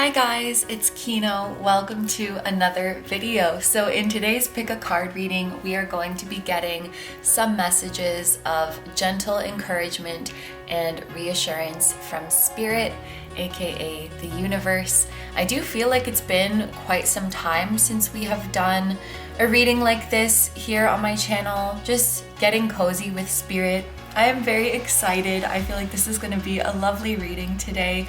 Hi guys, it's Kino. Welcome to another video. So in today's Pick a Card reading, we are going to be getting some messages of gentle encouragement and reassurance from Spirit, aka the universe. I do feel like it's been quite some time since we have done a reading like this here on my channel, just getting cozy with Spirit. I am very excited. I feel like this is going to be a lovely reading today.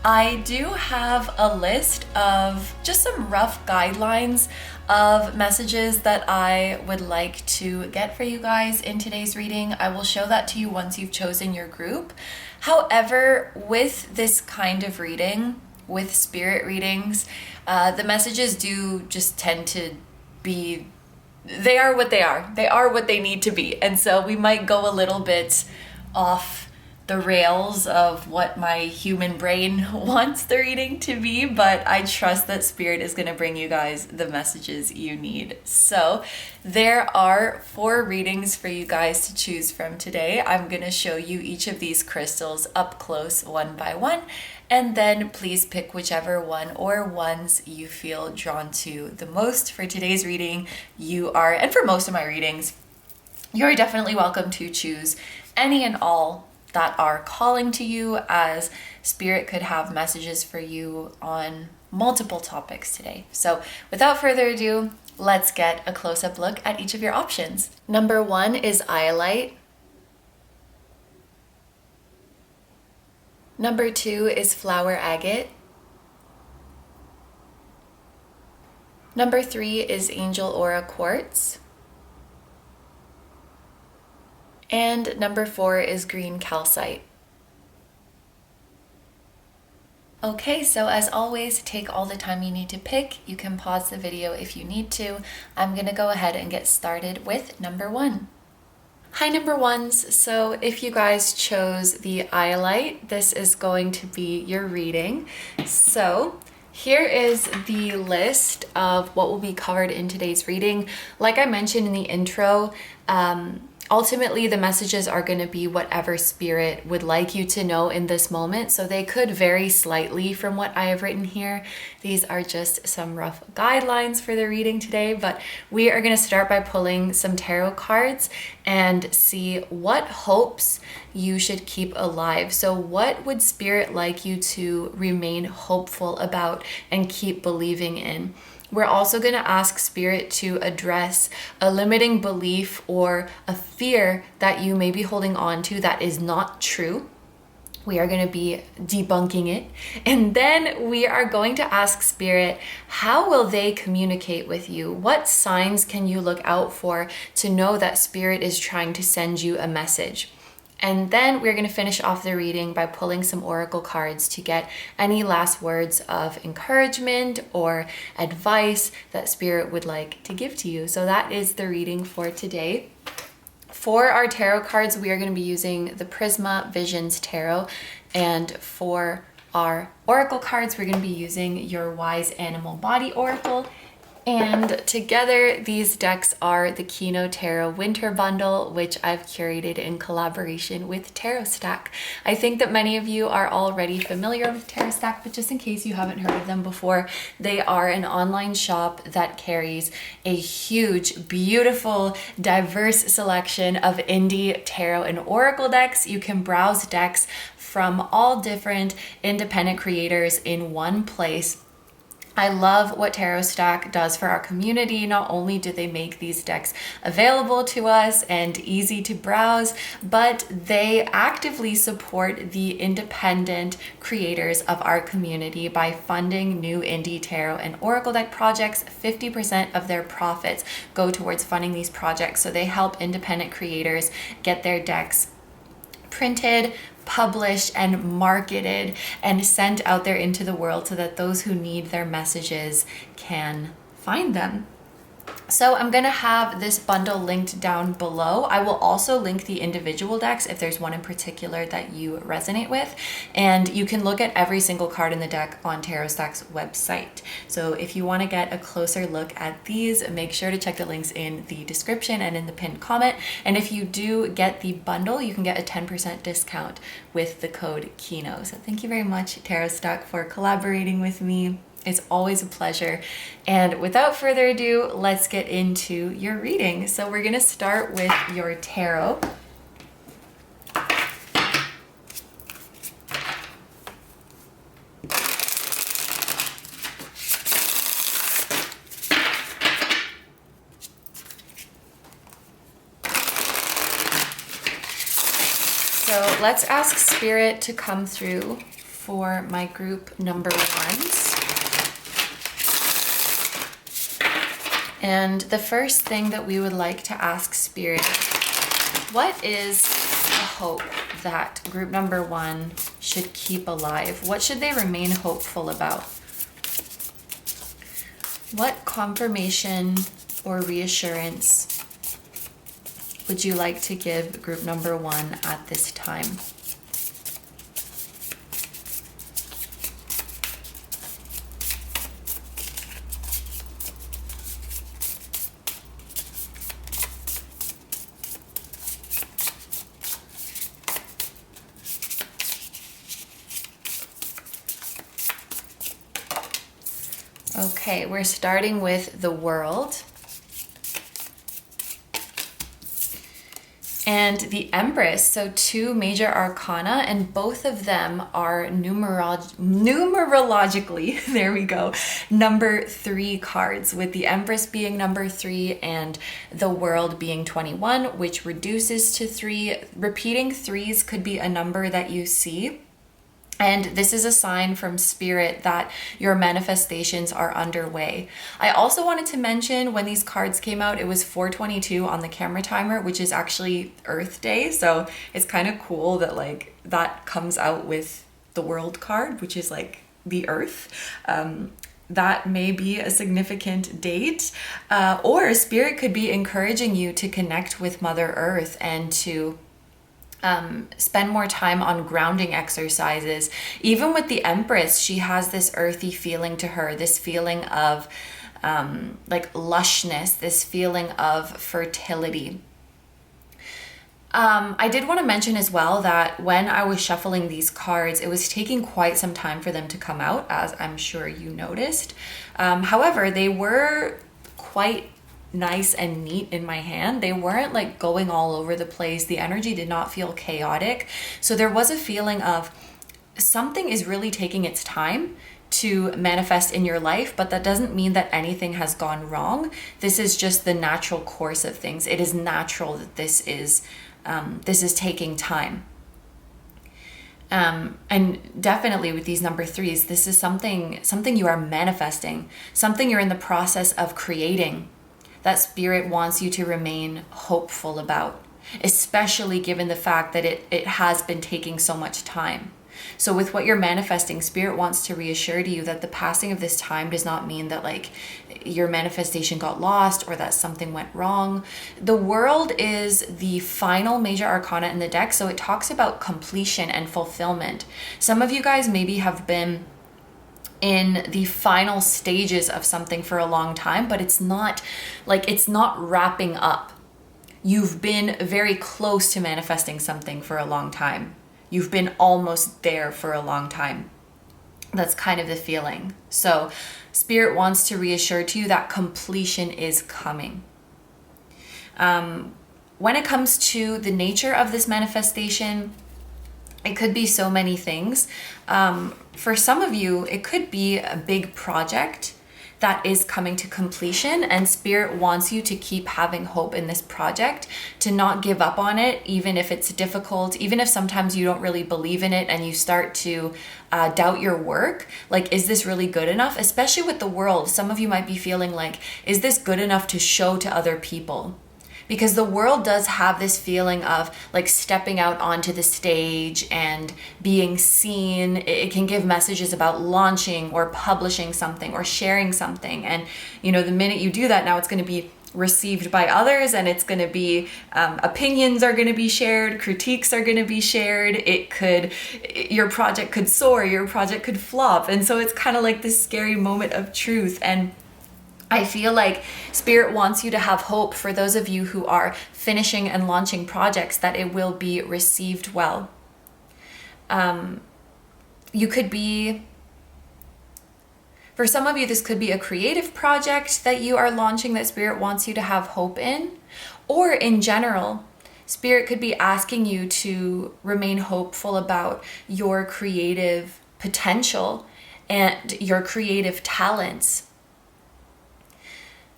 I do have a list of just some rough guidelines of messages that I would like to get for you guys in today's reading. I will show that to you once you've chosen your group. However, with this kind of reading, with spirit readings, the messages do just tend to be, they are what they are. They are what they need to be. And so we might go a little bit off the rails of what my human brain wants the reading to be, but I trust that Spirit is going to bring you guys the messages you need. So there are 4 readings for you guys to choose from today. I'm going to show you each of these crystals up close one by one, and then please pick whichever one or ones you feel drawn to the most for today's reading. And for most of my readings, you're definitely welcome to choose any and all that are calling to you, as Spirit could have messages for you on multiple topics today. So without further ado, let's get a close-up look at each of your options. Number 1 is Iolite. Number 2 is Flower Agate. Number 3 is Angel Aura Quartz. And number 4 is green calcite. Okay, so as always, take all the time you need to pick. You can pause the video if you need to. I'm gonna go ahead and get started with number 1. Hi number 1s, so if you guys chose the Iolite, this is going to be your reading. So here is the list of what will be covered in today's reading. Like I mentioned in the intro, ultimately, the messages are going to be whatever Spirit would like you to know in this moment. So they could vary slightly from what I have written here. These are just some rough guidelines for the reading today, but we are going to start by pulling some tarot cards and see what hopes you should keep alive. So what would Spirit like you to remain hopeful about and keep believing in? We're also going to ask Spirit to address a limiting belief or a fear that you may be holding on to that is not true. We are going to be debunking it. And then we are going to ask Spirit, how will they communicate with you? What signs can you look out for to know that Spirit is trying to send you a message? And then we're going to finish off the reading by pulling some oracle cards to get any last words of encouragement or advice that Spirit would like to give to you. So that is the reading for today. For our tarot cards, we are going to be using the Prisma Visions Tarot. And for our oracle cards, we're going to be using your Wise Animal Body Oracle. And together, these decks are the KINO Tarot Winter Bundle, which I've curated in collaboration with Tarot Stack. I think that many of you are already familiar with Tarot Stack, but just in case you haven't heard of them before, they are an online shop that carries a huge, beautiful, diverse selection of indie tarot and oracle decks. You can browse decks from all different independent creators in one place. I love what Tarot Stack does for our community. Not only do they make these decks available to us and easy to browse, but they actively support the independent creators of our community by funding new indie tarot and oracle deck projects. 50% of their profits go towards funding these projects. So they help independent creators get their decks printed, published, and marketed and sent out there into the world so that those who need their messages can find them. So I'm gonna have this bundle linked down below. I will also link the individual decks if there's one in particular that you resonate with. And you can look at every single card in the deck on Tarot Stack's website. So if you wanna get a closer look at these, make sure to check the links in the description and in the pinned comment. And if you do get the bundle, you can get a 10% discount with the code KINO. So thank you very much, Tarot Stack, for collaborating with me. It's always a pleasure. And without further ado, let's get into your reading. So we're gonna start with your tarot. So let's ask Spirit to come through for my group number ones. And the first thing that we would like to ask Spirit, what is the hope that group number one should keep alive? What should they remain hopeful about? What confirmation or reassurance would you like to give group number one at this time? Okay, we're starting with the World and the Empress. So two major arcana, and both of them are numerologically, there we go, number 3 cards, with the Empress being number 3 and the World being 21, which reduces to 3. Repeating 3s could be a number that you see. And this is a sign from Spirit that your manifestations are underway. I also wanted to mention when these cards came out, it was 4:22 on the camera timer, which is actually Earth Day. So it's kind of cool that like that comes out with the World card, which is like the Earth. That may be a significant date, or Spirit could be encouraging you to connect with Mother Earth and to spend more time on grounding exercises. Even with the Empress, she has this earthy feeling to her, this feeling of like lushness, this feeling of fertility. I did want to mention as well that when I was shuffling these cards, it was taking quite some time for them to come out, as I'm sure you noticed. However, they were quite nice and neat in my hand. They weren't like going all over the place. The energy did not feel chaotic. So there was a feeling of something is really taking its time to manifest in your life, but that doesn't mean that anything has gone wrong. This is just the natural course of things. It is natural that this is taking time. And definitely with these number 3s, this is something you are manifesting, something you're in the process of creating, that Spirit wants you to remain hopeful about, especially given the fact that it has been taking so much time. So with what you're manifesting, Spirit wants to reassure to you that the passing of this time does not mean that like your manifestation got lost or that something went wrong. The World is the final major arcana in the deck, so it talks about completion and fulfillment. Some of you guys maybe have been in the final stages of something for a long time, but it's not wrapping up. You've been very close to manifesting something for a long time. You've been almost there for a long time. That's kind of the feeling. So Spirit wants to reassure to you that completion is coming. When it comes to the nature of this manifestation, it could be so many things. For some of you, it could be a big project that is coming to completion, and Spirit wants you to keep having hope in this project, to not give up on it, even if it's difficult, even if sometimes you don't really believe in it and you start to doubt your work. Like, is this really good enough? Especially with the World, some of you might be feeling like, is this good enough to show to other people? Because the World does have this feeling of like stepping out onto the stage and being seen. It can give messages about launching or publishing something or sharing something. And, you know, the minute you do that, now it's going to be received by others, and it's going to be opinions are going to be shared, critiques are going to be shared. Your project could soar, your project could flop, and so it's kind of like this scary moment of truth. And I feel like Spirit wants you to have hope for those of you who are finishing and launching projects, that it will be received well. For some of you, this could be a creative project that you are launching that Spirit wants you to have hope in. Or in general, Spirit could be asking you to remain hopeful about your creative potential and your creative talents.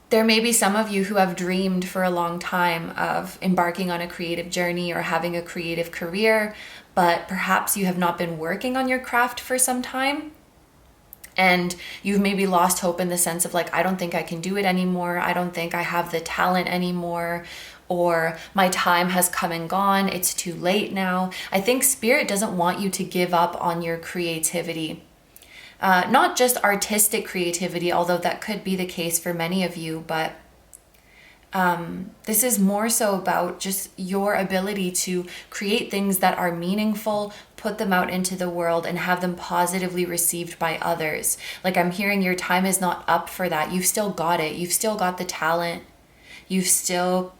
There may be some of you who have dreamed for a long time of embarking on a creative journey or having a creative career, but perhaps you have not been working on your craft for some time. And you've maybe lost hope in the sense of like, I don't think I can do it anymore. I don't think I have the talent anymore. Or my time has come and gone. It's too late now. I think Spirit doesn't want you to give up on your creativity. Not just artistic creativity, although that could be the case for many of you, but this is more so about just your ability to create things that are meaningful, put them out into the world, and have them positively received by others. Like, I'm hearing your time is not up for that. You've still got it. You've still got the talent. You've still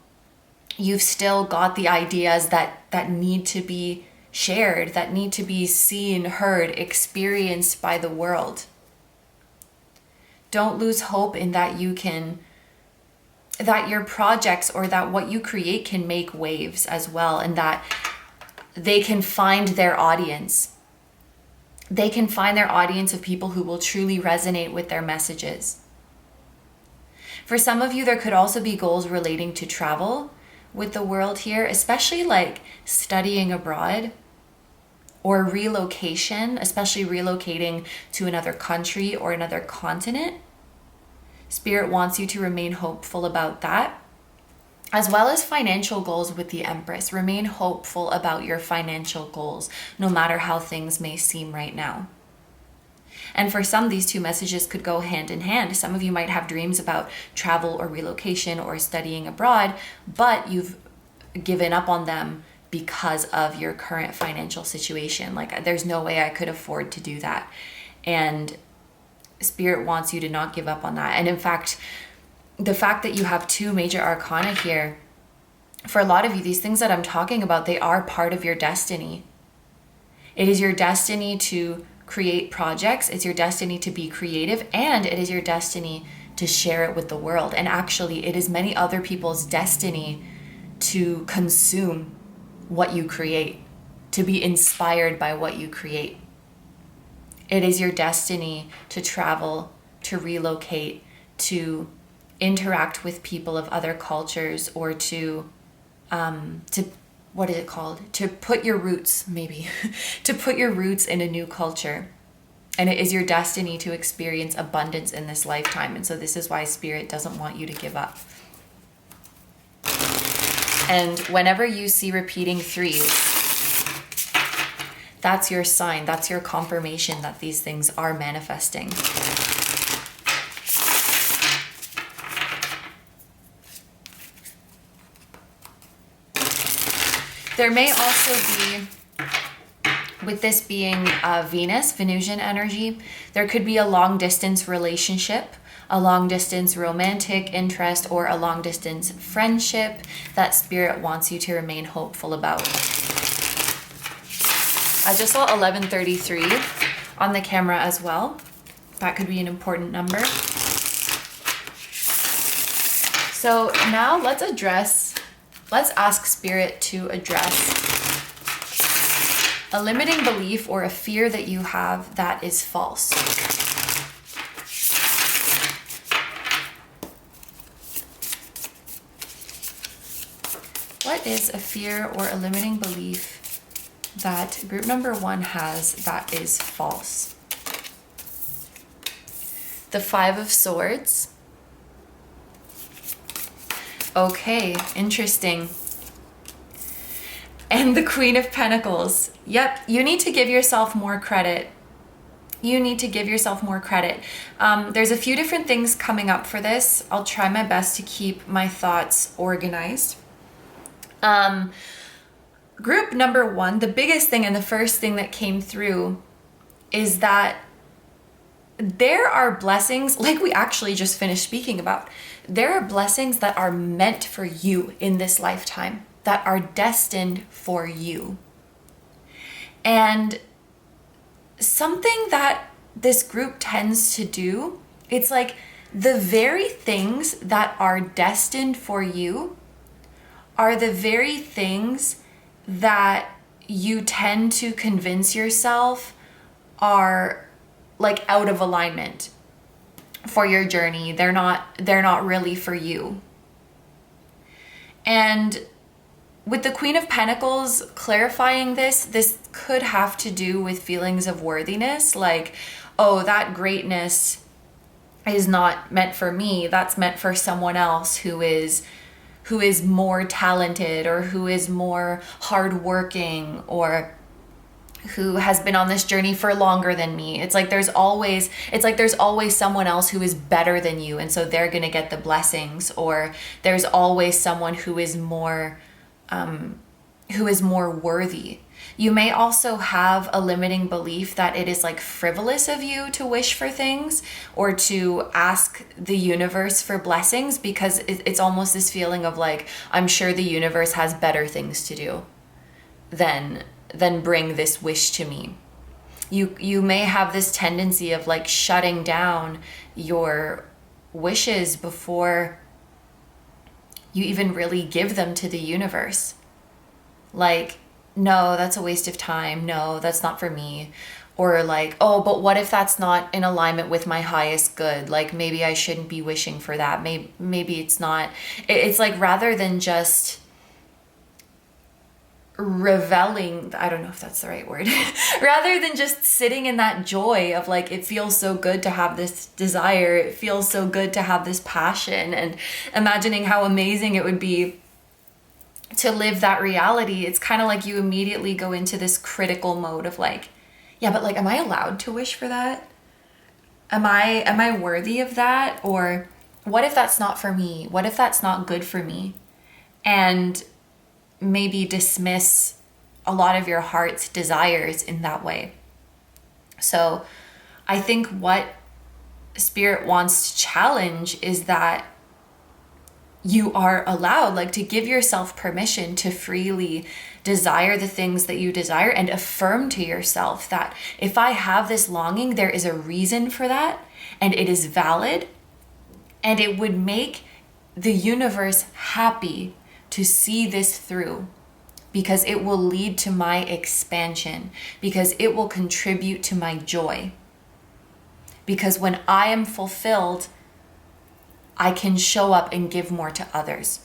got the ideas that need to be shared, that need to be seen, heard, experienced by the world. Don't lose hope in that that your projects or that what you create can make waves as well, and that they can find their audience. They can find their audience of people who will truly resonate with their messages. For some of you, there could also be goals relating to travel with the world here, especially like studying abroad or relocation, especially relocating to another country or another continent. Spirit wants you to remain hopeful about that, as well as financial goals with the Empress. Remain hopeful about your financial goals, no matter how things may seem right now. And for some, these two messages could go hand in hand. Some of you might have dreams about travel or relocation or studying abroad, but you've given up on them because of your current financial situation. Like, there's no way I could afford to do that. And Spirit wants you to not give up on that. And in fact, the fact that you have two major arcana here, for a lot of you, these things that I'm talking about, they are part of your destiny. It is your destiny to create projects. It's your destiny to be creative, and it is your destiny to share it with the world. And actually, it is many other people's destiny to consume what you create, to be inspired by what you create. It is your destiny to travel, to relocate, to interact with people of other cultures, or to what is it called? To put your roots, maybe, to put your roots in a new culture. And it is your destiny to experience abundance in this lifetime. And so this is why Spirit doesn't want you to give up. And whenever you see repeating threes, that's your sign, that's your confirmation that these things are manifesting. There may also be, with this being Venusian energy, there could be a long distance relationship, a long distance romantic interest, or a long distance friendship that Spirit wants you to remain hopeful about. I just saw 1133 on the camera as well. That could be an important number. So now let's ask Spirit to address a limiting belief or a fear that you have that is false. What is a fear or a limiting belief that group number 1 has that is false? The 5 of Swords. Okay, interesting. And the Queen of Pentacles. Yep, you need to give yourself more credit You need to give yourself more credit. There's a few different things coming up for this. I'll try my best to keep my thoughts organized. Group number one, the biggest thing and the first thing that came through is that there are blessings, like we actually just finished speaking about. There are blessings that are meant for you in this lifetime, that are destined for you. And something that this group tends to do, it's like the very things that are destined for you are the very things that you tend to convince yourself are like out of alignment for your journey. They're not really for you. And with the Queen of Pentacles clarifying this could have to do with feelings of worthiness, like, oh, that greatness is not meant for me. That's meant for someone else who is more talented, or who is more hardworking, or who has been on this journey for longer than me. It's like there's always someone else who is better than you, and so they're going to get the blessings. Or there's always someone who is more worthy. You may also have a limiting belief that it is like frivolous of you to wish for things or to ask the universe for blessings, because it's almost this feeling of like, I'm sure the universe has better things to do than bring this wish to me. You may have this tendency of like shutting down your wishes before you even really give them to the universe. Like, no, that's a waste of time. No, that's not for me. Or like, oh, but what if that's not in alignment with my highest good? Like, maybe I shouldn't be wishing for that. Maybe it's not. It's like, rather than just reveling, I don't know if that's the right word, rather than just sitting in that joy of like, it feels so good to have this desire, it feels so good to have this passion, and imagining how amazing it would be to live that reality, it's kind of like you immediately go into this critical mode of like, yeah, but like, am I allowed to wish for that? Am I worthy of that? Or what if that's not for me? What if that's not good for me? And maybe dismiss a lot of your heart's desires in that way. So I think what Spirit wants to challenge is that you are allowed, like, to give yourself permission to freely desire the things that you desire, and affirm to yourself that if I have this longing, there is a reason for that, and it is valid, and it would make the universe happy to see this through, because it will lead to my expansion, because it will contribute to my joy. Because when I am fulfilled, I can show up and give more to others.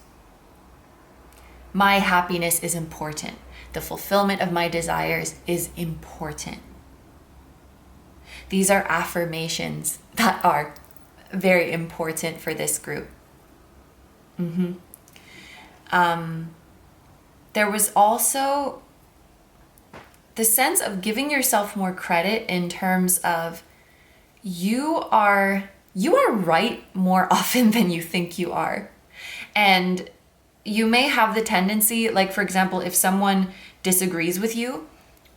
My happiness is important. The fulfillment of my desires is important. These are affirmations that are very important for this group. There was also the sense of giving yourself more credit in terms of you are right more often than you think you are. And you may have the tendency, like, for example, if someone disagrees with you,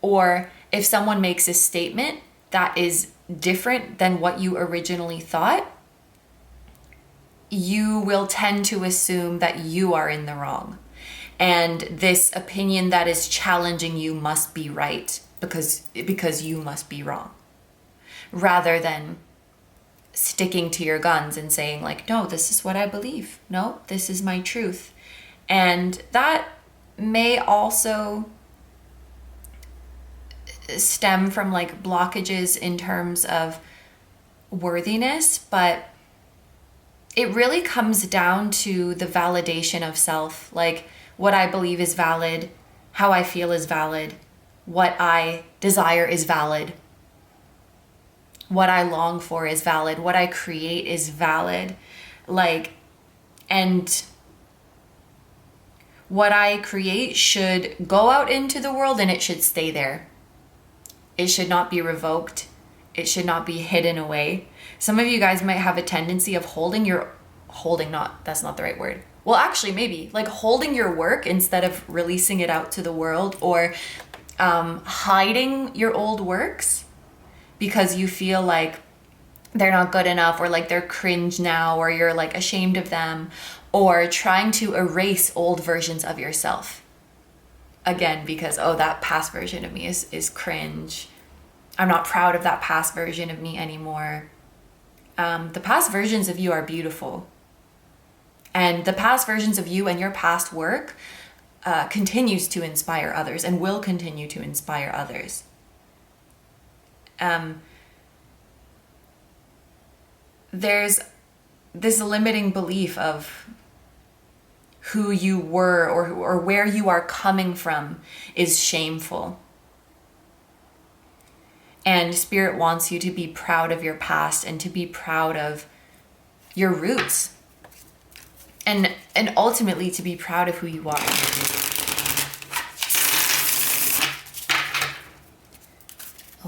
or if someone makes a statement that is different than what you originally thought, you will tend to assume that you are in the wrong. And this opinion that is challenging you must be right because you must be wrong. Rather than sticking to your guns and saying like, no, this is what I believe. No, this is my truth. And that may also stem from like blockages in terms of worthiness, but it really comes down to the validation of self. Like, what I believe is valid, how I feel is valid, what I desire is valid, what I long for is valid, what I create is valid. Like, and what I create should go out into the world and it should stay there. It should not be revoked. it should not be hidden away. Some of you guys might have a tendency of that's not the right word. Well, actually, maybe like holding your work instead of releasing it out to the world, or hiding your old works because you feel like they're not good enough, or like they're cringe now, or you're like ashamed of them, or trying to erase old versions of yourself. Again, because, oh, that past version of me is cringe. I'm not proud of that past version of me anymore. The past versions of you are beautiful. And the past versions of you and your past work continues to inspire others and will continue to inspire others. There's this limiting belief of who you were or where you are coming from is shameful. And Spirit wants you to be proud of your past and to be proud of your roots. And ultimately to be proud of who you are.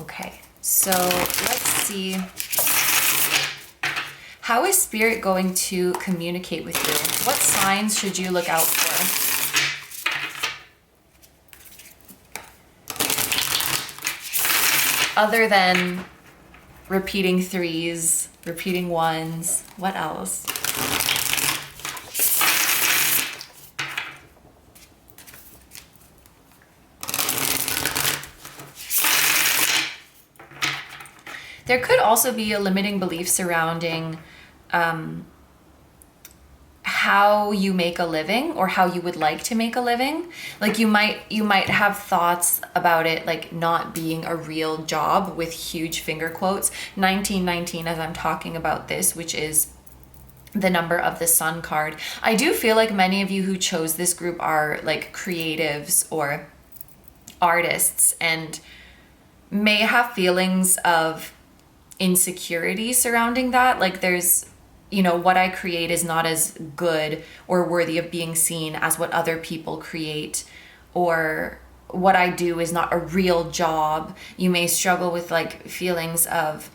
Okay, so let's see. How is Spirit going to communicate with you? What signs should you look out for? Other than repeating 3s, repeating 1s, what else? There could also be a limiting belief surrounding how you make a living or how you would like to make a living. Like you might have thoughts about it like not being a real job, with huge finger quotes, 1919 as I'm talking about this, which is the number of the Sun card. I do feel like many of you who chose this group are like creatives or artists and may have feelings of insecurity surrounding that. Like there's, what I create is not as good or worthy of being seen as what other people create, or what I do is not a real job. You may struggle with like feelings of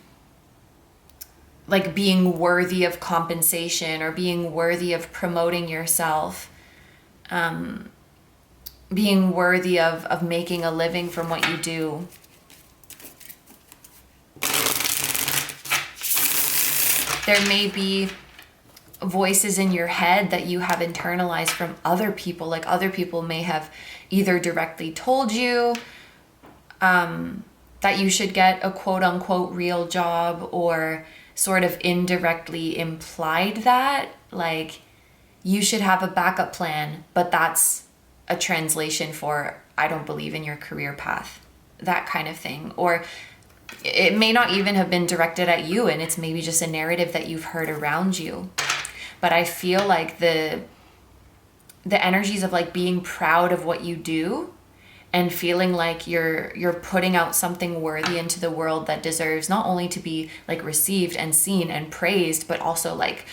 like being worthy of compensation or being worthy of promoting yourself, being worthy of making a living from what you do. There may be voices in your head that you have internalized from other people. Like other people may have either directly told you that you should get a quote unquote real job, or sort of indirectly implied that like you should have a backup plan, but that's a translation for I don't believe in your career path, that kind of thing. Or it may not even have been directed at you, and it's maybe just a narrative that you've heard around you. But I feel like the energies of like being proud of what you do and feeling like you're putting out something worthy into the world that deserves not only to be like received and seen and praised, but also like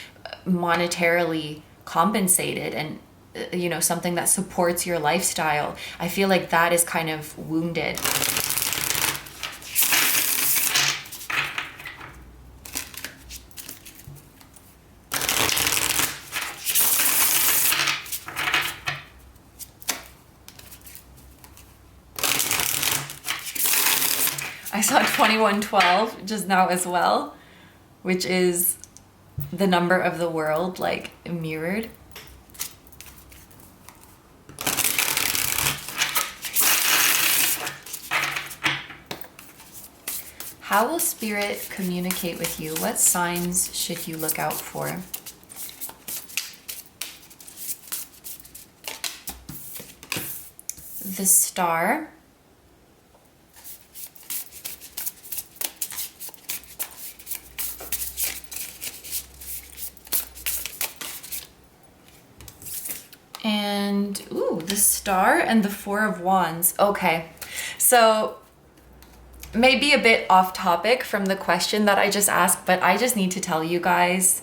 monetarily compensated, and something that supports your lifestyle. I feel like that is kind of wounded. I saw 2112 just now as well, which is the number of the world, like mirrored. How will Spirit communicate with you? What signs should you look out for? The Star. And, the Star and the Four of Wands. Okay, so maybe a bit off topic from the question that I just asked, but I just need to tell you guys,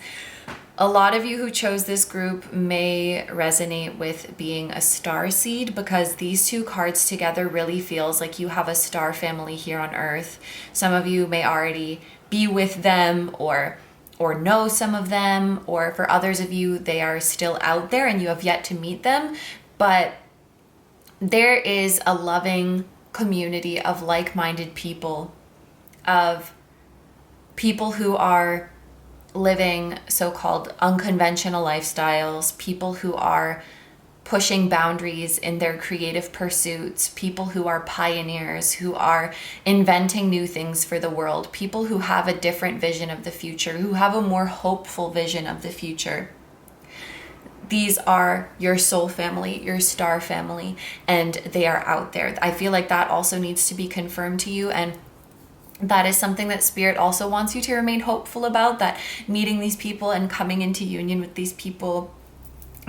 A lot of you who chose this group may resonate with being a star seed, because these two cards together really feels like you have a star family here on Earth. Some of you may already be with them or know some of them, or for others of you, they are still out there and you have yet to meet them. But there is a loving community of like-minded people, of people who are living so-called unconventional lifestyles, people who are pushing boundaries in their creative pursuits, people who are pioneers, who are inventing new things for the world, people who have a different vision of the future, who have a more hopeful vision of the future. These are your soul family, your star family, and they are out there. I feel like that also needs to be confirmed to you, and that is something that Spirit also wants you to remain hopeful about, that meeting these people and coming into union with these people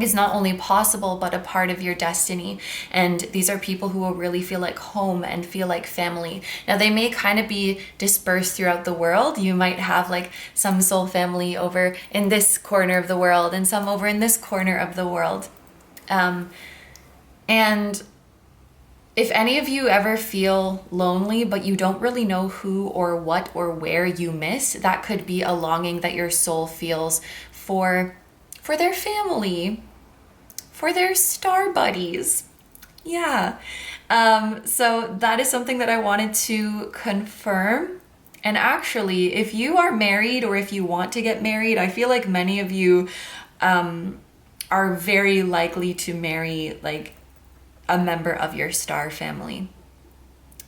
is not only possible, but a part of your destiny. And these are people who will really feel like home and feel like family. Now, they may kind of be dispersed throughout the world. You might have like some soul family over in this corner of the world and some over in this corner of the world. And if any of you ever feel lonely, but you don't really know who or what or where you miss, that could be a longing that your soul feels for their family, for their star buddies. Yeah. So that is something that I wanted to confirm. And actually, if you are married or if you want to get married, I feel like many of you are very likely to marry like a member of your star family,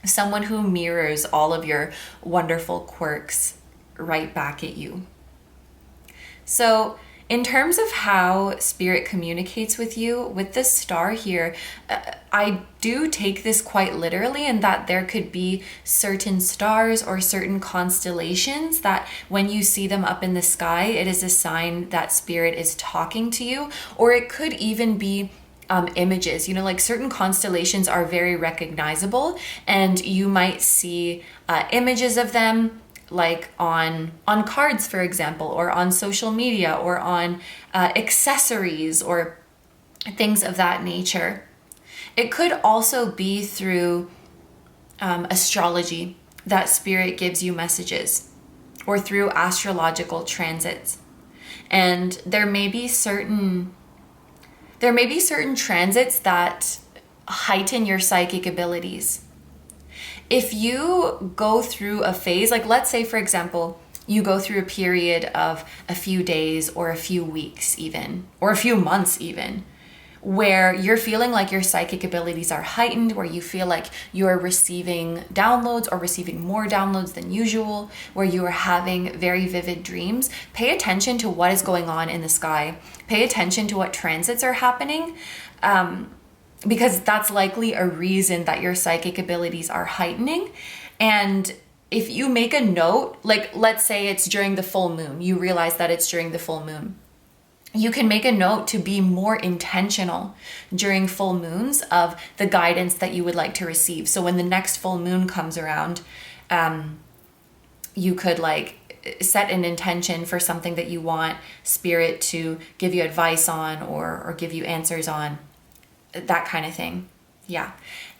someone who mirrors all of your wonderful quirks right back at you. So in terms of how Spirit communicates with you, with the star here, I do take this quite literally, in that there could be certain stars or certain constellations that when you see them up in the sky, it is a sign that Spirit is talking to you. Or it could even be images, like certain constellations are very recognizable, and you might see images of them like on cards, for example, or on social media, or on accessories or things of that nature. It could also be through astrology that Spirit gives you messages, or through astrological transits. And there may be certain transits that heighten your psychic abilities. If you go through a phase, like let's say, for example, you go through a period of a few days or a few weeks even, or a few months even, where you're feeling like your psychic abilities are heightened, where you feel like you're receiving downloads or receiving more downloads than usual, where you are having very vivid dreams, pay attention to what is going on in the sky. Pay attention to what transits are happening, because that's likely a reason that your psychic abilities are heightening. And if you make a note, like let's say it's during the full moon, you realize that it's during the full moon, you can make a note to be more intentional during full moons of the guidance that you would like to receive. So when the next full moon comes around, you could set an intention for something that you want Spirit to give you advice on, or give you answers on, that kind of thing. Yeah.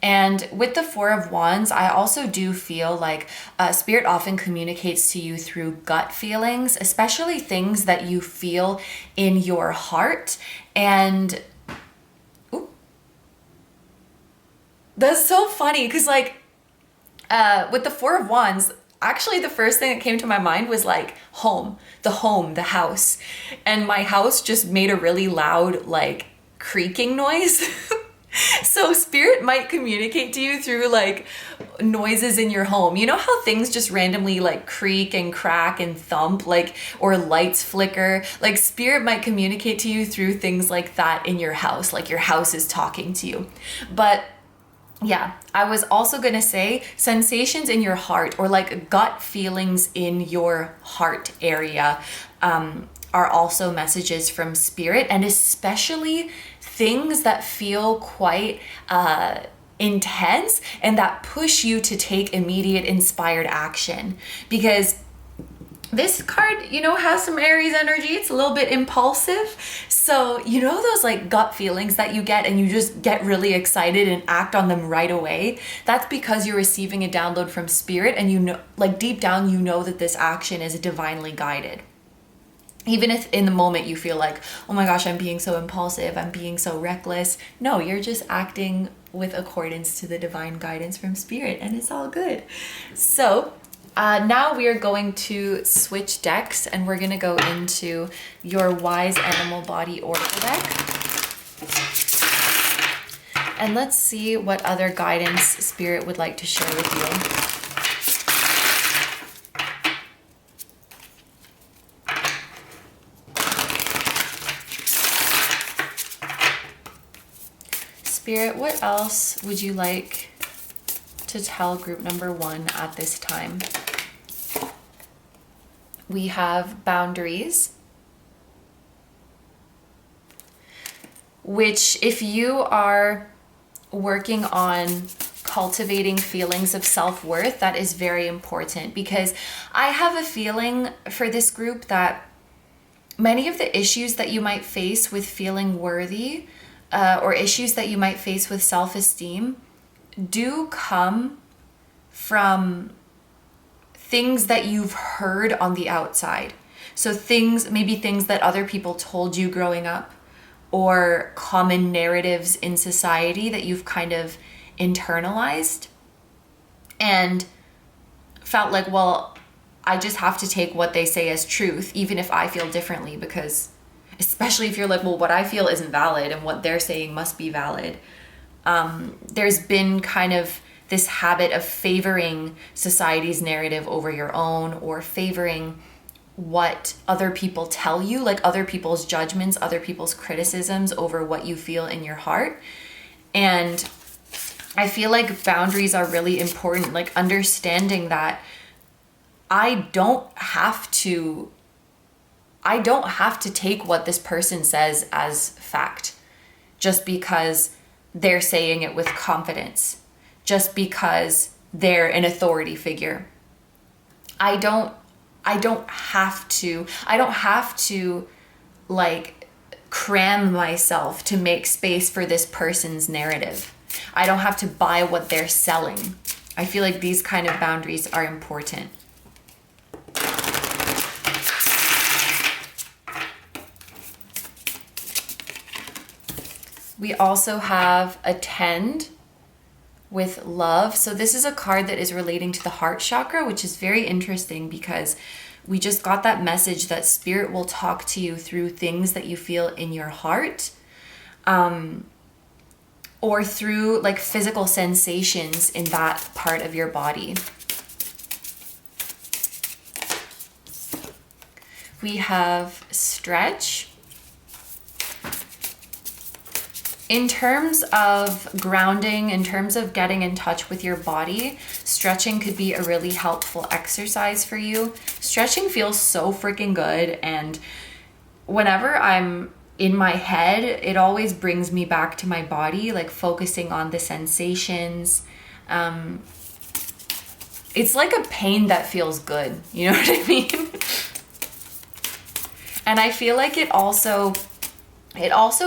And with the Four of Wands, I also do feel like Spirit often communicates to you through gut feelings, especially things that you feel in your heart. And that's so funny, because with the Four of Wands, actually the first thing that came to my mind was like home, the house. And my house just made a really loud creaking noise. So Spirit might communicate to you through noises in your home. You know how things just randomly creak and crack and thump, or lights flicker? Spirit might communicate to you through things like that in your house, like your house is talking to you. But yeah, I was also gonna say sensations in your heart, or gut feelings in your heart area, are also messages from Spirit, and especially things that feel quite intense and that push you to take immediate inspired action. Because This card, you know, has some Aries energy. It's a little bit impulsive. So, you know, those like gut feelings that you get and you just get really excited and act on them right away. That's because you're receiving a download from spirit, and you know, like deep down, you know that this action is divinely guided. Even if in the moment you feel like, oh my gosh, I'm being so impulsive, I'm being so reckless. No, you're just acting with accordance to the divine guidance from spirit, and it's all good. So, now we are going to switch decks, and we're going to go into your Wise Animal Body Oracle deck. And let's see what other guidance Spirit would like to share with you. Spirit, what else would you like to tell group number 1 at this time? We have boundaries, which if you are working on cultivating feelings of self-worth, that is very important, because I have a feeling for this group that many of the issues that you might face with feeling worthy or issues that you might face with self-esteem do come from things that you've heard on the outside. So maybe things that other people told you growing up, or common narratives in society that you've kind of internalized and felt like, well, I just have to take what they say as truth, even if I feel differently, because especially if you're like, well, what I feel isn't valid and what they're saying must be valid. There's been kind of this habit of favoring society's narrative over your own, or favoring what other people tell you, like other people's judgments, other people's criticisms over what you feel in your heart. And I feel like boundaries are really important, like understanding that I don't have to take what this person says as fact just because they're saying it with confidence, just because they're an authority figure. I don't have to like cram myself to make space for this person's narrative. I don't have to buy what they're selling. I feel like these kind of boundaries are important. We also have Attend with Love. So this is a card that is relating to the heart chakra, which is very interesting because we just got that message that Spirit will talk to you through things that you feel in your heart, or through like physical sensations in that part of your body. We have Stretch. In terms of grounding, in terms of getting in touch with your body, stretching could be a really helpful exercise for you. Stretching feels so freaking good, and whenever I'm in my head, it always brings me back to my body, like focusing on the sensations. It's like a pain that feels good, you know what I mean? And I feel like it also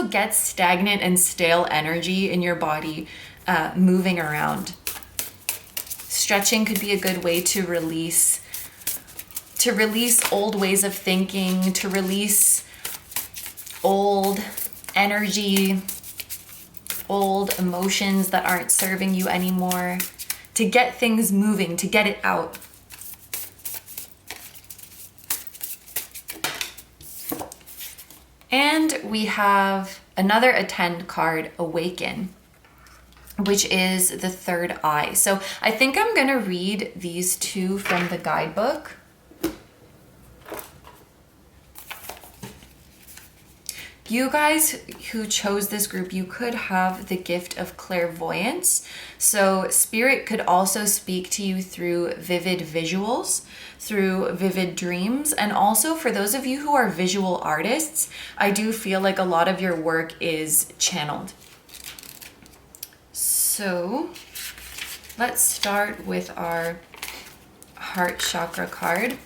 gets stagnant and stale energy in your body moving around. Stretching could be a good way to release old ways of thinking, to release old energy, old emotions that aren't serving you anymore, to get things moving, to get it out. And we have another Attend card, Awaken, which is the third eye. So I think I'm going to read these two from the guidebook. You guys who chose this group, you could have the gift of clairvoyance. So Spirit could also speak to you through vivid visuals, through vivid dreams. And also for those of you who are visual artists, I do feel like a lot of your work is channeled. So let's start with our heart chakra card.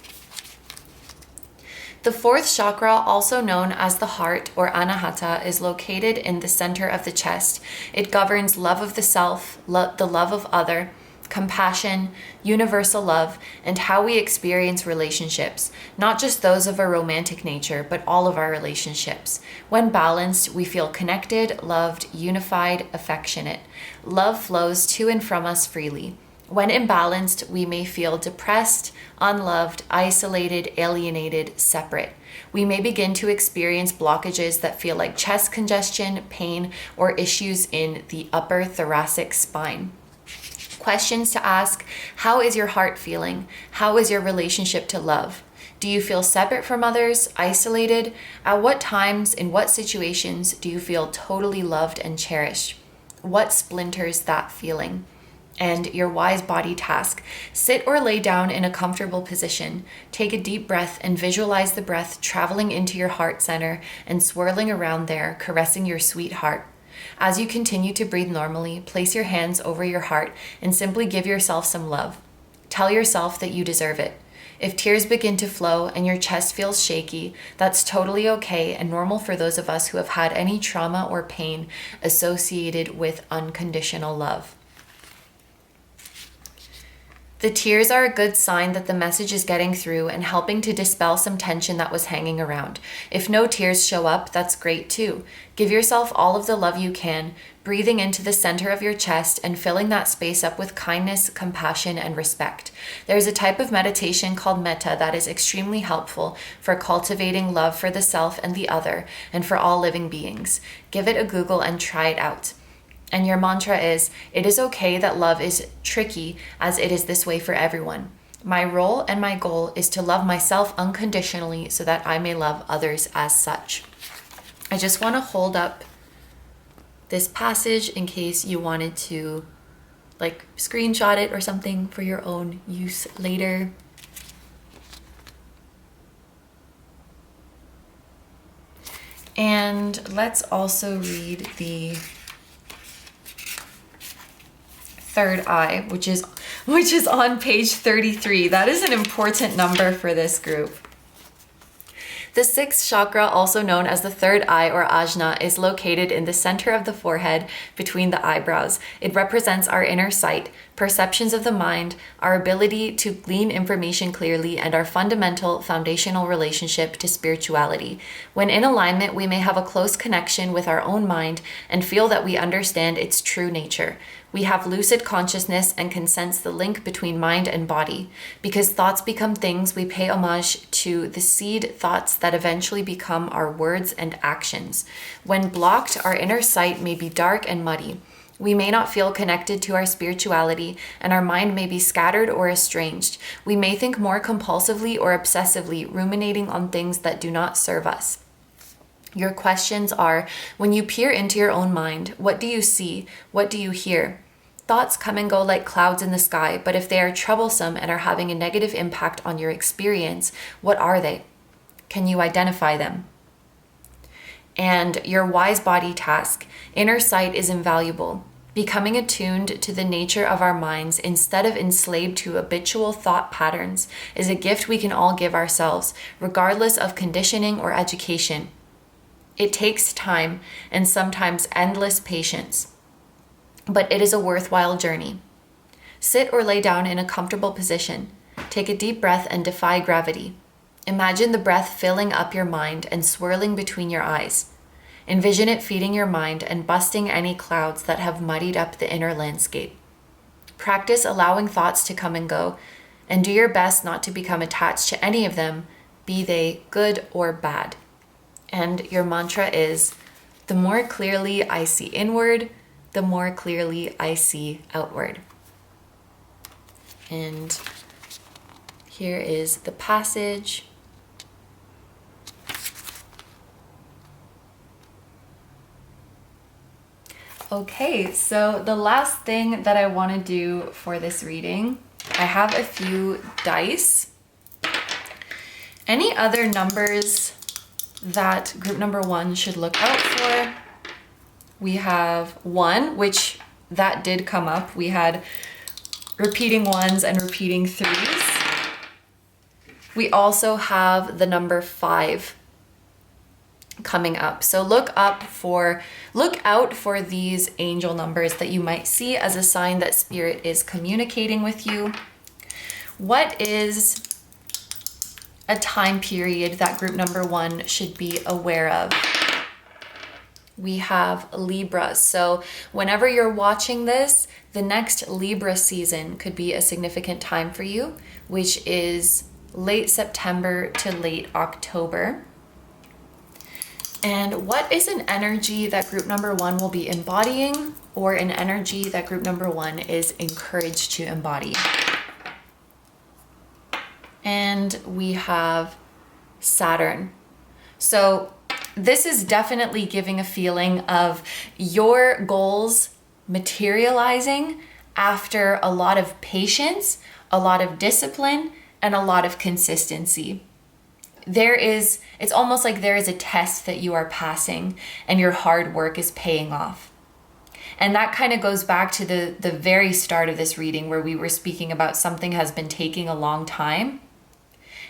The fourth chakra, also known as the heart or anahata, is located in the center of the chest. It governs love of the self, the love of other, compassion, universal love, and how we experience relationships, not just those of a romantic nature, but all of our relationships. When balanced, we feel connected, loved, unified, affectionate. Love flows to and from us freely. When imbalanced, we may feel depressed, unloved, isolated, alienated, separate. We may begin to experience blockages that feel like chest congestion, pain, or issues in the upper thoracic spine. Questions to ask: how is your heart feeling? How is your relationship to love? Do you feel separate from others, isolated? At what times, in what situations, do you feel totally loved and cherished? What splinters that feeling? And your wise body task: sit or lay down in a comfortable position. Take a deep breath and visualize the breath traveling into your heart center and swirling around there, caressing your sweet heart. As you continue to breathe normally, place your hands over your heart and simply give yourself some love. Tell yourself that you deserve it. If tears begin to flow and your chest feels shaky, that's totally okay and normal for those of us who have had any trauma or pain associated with unconditional love. The tears are a good sign that the message is getting through and helping to dispel some tension that was hanging around. If no tears show up, that's great too. Give yourself all of the love you can, breathing into the center of your chest and filling that space up with kindness, compassion, and respect. There's a type of meditation called metta that is extremely helpful for cultivating love for the self and the other and for all living beings. Give it a Google and try it out. And your mantra is: it is okay that love is tricky, as it is this way for everyone. My role and my goal is to love myself unconditionally so that I may love others as such. I just want to hold up this passage in case you wanted to screenshot it or something for your own use later. And let's also read the third eye, which is on page 33. That is an important number for this group. The sixth chakra, also known as the third eye or ajna, is located in the center of the forehead between the eyebrows. It represents our inner sight, perceptions of the mind, our ability to glean information clearly, and our fundamental foundational relationship to spirituality. When in alignment, we may have a close connection with our own mind and feel that we understand its true nature. We have lucid consciousness and can sense the link between mind and body. Because thoughts become things, we pay homage to the seed thoughts that eventually become our words and actions. When blocked, our inner sight may be dark and muddy. We may not feel connected to our spirituality, and our mind may be scattered or estranged. We may think more compulsively or obsessively, ruminating on things that do not serve us. Your questions are: when you peer into your own mind, what do you see? What do you hear? Thoughts come and go like clouds in the sky, but if they are troublesome and are having a negative impact on your experience, what are they? Can you identify them? And your wise body task: inner sight is invaluable. Becoming attuned to the nature of our minds instead of enslaved to habitual thought patterns is a gift we can all give ourselves, regardless of conditioning or education. It takes time and sometimes endless patience, but it is a worthwhile journey. Sit or lay down in a comfortable position. Take a deep breath and defy gravity. Imagine the breath filling up your mind and swirling between your eyes. Envision it feeding your mind and busting any clouds that have muddied up the inner landscape. Practice allowing thoughts to come and go, and do your best not to become attached to any of them, be they good or bad. And your mantra is: the more clearly I see inward, the more clearly I see outward. And here is the passage. Okay, so the last thing that I want to do for this reading, I have a few dice. Any other numbers that group number 1 should look out for? We have 1, which that did come up. We had repeating 1s and repeating 3s. We also have the number 5 coming up. So look out for these angel numbers that you might see as a sign that spirit is communicating with you. What is a time period that group number 1 should be aware of? We have Libra. So whenever you're watching this, the next Libra season could be a significant time for you, which is late September to late October. And what is an energy that group number 1 will be embodying, or an energy that group number 1 is encouraged to embody? And we have Saturn. So this is definitely giving a feeling of your goals materializing after a lot of patience, a lot of discipline, and a lot of consistency. It's almost like there is a test that you are passing and your hard work is paying off. And that kind of goes back to the very start of this reading where we were speaking about something has been taking a long time.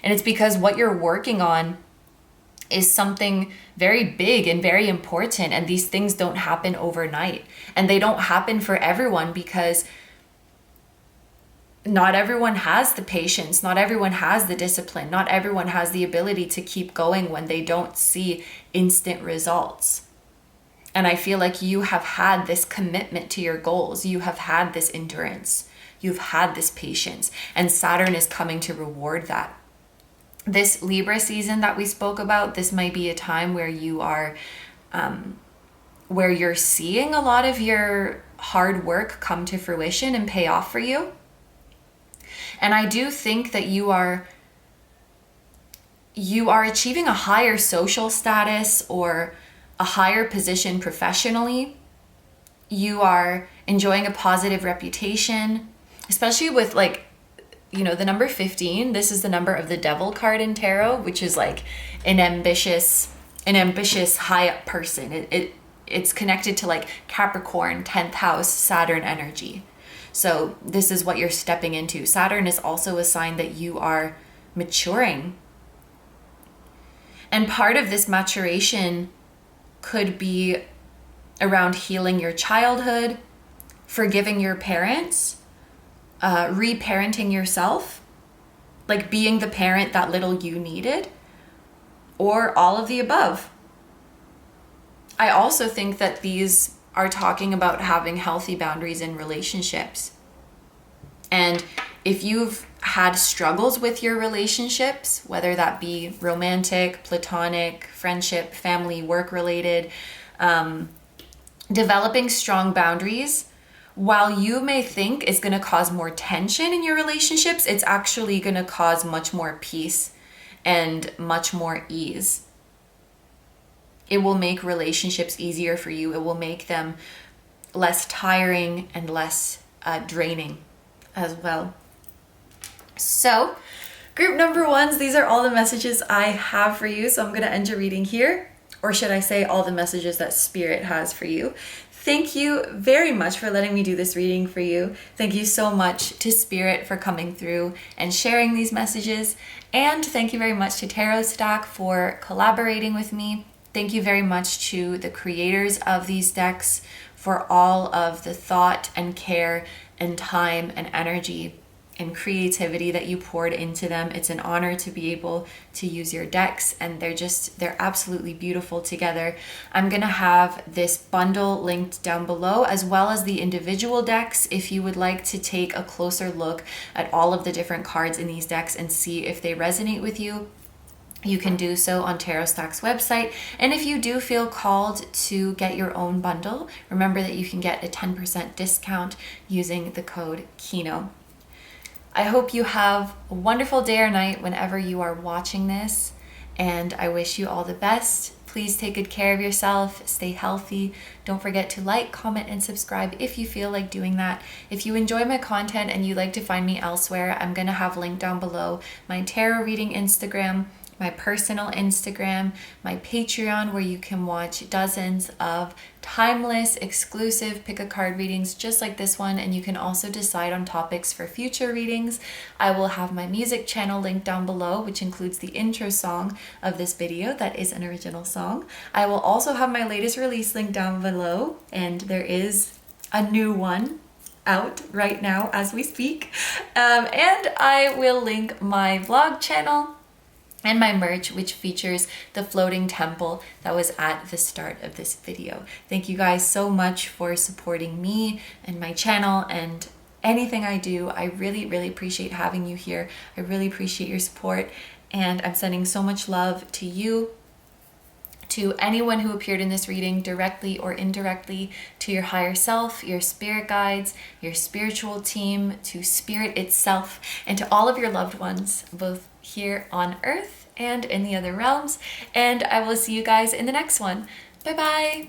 And it's because what you're working on is something very big and very important. And these things don't happen overnight. And they don't happen for everyone because not everyone has the patience, not everyone has the discipline, not everyone has the ability to keep going when they don't see instant results. And I feel like you have had this commitment to your goals. You have had this endurance. You've had this patience. And Saturn is coming to reward that. This Libra season that we spoke about, this might be a time where you are, where you're seeing a lot of your hard work come to fruition and pay off for you. And I do think that you are achieving a higher social status or a higher position professionally. You are enjoying a positive reputation, especially with the number 15. This is the number of the Devil card in tarot, which is like an ambitious high up person. It's connected to like Capricorn, 10th house, Saturn energy. So this is what you're stepping into. Saturn is also a sign that you are maturing. And part of this maturation could be around healing your childhood, forgiving your parents, reparenting yourself, like being the parent that little you needed, or all of the above. I also think that these are talking about having healthy boundaries in relationships. And if you've had struggles with your relationships, whether that be romantic, platonic, friendship, family, work-related, developing strong boundaries, while you may think it's going to cause more tension in your relationships, it's actually going to cause much more peace and much more ease. It will make relationships easier for you. It will make them less tiring and less draining as well. So, group number 1s, these are all the messages I have for you. So I'm going to end your reading here, or should I say all the messages that Spirit has for you. Thank you very much for letting me do this reading for you. Thank you so much to Spirit for coming through and sharing these messages. And thank you very much to Tarot Stack for collaborating with me. Thank you very much to the creators of these decks for all of the thought and care and time and energy and creativity that you poured into them. It's an honor to be able to use your decks, and they're absolutely beautiful together. I'm gonna have this bundle linked down below, as well as the individual decks. If you would like to take a closer look at all of the different cards in these decks and see if they resonate with you, you can do so on Tarot Stack's website. And if you do feel called to get your own bundle, remember that you can get a 10% discount using the code KINO. I hope you have a wonderful day or night whenever you are watching this, and I wish you all the best. Please take good care of yourself, stay healthy. Don't forget to like, comment, and subscribe if you feel like doing that. If you enjoy my content and you'd like to find me elsewhere, I'm gonna have linked down below my tarot reading Instagram my personal Instagram, my Patreon, where you can watch dozens of timeless, exclusive pick a card readings just like this one, and you can also decide on topics for future readings. I will have my music channel linked down below, which includes the intro song of this video that is an original song. I will also have my latest release linked down below, and there is a new one out right now as we speak. And I will link my vlog channel and my merch, which features the floating temple that was at the start of this video. Thank you guys so much for supporting me and my channel and anything I do. I really, really appreciate having you here. I really appreciate your support, and I'm sending so much love to you, to anyone who appeared in this reading, directly or indirectly, to your higher self, your spirit guides, your spiritual team, to spirit itself, and to all of your loved ones, both here on earth and in the other realms. And I will see you guys in the next one. Bye bye.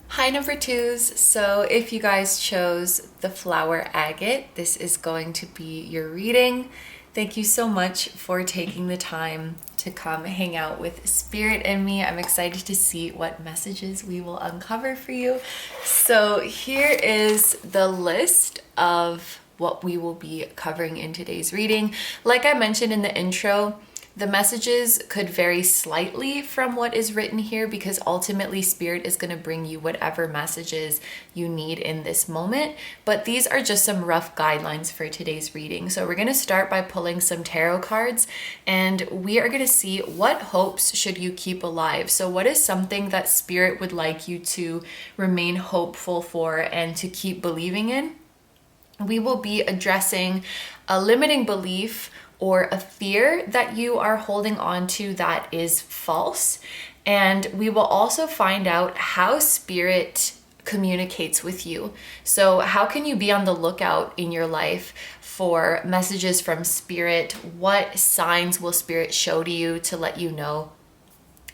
Hi number twos. So if you guys chose the flower agate, this is going to be your reading. Thank you so much for taking the time to come hang out with Spirit and me. I'm excited to see what messages we will uncover for you. So here is the list of what we will be covering in today's reading. Like I mentioned in the intro, the messages could vary slightly from what is written here, because ultimately Spirit is going to bring you whatever messages you need in this moment. But these are just some rough guidelines for today's reading. So we're going to start by pulling some tarot cards, and we are going to see what hopes should you keep alive. So what is something that Spirit would like you to remain hopeful for and to keep believing in? We will be addressing a limiting belief or a fear that you are holding on to that is false. And we will also find out how Spirit communicates with you. So how can you be on the lookout in your life for messages from Spirit? What signs will Spirit show to you to let you know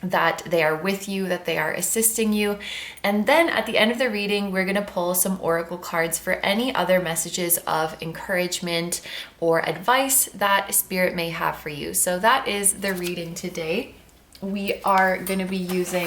that they are with you, that they are assisting you? And then at the end of the reading, we're going to pull some oracle cards for any other messages of encouragement or advice that Spirit may have for you. So that is the reading today. We are going to be using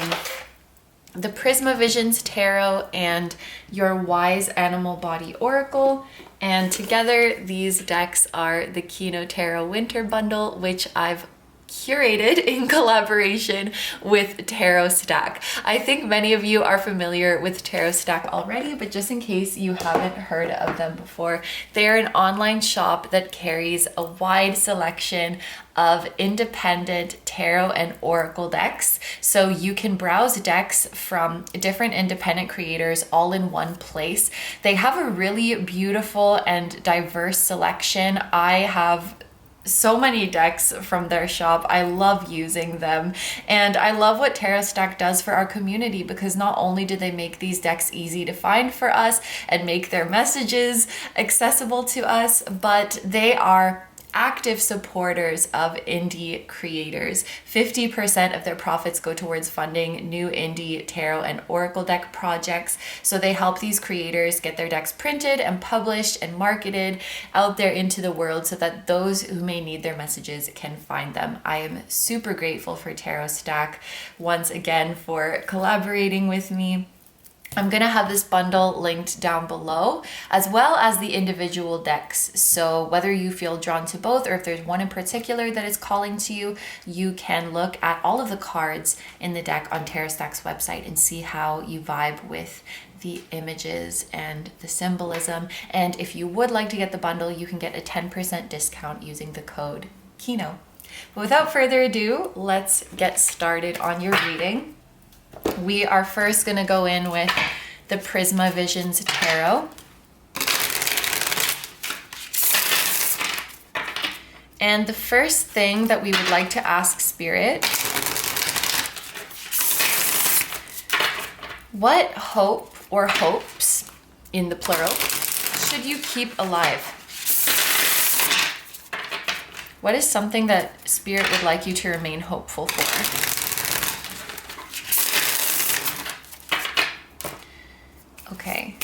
the Prisma Visions Tarot and your Wise Animal Body Oracle. And together, these decks are the KINO Tarot Winter Bundle, which I've curated in collaboration with Tarot Stack. I think many of you are familiar with Tarot Stack already, but just in case you haven't heard of them before, they're an online shop that carries a wide selection of independent tarot and oracle decks. So you can browse decks from different independent creators all in one place. They have a really beautiful and diverse selection. I have so many decks from their shop. I love using them, and I love what Tarot Stack does for our community, because not only do they make these decks easy to find for us and make their messages accessible to us, but they are active supporters of indie creators. 50% of their profits go towards funding new indie tarot and oracle deck projects. So they help these creators get their decks printed and published and marketed out there into the world so that those who may need their messages can find them. I am super grateful for Tarot Stack once again for collaborating with me. I'm going to have this bundle linked down below, as well as the individual decks. So whether you feel drawn to both, or if there's one in particular that is calling to you, you can look at all of the cards in the deck on Tarot Stack's website and see how you vibe with the images and the symbolism. And if you would like to get the bundle, you can get a 10% discount using the code KINO. But without further ado, let's get started on your reading. We are first going to go in with the Prisma Visions Tarot. And the first thing that we would like to ask Spirit, what hope or hopes, in the plural, should you keep alive? What is something that Spirit would like you to remain hopeful for? Okay.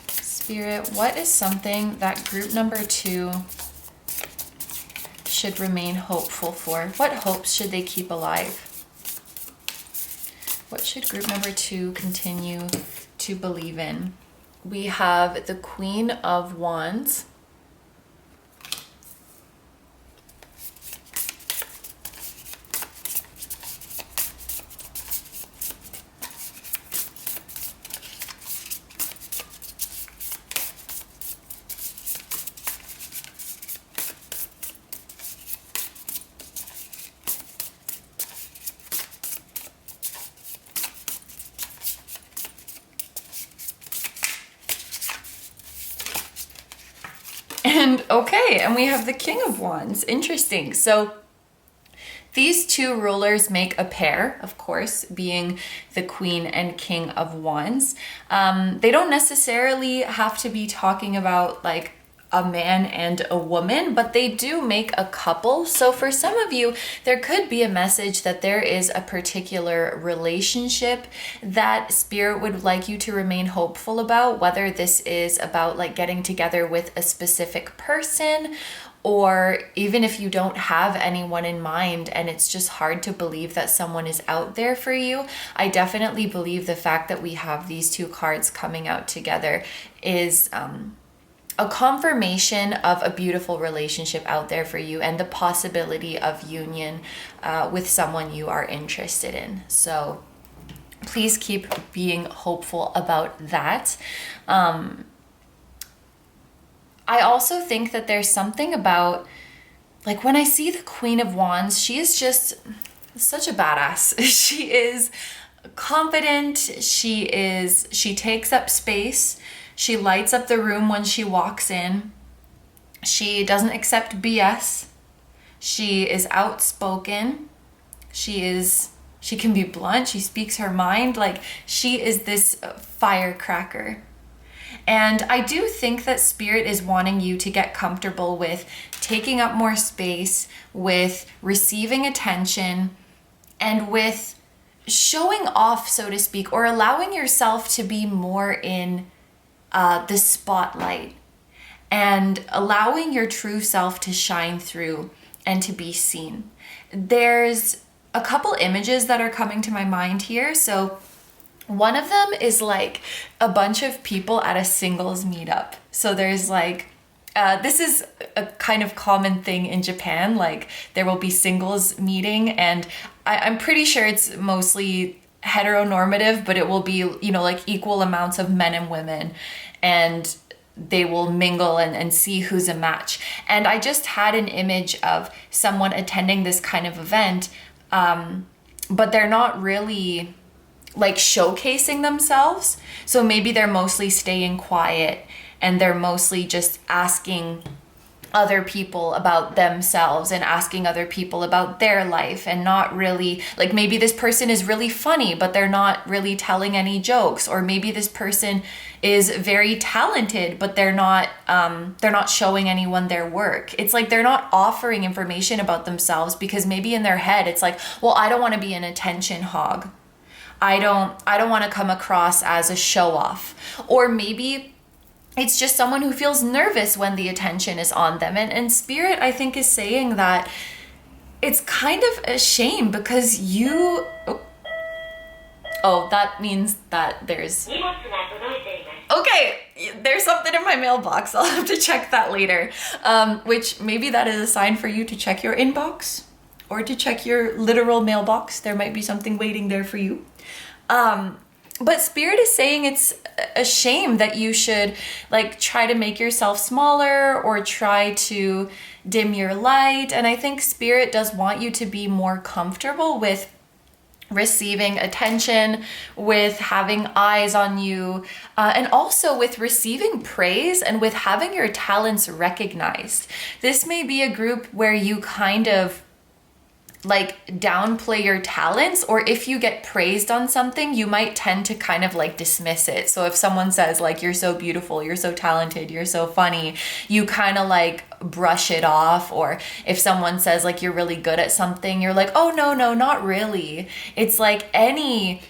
Spirit, what is something that group number 2 should remain hopeful for? What hopes should they keep alive? What should group number 2 continue to believe in? We have the Queen of Wands. And okay, and we have the King of Wands. Interesting. So these two rulers make a pair, of course, being the Queen and King of Wands. They don't necessarily have to be talking about like a man and a woman, but they do make a couple. So for some of you, there could be a message that there is a particular relationship that Spirit would like you to remain hopeful about, whether this is about like getting together with a specific person, or even if you don't have anyone in mind and it's just hard to believe that someone is out there for you. I definitely believe the fact that we have these two cards coming out together is a confirmation of a beautiful relationship out there for you and the possibility of union with someone you are interested in. So please keep being hopeful about that. I also think that there's something about, like when I see the Queen of Wands, she is just such a badass. She is confident. She takes up space. She lights up the room when she walks in. She doesn't accept BS. She is outspoken. She can be blunt. She speaks her mind. Like, she is this firecracker. And I do think that Spirit is wanting you to get comfortable with taking up more space, with receiving attention, and with showing off, so to speak, or allowing yourself to be more in the spotlight and allowing your true self to shine through and to be seen. There's a couple images that are coming to my mind here. So one of them is like a bunch of people at a singles meetup. So there's like, this is a kind of common thing in Japan. Like there will be singles meeting, and I'm pretty sure it's mostly heteronormative, but it will be, you know, like equal amounts of men and women, and they will mingle and see who's a match. And I just had an image of someone attending this kind of event, but they're not really like showcasing themselves. So maybe they're mostly staying quiet and they're mostly just asking other people about themselves and asking other people about their life, and not really, like maybe this person is really funny but they're not really telling any jokes, or maybe this person is very talented but they're not showing anyone their work. It's like they're not offering information about themselves because maybe in their head it's like, well, I don't want to be an attention hog. I don't want to come across as a show off. Or maybe it's just someone who feels nervous when the attention is on them. And Spirit, I think, is saying that it's kind of a shame because you... Oh, that means that there's... Okay, there's something in my mailbox. I'll have to check that later. Which maybe that is a sign for you to check your inbox or to check your literal mailbox. There might be something waiting there for you. But Spirit is saying it's a shame that you should like try to make yourself smaller or try to dim your light. And I think Spirit does want you to be more comfortable with receiving attention, with having eyes on you, and also with receiving praise and with having your talents recognized. This may be a group where you kind of like downplay your talents, or if you get praised on something, you might tend to kind of like dismiss it. So if someone says like, you're so beautiful, you're so talented, you're so funny, you kind of like brush it off. Or if someone says like, you're really good at something, you're like, oh no, not really. It's like any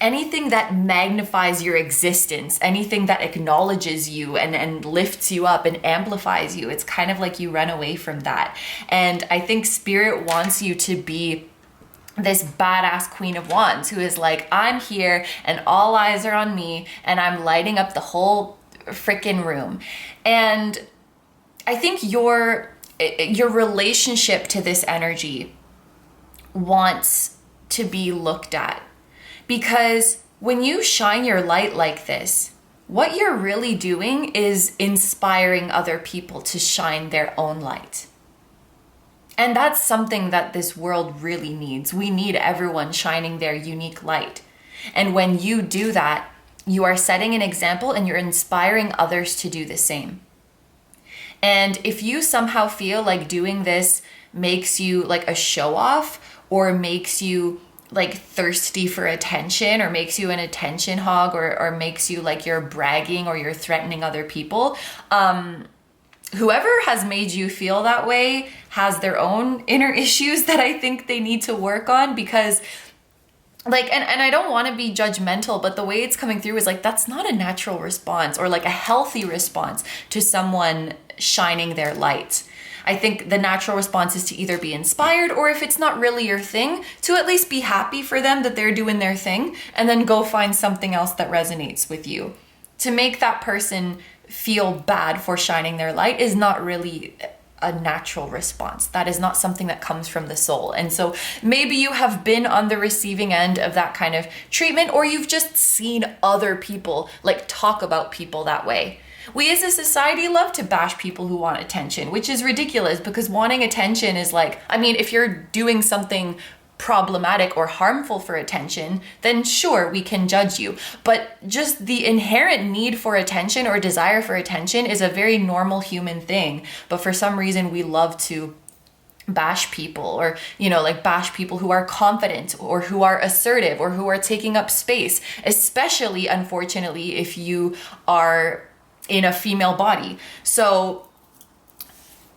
anything that magnifies your existence, anything that acknowledges you and lifts you up and amplifies you, it's kind of like you run away from that. And I think Spirit wants you to be this badass Queen of Wands who is like, I'm here and all eyes are on me and I'm lighting up the whole freaking room. And I think your relationship to this energy wants to be looked at, because when you shine your light like this, what you're really doing is inspiring other people to shine their own light. And that's something that this world really needs. We need everyone shining their unique light. And when you do that, you are setting an example and you're inspiring others to do the same. And if you somehow feel like doing this makes you like a show off, or makes you like thirsty for attention, or makes you an attention hog, or makes you like you're bragging or you're threatening other people, whoever has made you feel that way has their own inner issues that I think they need to work on. Because like, and I don't want to be judgmental, but the way it's coming through is like, that's not a natural response or like a healthy response to someone shining their light. I think the natural response is to either be inspired, or if it's not really your thing, to at least be happy for them that they're doing their thing, and then go find something else that resonates with you. To make that person feel bad for shining their light is not really a natural response. That is not something that comes from the soul. And so maybe you have been on the receiving end of that kind of treatment, or you've just seen other people like talk about people that way. We as a society love to bash people who want attention, which is ridiculous, because wanting attention is like, I mean, if you're doing something problematic or harmful for attention, then sure, we can judge you. But just the inherent need for attention or desire for attention is a very normal human thing. But for some reason, we love to bash people, or, you know, like bash people who are confident or who are assertive or who are taking up space, especially, unfortunately, if you are in a female body. So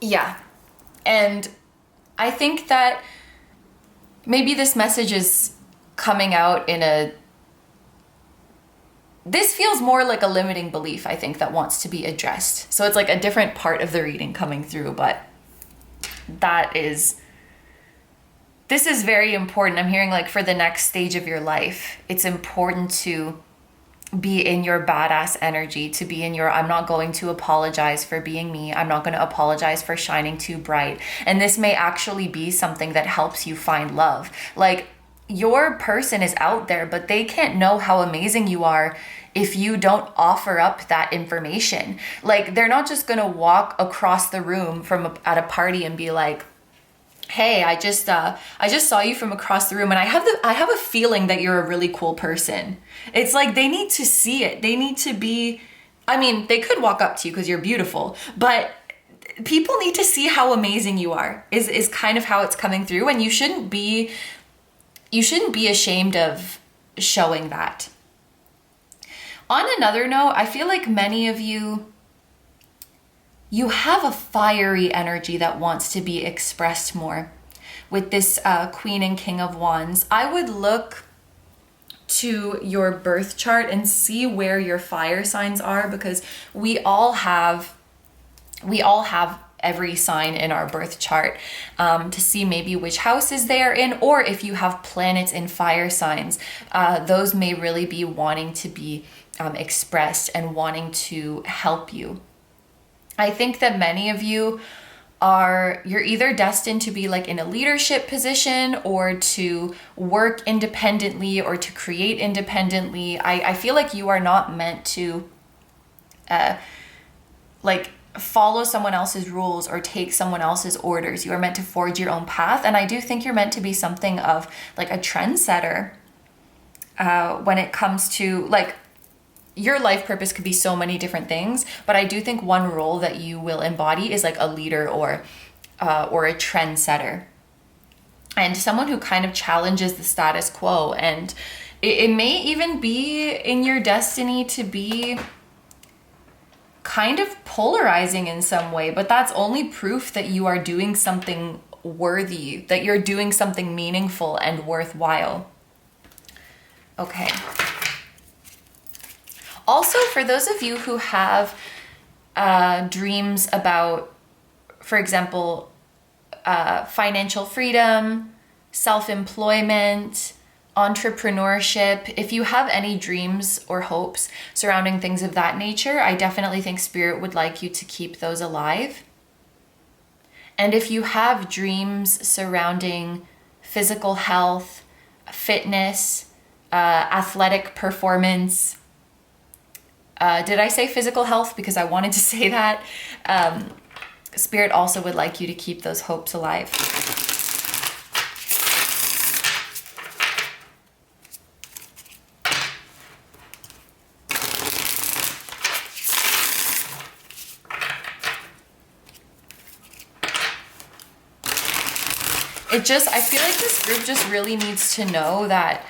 yeah. And I think that maybe this message is coming out this feels more like a limiting belief, I think, that wants to be addressed. So it's like a different part of the reading coming through, but this is very important. I'm hearing like for the next stage of your life, it's important to be in your badass energy, to be in your, I'm not going to apologize for being me. I'm not going to apologize for shining too bright. And this may actually be something that helps you find love. Like, your person is out there, but they can't know how amazing you are if you don't offer up that information. Like, they're not just going to walk across the room at a party and be like, hey, I just saw you from across the room and I have a feeling that you're a really cool person. It's like they need to see it. They need to be, I mean, they could walk up to you because you're beautiful, but people need to see how amazing you are is kind of how it's coming through. And you shouldn't be ashamed of showing that. On another note, I feel like many of you have a fiery energy that wants to be expressed more. With this Queen and King of Wands, I would look to your birth chart and see where your fire signs are, because we all have every sign in our birth chart, to see maybe which houses they are in, or if you have planets in fire signs, those may really be wanting to be expressed and wanting to help you. I think that many of you you're either destined to be like in a leadership position, or to work independently, or to create independently. I feel like you are not meant to like follow someone else's rules or take someone else's orders. You are meant to forge your own path. And I do think you're meant to be something of like a trendsetter when it comes to like, your life purpose could be so many different things, but I do think one role that you will embody is like a leader or a trendsetter, and someone who kind of challenges the status quo. And it may even be in your destiny to be kind of polarizing in some way, but that's only proof that you are doing something worthy, that you're doing something meaningful and worthwhile. Okay. Also, for those of you who have dreams about, for example, financial freedom, self-employment, entrepreneurship, if you have any dreams or hopes surrounding things of that nature, I definitely think Spirit would like you to keep those alive. And if you have dreams surrounding physical health, fitness, athletic performance, did I say physical health? Because I wanted to say that. Spirit also would like you to keep those hopes alive. I feel like this group just really needs to know that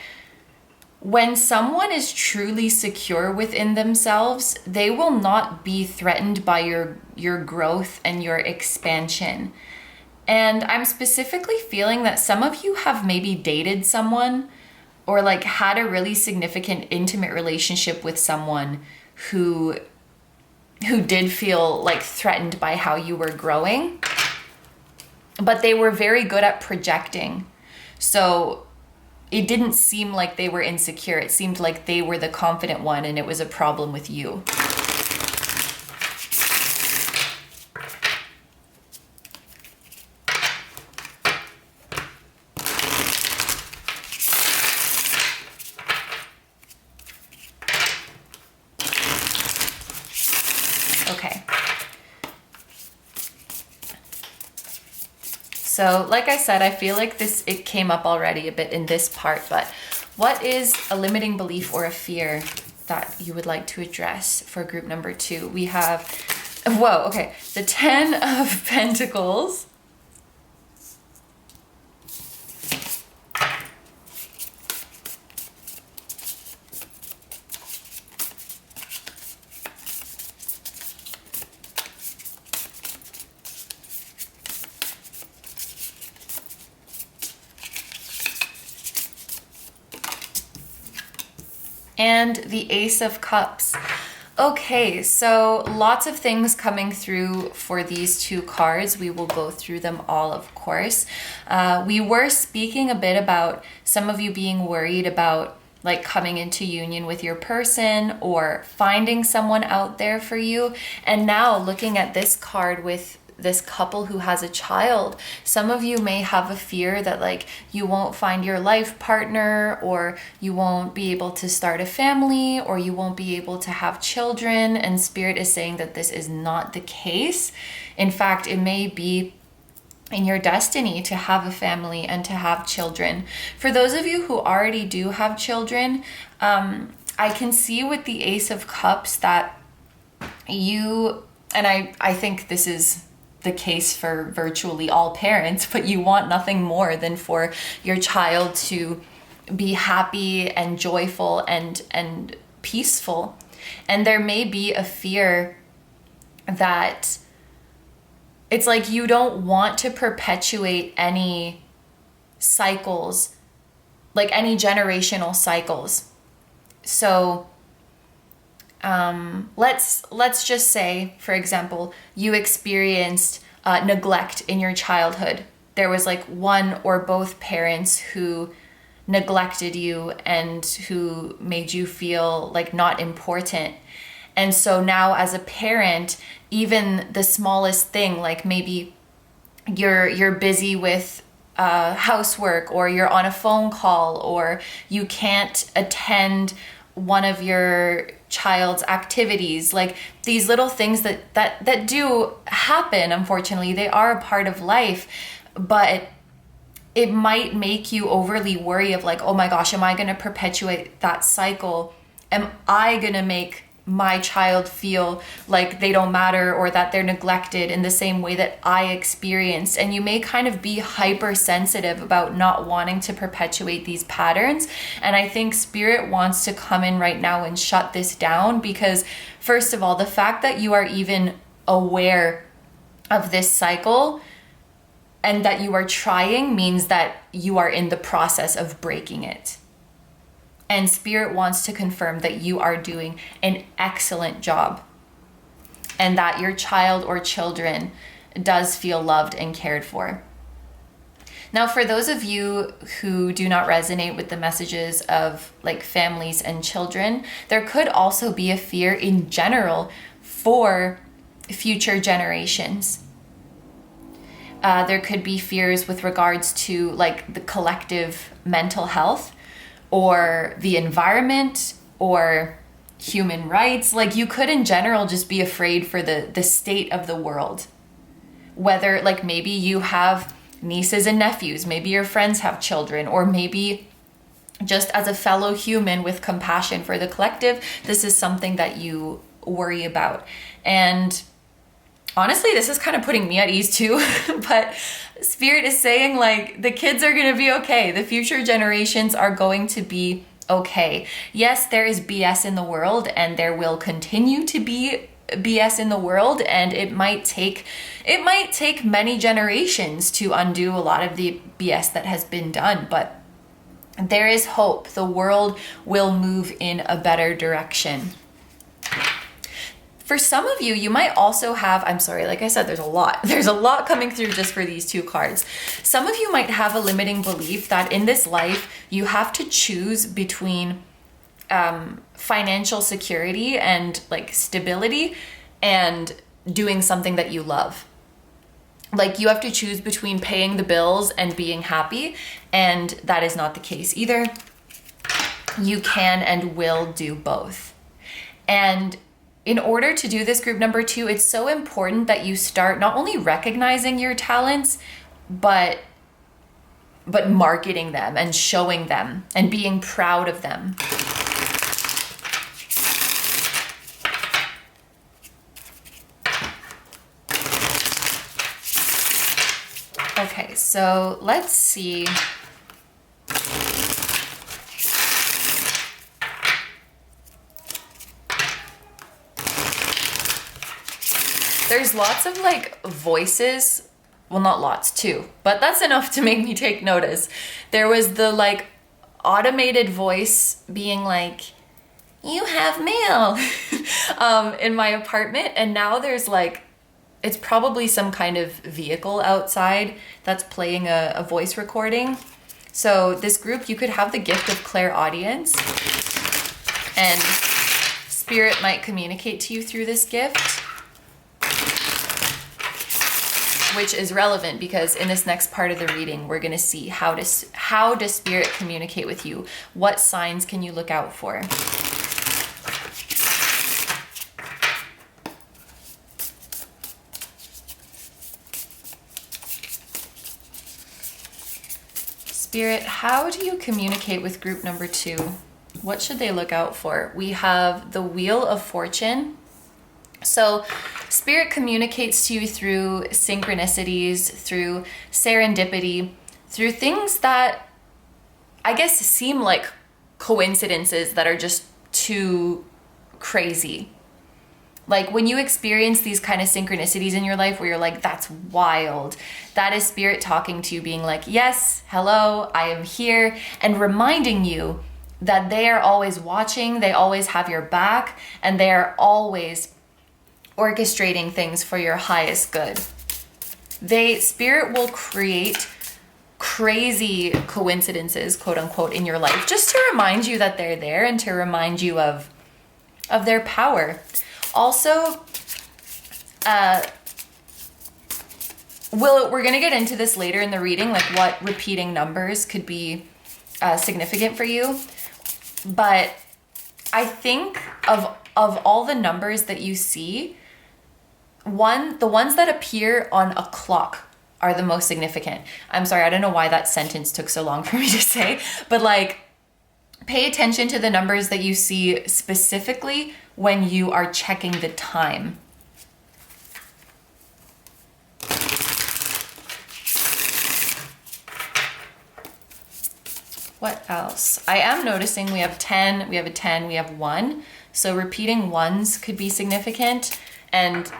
when someone is truly secure within themselves, they will not be threatened by your growth and your expansion. And I'm specifically feeling that some of you have maybe dated someone or like had a really significant intimate relationship with someone who did feel like threatened by how you were growing. But they were very good at projecting. So it didn't seem like they were insecure. It seemed like they were the confident one and it was a problem with you. Okay. So like I said, I feel like it came up already a bit in this part, but what is a limiting belief or a fear that you would like to address for group number 2? We have, whoa, okay, the 10 of Pentacles. And the Ace of Cups. Okay, so lots of things coming through for these 2 cards. We will go through them all, of course. We were speaking a bit about some of you being worried about like coming into union with your person or finding someone out there for you. And now looking at this card with this couple who has a child, some of you may have a fear that like you won't find your life partner, or you won't be able to start a family, or you won't be able to have children. And Spirit is saying that this is not the case. In fact, it may be in your destiny to have a family and to have children. For those of you who already do have children, I can see with the Ace of Cups that you, and I think this is the case for virtually all parents, but you want nothing more than for your child to be happy and joyful and peaceful. And there may be a fear that it's like you don't want to perpetuate any cycles, like any generational cycles. So let's just say, for example, you experienced neglect in your childhood. There was like one or both parents who neglected you and who made you feel like not important. And so now as a parent, even the smallest thing, like maybe you're busy with housework, or you're on a phone call, or you can't attend one of your child's activities, like these little things that do happen. Unfortunately, they are a part of life, but it might make you overly worry of like, oh my gosh, am I going to perpetuate that cycle? Am I going to make my child feel like they don't matter, or that they're neglected in the same way that I experienced? And you may kind of be hypersensitive about not wanting to perpetuate these patterns. And I think Spirit wants to come in right now and shut this down, because first of all, the fact that you are even aware of this cycle and that you are trying means that you are in the process of breaking it. And Spirit wants to confirm that you are doing an excellent job and that your child or children does feel loved and cared for. Now, for those of you who do not resonate with the messages of like families and children, there could also be a fear in general for future generations. There could be fears with regards to like the collective mental health or the environment or human rights. Like you could in general just be afraid for the state of the world. Whether like maybe you have nieces and nephews, maybe your friends have children, or maybe just as a fellow human with compassion for the collective, this is something that you worry about. And honestly, this is kind of putting me at ease too, but Spirit is saying like the kids are going to be okay. The future generations are going to be okay. Yes, there is BS in the world and there will continue to be BS in the world, and it might take many generations to undo a lot of the BS that has been done, but there is hope. The world will move in a better direction. For some of you, you might also have, I'm sorry, like I said, there's a lot coming through just for these two cards. Some of you might have a limiting belief that in this life, you have to choose between financial security and like stability and doing something that you love. Like you have to choose between paying the bills and being happy, and that is not the case either. You can and will do both. And in order to do this, group number 2, it's so important that you start not only recognizing your talents, but marketing them and showing them and being proud of them. Okay, so let's see. There's lots of like voices. Well, not lots too, but that's enough to make me take notice. There was the like automated voice being like, you have mail in my apartment. And now there's like, it's probably some kind of vehicle outside that's playing a voice recording. So this group, you could have the gift of clairaudience, and Spirit might communicate to you through this gift, which is relevant because in this next part of the reading, we're going to see how does Spirit communicate with you? What signs can you look out for? Spirit, how do you communicate with group number 2? What should they look out for? We have the Wheel of Fortune. So Spirit communicates to you through synchronicities, through serendipity, through things that I guess seem like coincidences that are just too crazy. Like when you experience these kind of synchronicities in your life where you're like, that's wild, that is Spirit talking to you, being like, yes, hello, I am here, and reminding you that they are always watching, they always have your back, and they are always orchestrating things for your highest good. Spirit will create crazy coincidences, quote unquote, in your life, just to remind you that they're there and to remind you of their power. Also, we're going to get into this later in the reading, like what repeating numbers could be significant for you. But I think of all the numbers that you see, the ones that appear on a clock are the most significant. I'm sorry, I don't know why that sentence took so long for me to say, but like, pay attention to the numbers that you see specifically when you are checking the time. What else? I am noticing we have 10, we have a 10, we have 1. So repeating ones could be significant. And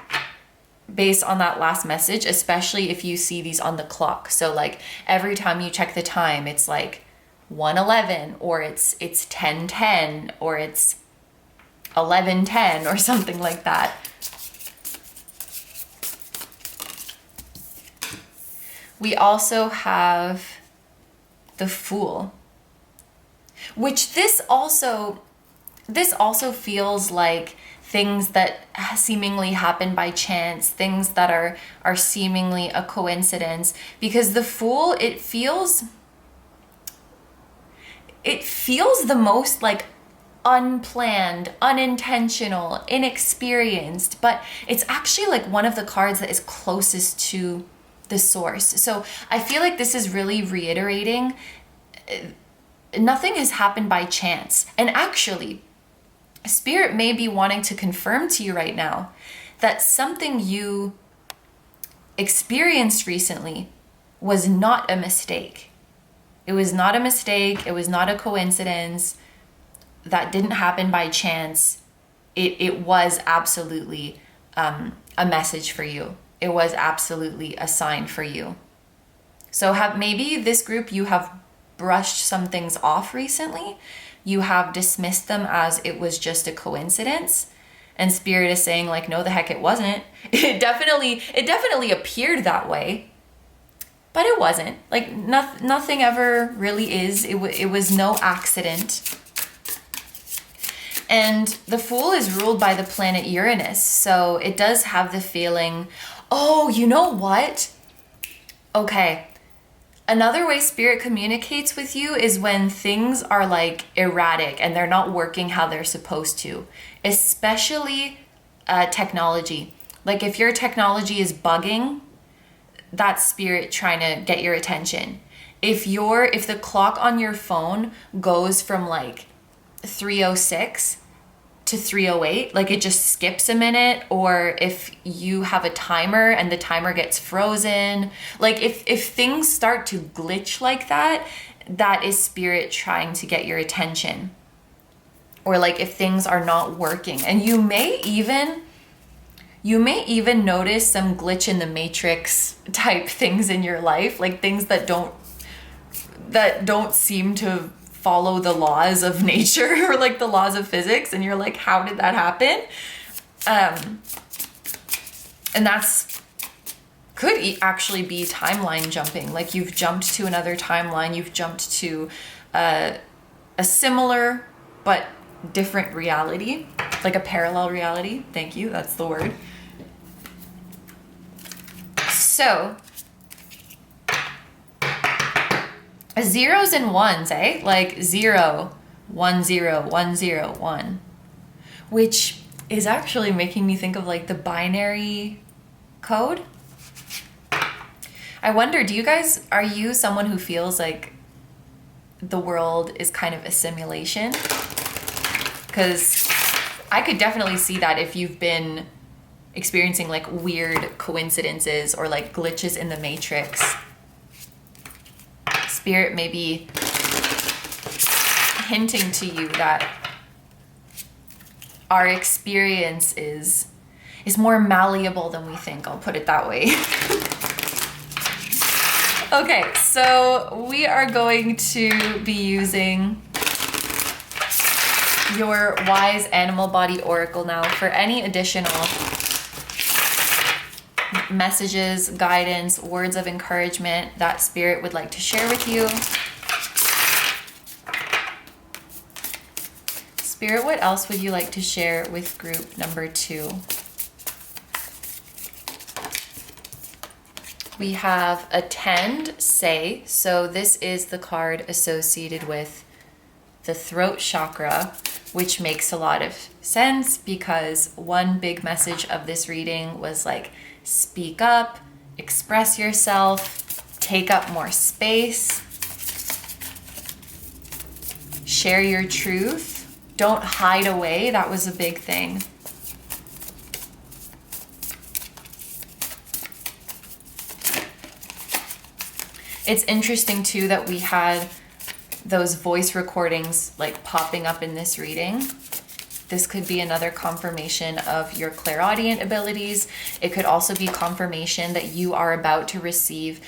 based on that last message, especially if you see these on the clock. So like every time you check the time, it's like 111, or it's 1010, or it's 1110, or something like that. We also have the Fool, which this also feels like things that seemingly happen by chance, things that are seemingly a coincidence, because the Fool, it feels the most like unplanned, unintentional, inexperienced, but it's actually like one of the cards that is closest to the source. So I feel like this is really reiterating nothing has happened by chance. And actually, Spirit may be wanting to confirm to you right now that something you experienced recently was not a mistake. It was not a mistake. It was not a coincidence. That didn't happen by chance. It was absolutely a message for you. It was absolutely a sign for you. So maybe this group, you have brushed some things off recently. You have dismissed them as it was just a coincidence. And Spirit is saying like, no, the heck it wasn't. It definitely appeared that way. But it wasn't. Like nothing ever really is. It was no accident. And the Fool is ruled by the planet Uranus. So it does have the feeling, oh, you know what? Okay. Another way Spirit communicates with you is when things are like erratic and they're not working how they're supposed to, especially technology. Like if your technology is bugging, that's Spirit trying to get your attention. If the clock on your phone goes from like 3:06 to 3:08, like it just skips a minute, or if you have a timer and the timer gets frozen, like if things start to glitch like that, that is Spirit trying to get your attention. Or like if things are not working, and you may even notice some glitch in the matrix type things in your life, like things that don't seem to follow the laws of nature or like the laws of physics, and you're like, how did that happen? And that's could actually be timeline jumping. Like you've jumped to another timeline, you've jumped to a similar but different reality, like a parallel reality. Thank you, that's the word. So zeros and ones, eh? Like 0, 1, 0, 1, 0, 1, which is actually making me think of like the binary code. I wonder, are you someone who feels like the world is kind of a simulation? Because I could definitely see that if you've been experiencing like weird coincidences or like glitches in the matrix. Spirit may be hinting to you that our experience is more malleable than we think. I'll put it that way. Okay, so we are going to be using your Wise Animal Body Oracle now for any additional messages, guidance, words of encouragement that Spirit would like to share with you. Spirit, what else would you like to share with group number 2? We have Attend, Say. So this is the card associated with the throat chakra, which makes a lot of sense because one big message of this reading was like, speak up, express yourself, take up more space, share your truth, don't hide away. That was a big thing. It's interesting too that we had those voice recordings like popping up in this reading. This could be another confirmation of your clairaudient abilities. It could also be confirmation that you are about to receive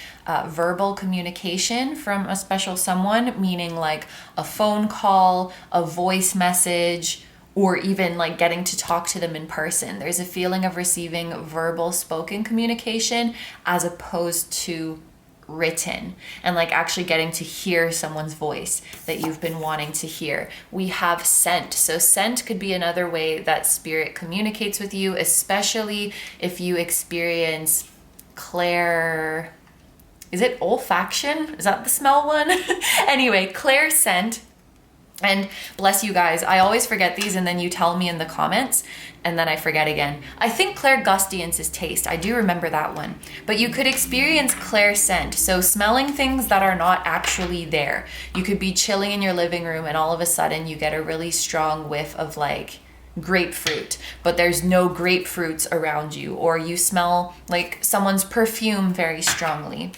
verbal communication from a special someone, meaning like a phone call, a voice message, or even like getting to talk to them in person. There's a feeling of receiving verbal spoken communication as opposed to written, and like actually getting to hear someone's voice that you've been wanting to hear. We have scent. So scent could be another way that spirit communicates with you, especially if you experience clair, is it olfaction? Is that the smell one? Anyway, clair scent. And bless you guys, I always forget these and then you tell me in the comments and then I forget again. I think clairgustance is taste. I do remember that one. But you could experience clair scent. So smelling things that are not actually there. You could be chilling in your living room and all of a sudden you get a really strong whiff of like grapefruit, but there's no grapefruits around you. Or you smell like someone's perfume very strongly.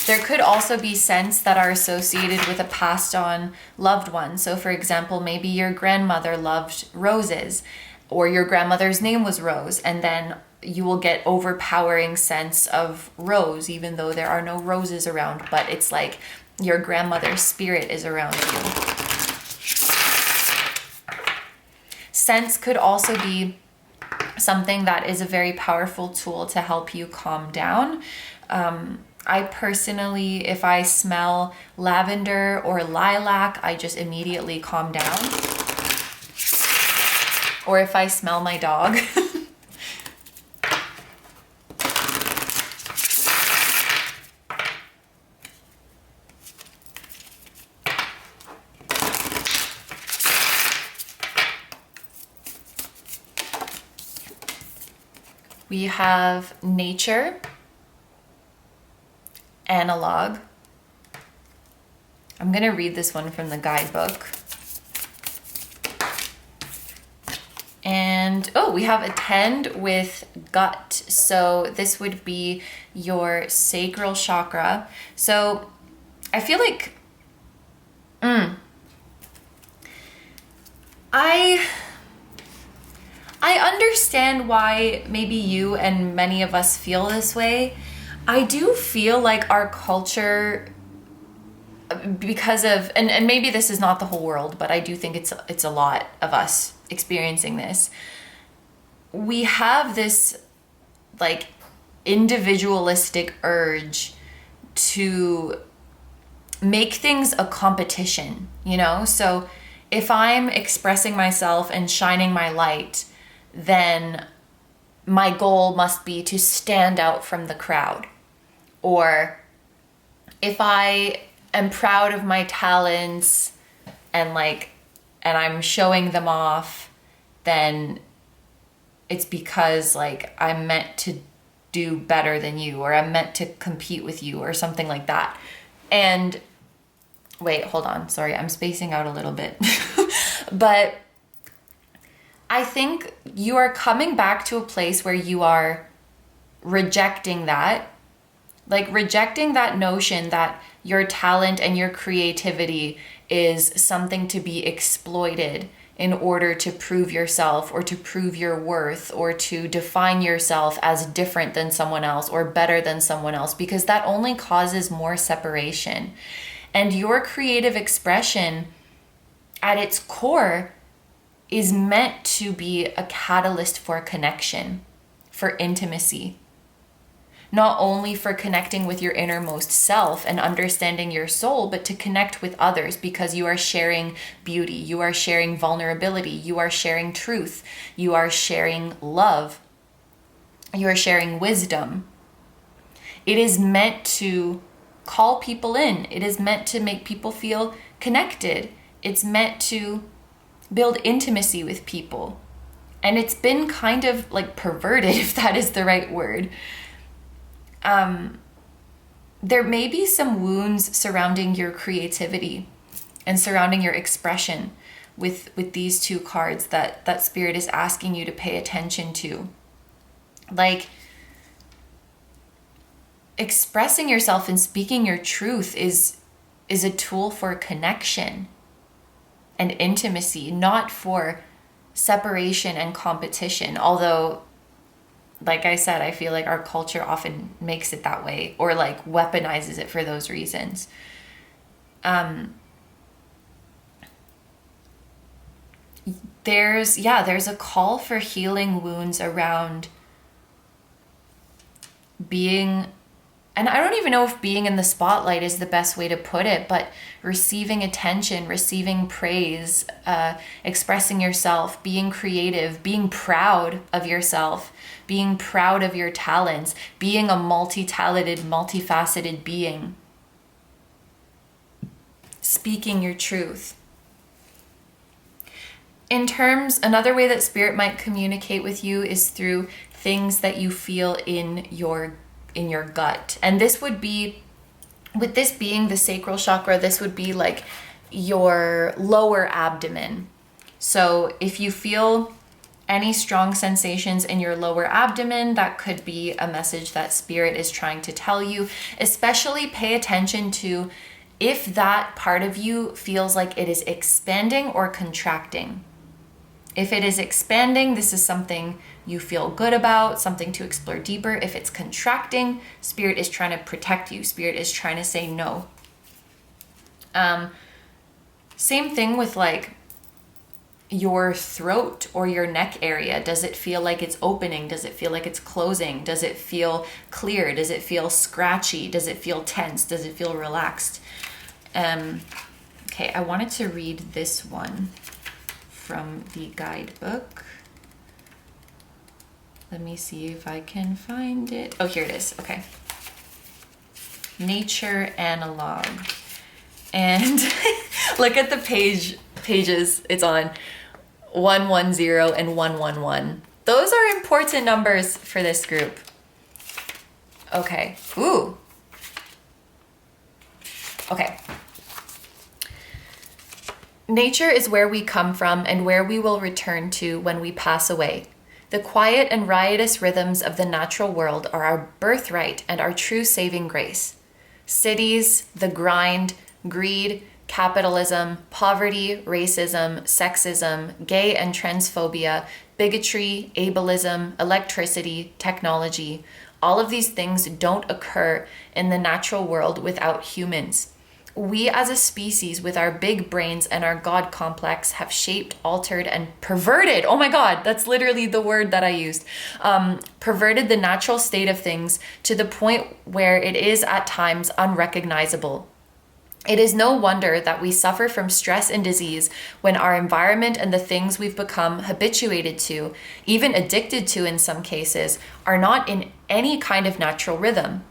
There could also be scents that are associated with a passed on loved one. So for example, maybe your grandmother loved roses, or your grandmother's name was Rose, and then you will get overpowering sense of rose, even though there are no roses around, but it's like your grandmother's spirit is around you. Scents could also be something that is a very powerful tool to help you calm down. I personally, if I smell lavender or lilac, I just immediately calm down. Or if I smell my dog. We have nature. Analog. I'm gonna read this one from the guidebook. And oh, we have attend with gut. So this would be your sacral chakra. So I feel like I understand why maybe you and many of us feel this way. I do feel like our culture, because of, and maybe this is not the whole world, but I do think it's a lot of us experiencing this. We have this like individualistic urge to make things a competition, you know? So if I'm expressing myself and shining my light, then my goal must be to stand out from the crowd. Or if I am proud of my talents and I'm showing them off, then it's because like I'm meant to do better than you, or I'm meant to compete with you, or something like that. And wait, hold on. Sorry, I'm spacing out a little bit. But I think you are coming back to a place where you are rejecting that. Like rejecting that notion that your talent and your creativity is something to be exploited in order to prove yourself or to prove your worth or to define yourself as different than someone else or better than someone else, because that only causes more separation. And your creative expression at its core is meant to be a catalyst for connection, for intimacy. Not only for connecting with your innermost self and understanding your soul, but to connect with others, because you are sharing beauty, you are sharing vulnerability, you are sharing truth, you are sharing love, you are sharing wisdom. It is meant to call people in. It is meant to make people feel connected. It's meant to build intimacy with people. And it's been kind of like perverted, if that is the right word. There may be some wounds surrounding your creativity and surrounding your expression with these two cards that Spirit is asking you to pay attention to. Like, expressing yourself and speaking your truth is a tool for connection. and intimacy, not for separation and competition. Although, like I said, I feel like our culture often makes it that way, or like weaponizes it for those reasons. There's a call for healing wounds around being, and I don't even know if being in the spotlight is the best way to put it, but receiving attention, receiving praise, expressing yourself, being creative, being proud of yourself, being proud of your talents, being a multi-talented, multifaceted being, speaking your truth. In terms, another way that spirit might communicate with you is through things that you feel in your gut. And this would be, with this being the sacral chakra, this would be like your lower abdomen. So if you feel any strong sensations in your lower abdomen, that could be a message that spirit is trying to tell you. Especially pay attention to if that part of you feels like it is expanding or contracting. If it is expanding, this is something you feel good about, something to explore deeper. If it's contracting, spirit is trying to protect you. Spirit is trying to say no. Same thing with like your throat or your neck area. Does it feel like it's opening? Does it feel like it's closing? Does it feel clear? Does it feel scratchy? Does it feel tense? Does it feel relaxed? Okay, I wanted to read this one from the guidebook. Let me see if I can find it. Oh, here it is. Okay. Nature analog. And look at the pages it's on. 110 and 111. Those are important numbers for this group. Okay. Ooh. Okay. Nature is where we come from and where we will return to when we pass away. The quiet and riotous rhythms of the natural world are our birthright and our true saving grace. Cities, the grind, greed, capitalism, poverty, racism, sexism, gay and transphobia, bigotry, ableism, electricity, technology, all of these things don't occur in the natural world without humans. We as a species with our big brains and our God complex have shaped, altered, and perverted, oh my God, that's literally the word that I used, perverted the natural state of things to the point where it is at times unrecognizable. It is no wonder that we suffer from stress and disease when our environment and the things we've become habituated to, even addicted to in some cases, are not in any kind of natural rhythm.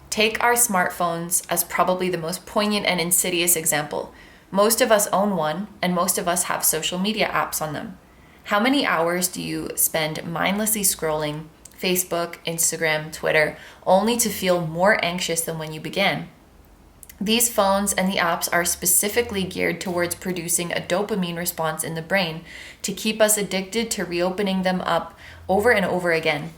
Take our smartphones as probably the most poignant and insidious example. Most of us own one, and most of us have social media apps on them. How many hours do you spend mindlessly scrolling Facebook, Instagram, Twitter, only to feel more anxious than when you began? These phones and the apps are specifically geared towards producing a dopamine response in the brain to keep us addicted to reopening them up over and over again.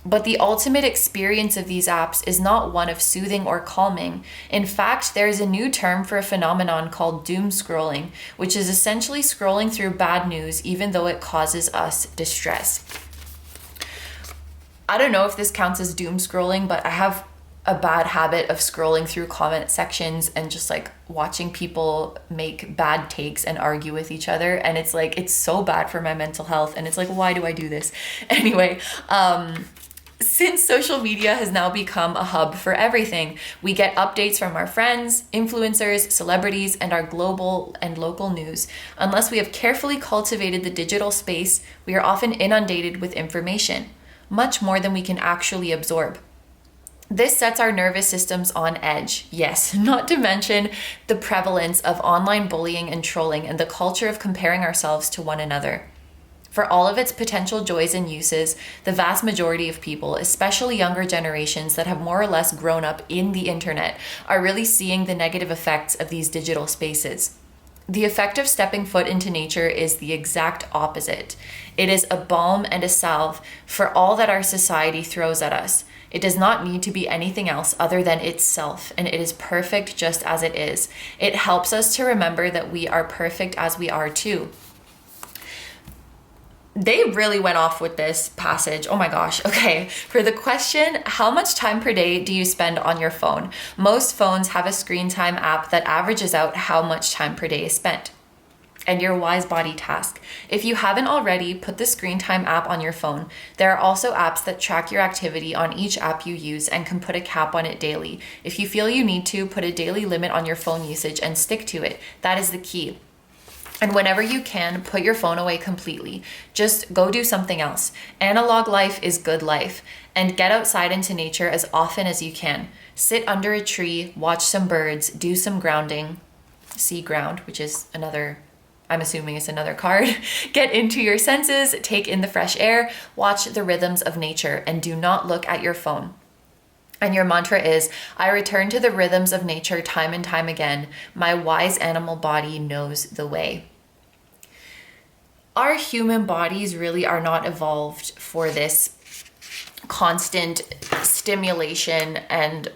But the ultimate experience of these apps is not one of soothing or calming. In fact, there is a new term for a phenomenon called doom scrolling, which is essentially scrolling through bad news even though it causes us distress. I don't know if this counts as doom scrolling, but I have a bad habit of scrolling through comment sections and just like watching people make bad takes and argue with each other. And it's like, it's so bad for my mental health. And it's like, why do I do this? Anyway, since social media has now become a hub for everything, we get updates from our friends, influencers, celebrities, and our global and local news. Unless we have carefully cultivated the digital space, we are often inundated with information, much more than we can actually absorb. This sets our nervous systems on edge, yes, not to mention the prevalence of online bullying and trolling and the culture of comparing ourselves to one another. For all of its potential joys and uses, the vast majority of people, especially younger generations that have more or less grown up in the internet, are really seeing the negative effects of these digital spaces. The effect of stepping foot into nature is the exact opposite. It is a balm and a salve for all that our society throws at us. It does not need to be anything else other than itself, and it is perfect just as it is. It helps us to remember that we are perfect as we are too. They really went off with this passage. Oh my gosh. Okay. For the question, how much time per day do you spend on your phone? Most phones have a screen time app that averages out how much time per day is spent. And your wise body task. If you haven't already, put the screen time app on your phone. There are also apps that track your activity on each app you use and can put a cap on it daily. If you feel you need to, put a daily limit on your phone usage and stick to it. That is the key. And whenever you can, put your phone away completely. Just go do something else. Analog life is good life. And get outside into nature as often as you can. Sit under a tree, watch some birds, do some grounding. See ground, which is another, I'm assuming it's another card. Get into your senses, take in the fresh air, watch the rhythms of nature, and do not look at your phone. And your mantra is, I return to the rhythms of nature time and time again. My wise animal body knows the way. Our human bodies really are not evolved for this constant stimulation and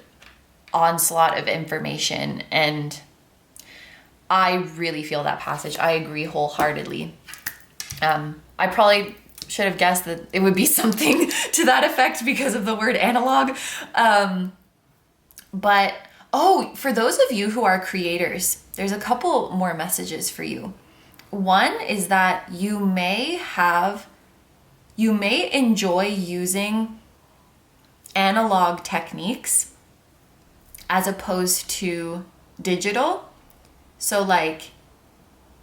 onslaught of information. And I really feel that passage. I agree wholeheartedly. I probably should have guessed that it would be something to that effect because of the word analog. But for those of you who are creators, there's a couple more messages for you. One is that you may enjoy using analog techniques as opposed to digital. So like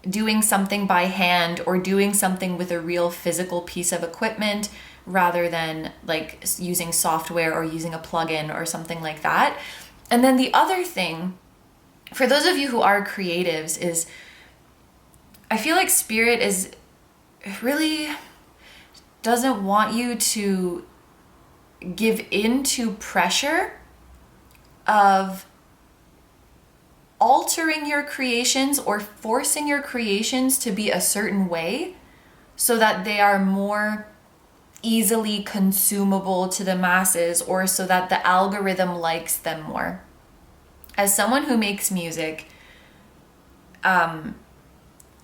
doing something by hand or doing something with a real physical piece of equipment rather than like using software or using a plugin or something like that. And then the other thing, for those of you who are creatives, is I feel like Spirit is really doesn't want you to give in to pressure of altering your creations or forcing your creations to be a certain way so that they are more easily consumable to the masses or so that the algorithm likes them more. As someone who makes music,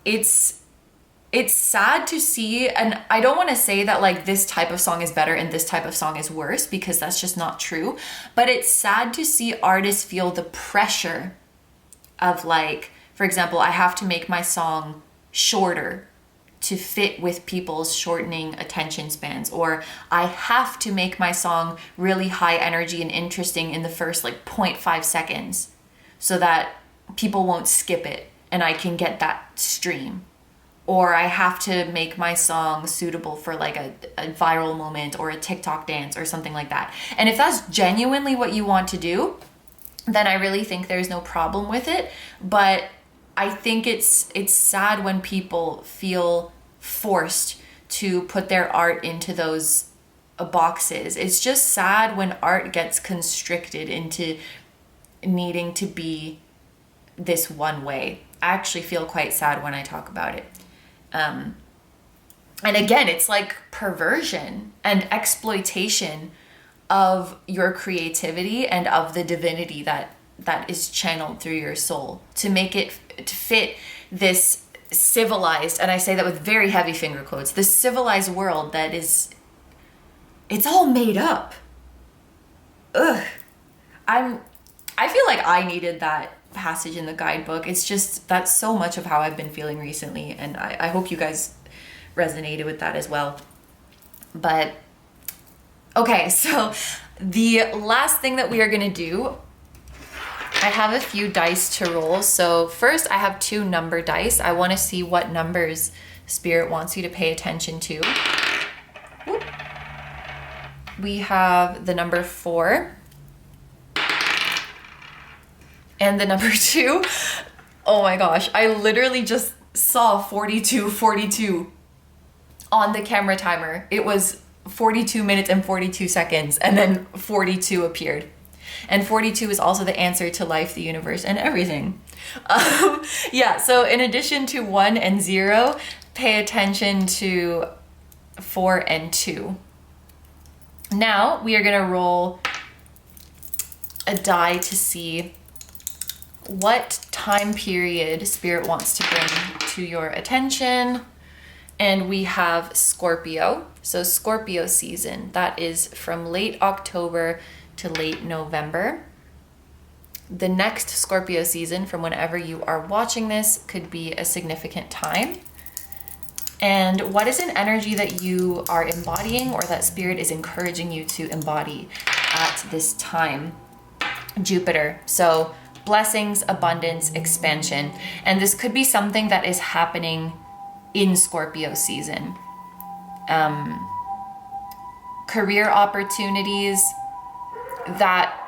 it's sad to see, and I don't want to say that like this type of song is better and this type of song is worse because that's just not true, but it's sad to see artists feel the pressure of like, for example, I have to make my song shorter to fit with people's shortening attention spans, or I have to make my song really high energy and interesting in the first like 0.5 seconds so that people won't skip it and I can get that stream. Or I have to make my song suitable for like a viral moment or a TikTok dance or something like that. And if that's genuinely what you want to do, then I really think there's no problem with it. But I think it's sad when people feel forced to put their art into those boxes. It's just sad when art gets constricted into needing to be this one way. I actually feel quite sad when I talk about it. And again, it's like perversion and exploitation of your creativity and of the divinity that is channeled through your soul to make it to fit this civilized, and I say that with very heavy finger quotes, this civilized world that is, it's all made up. Ugh. I feel like I needed that passage in the guidebook. It's just, that's so much of how I've been feeling recently, and I hope you guys resonated with that as well. But okay, so the last thing that we are gonna do, I have a few dice to roll. So first I have 2 number dice. I want to see what numbers Spirit wants you to pay attention to. Whoop. We have the number 4 and the number 2. Oh my gosh, I literally just saw 42 on the camera timer. It was 42 minutes and 42 seconds, and then 42 appeared. And 42 is also the answer to life, the universe, and everything. Yeah, so in addition to 1 and 0, pay attention to 4 and 2. Now we are going to roll a die to see what time period Spirit wants to bring to your attention. And we have Scorpio. So Scorpio season, that is from late October to late November. The next Scorpio season, from whenever you are watching this, could be a significant time. And what is an energy that you are embodying or that Spirit is encouraging you to embody at this time? Jupiter. So blessings, abundance, expansion. And this could be something that is happening in Scorpio season. Career opportunities that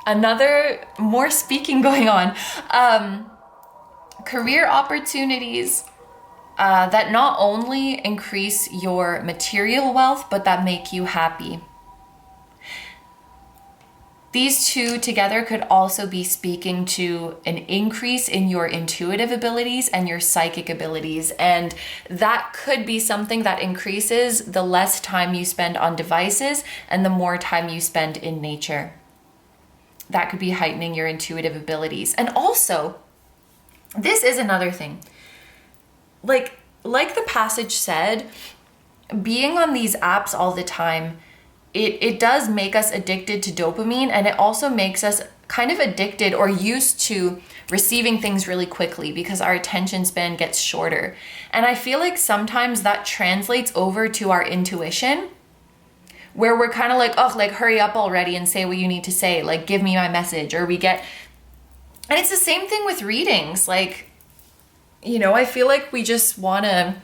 another more speaking going on. Career opportunities that not only increase your material wealth, but that make you happy. These two together could also be speaking to an increase in your intuitive abilities and your psychic abilities. And that could be something that increases the less time you spend on devices and the more time you spend in nature. That could be heightening your intuitive abilities. And also, this is another thing. Like the passage said, being on these apps all the time, it does make us addicted to dopamine, and it also makes us kind of addicted or used to receiving things really quickly because our attention span gets shorter. And I feel like sometimes that translates over to our intuition, where we're kind of like, oh, like hurry up already and say what you need to say, like give me my message. Or we get, and it's the same thing with readings. Like, you know, I feel like we just want to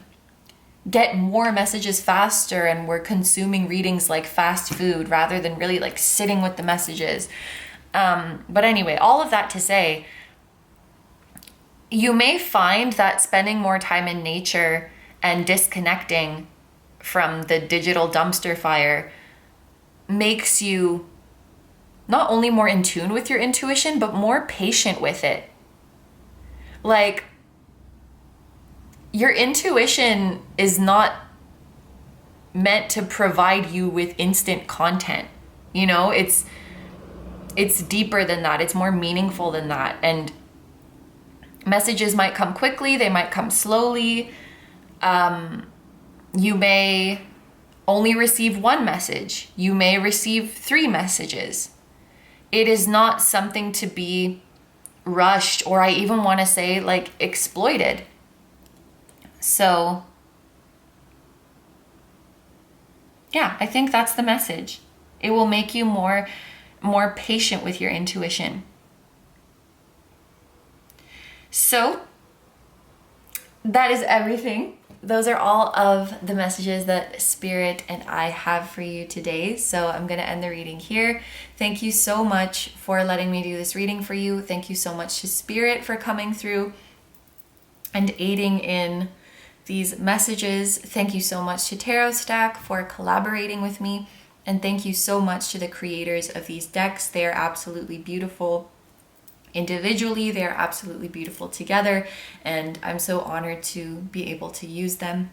get more messages faster, and we're consuming readings like fast food rather than really like sitting with the messages. But anyway, all of that to say, you may find that spending more time in nature and disconnecting from the digital dumpster fire makes you not only more in tune with your intuition, but more patient with it. Like, your intuition is not meant to provide you with instant content. You know, it's deeper than that. It's more meaningful than that. And messages might come quickly, they might come slowly. You may only receive one message. You may receive 3 messages. It is not something to be rushed, or I even want to say like exploited. So yeah, I think that's the message. It will make you more patient with your intuition. So that is everything. Those are all of the messages that Spirit and I have for you today. So I'm going to end the reading here. Thank you so much for letting me do this reading for you. Thank you so much to Spirit for coming through and aiding in these messages. Thank you so much to Tarot Stack for collaborating with me. And thank you so much to the creators of these decks. They are absolutely beautiful. Individually, they are absolutely beautiful together. And I'm so honored to be able to use them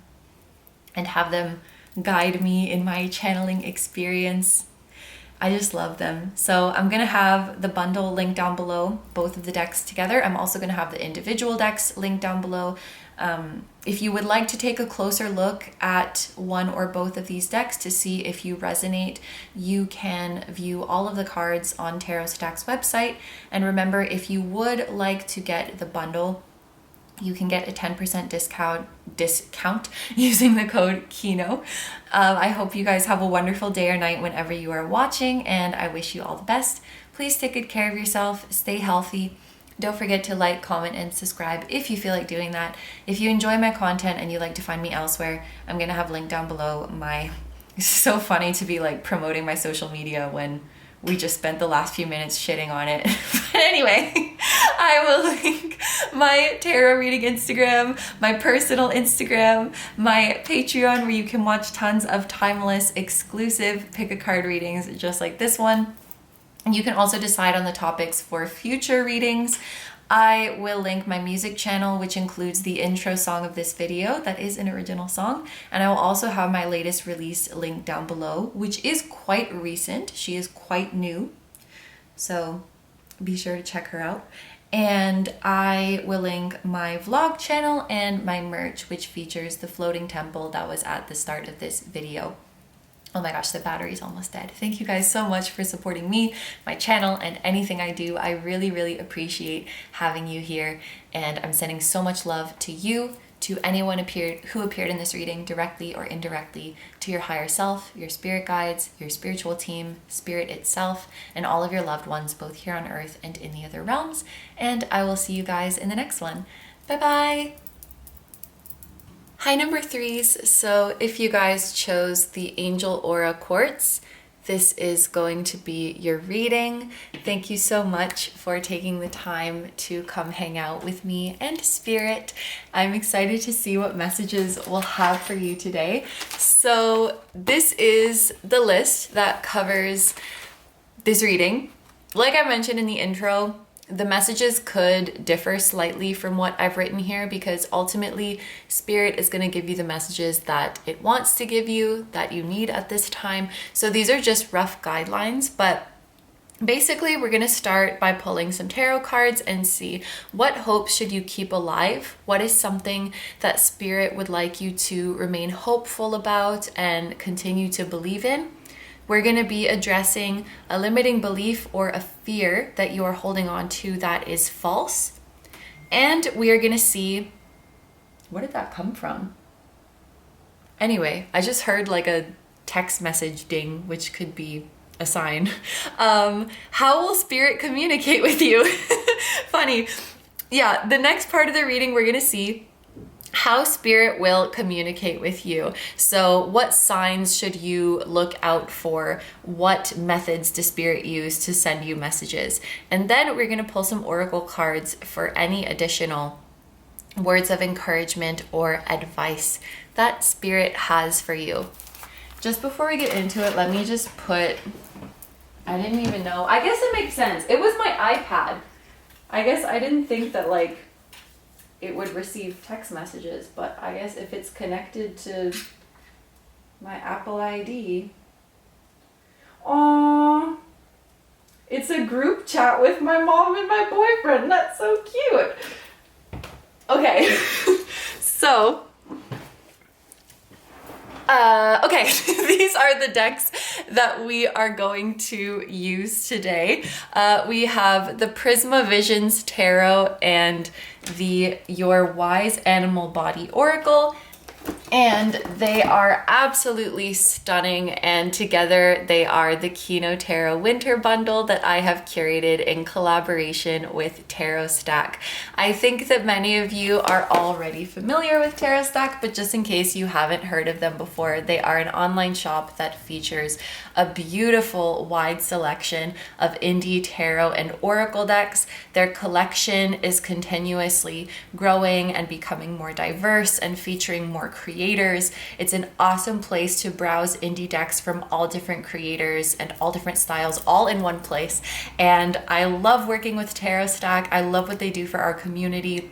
and have them guide me in my channeling experience. I just love them. So I'm going to have the bundle linked down below, both of the decks together. I'm also going to have the individual decks linked down below. If you would like to take a closer look at one or both of these decks to see if you resonate, you can view all of the cards on Tarot Stack's website. And remember, if you would like to get the bundle, you can get a 10% discount using the code KINO. I hope you guys have a wonderful day or night whenever you are watching, and I wish you all the best. Please take good care of yourself, stay healthy. Don't forget to like, comment, and subscribe if you feel like doing that. If you enjoy my content and you'd like to find me elsewhere, I'm gonna have linked down below it's so funny to be like promoting my social media when we just spent the last few minutes shitting on it. But anyway, I will link my tarot reading Instagram, my personal Instagram, my Patreon, where you can watch tons of timeless, exclusive pick a card readings just like this one. And you can also decide on the topics for future readings. I will link my music channel, which includes the intro song of this video. That is an original song. And I will also have my latest release linked down below, which is quite recent. She is quite new. So be sure to check her out. And I will link my vlog channel and my merch, which features the floating temple that was at the start of this video. Oh my gosh, the battery's almost dead. Thank you guys so much for supporting me, my channel, and anything I do. I really, really appreciate having you here. And I'm sending so much love to you, to anyone who appeared in this reading, directly or indirectly, to your higher self, your spirit guides, your spiritual team, spirit itself, and all of your loved ones, both here on earth and in the other realms. And I will see you guys in the next one. Bye-bye. Hi, number threes. So if you guys chose the Angel Aura Quartz, this is going to be your reading. Thank you so much for taking the time to come hang out with me and Spirit. I'm excited to see what messages we'll have for you today. So this is the list that covers this reading. Like I mentioned in the intro, the messages could differ slightly from what I've written here because ultimately Spirit is going to give you the messages that it wants to give you, that you need at this time. So these are just rough guidelines, but basically we're going to start by pulling some tarot cards and see what hopes should you keep alive. What is something that Spirit would like you to remain hopeful about and continue to believe in? We're going to be addressing a limiting belief or a fear that you are holding on to that is false. And we are going to see, where did that come from? Anyway, I just heard like a text message ding, which could be a sign. How will Spirit communicate with you? Funny. Yeah, the next part of the reading we're going to see how Spirit will communicate with you. So what signs should you look out for? What methods does Spirit use to send you messages? And then we're going to pull some oracle cards for any additional words of encouragement or advice that Spirit has for you. Just before we get into it, let me just put, I didn't even know. I guess it makes sense. It was my iPad. I guess I didn't think that like it would receive text messages, but I guess if it's connected to my Apple ID. Aww, it's a group chat with my mom and my boyfriend. That's so cute. Okay, so, okay, these are the decks that we are going to use today. We have the Prisma Visions Tarot and the Your Wise Animal Body Oracle, and they are absolutely stunning, and together they are the KINO Tarot Winter Bundle that I have curated in collaboration with Tarot Stack. I think that many of you are already familiar with Tarot Stack, but just in case you haven't heard of them before, they are an online shop that features a beautiful wide selection of indie tarot and oracle decks. Their collection is continuously growing and becoming more diverse and featuring more creators. It's an awesome place to browse indie decks from all different creators and all different styles all in one place. And I love working with Tarot Stack. I love what they do for our community.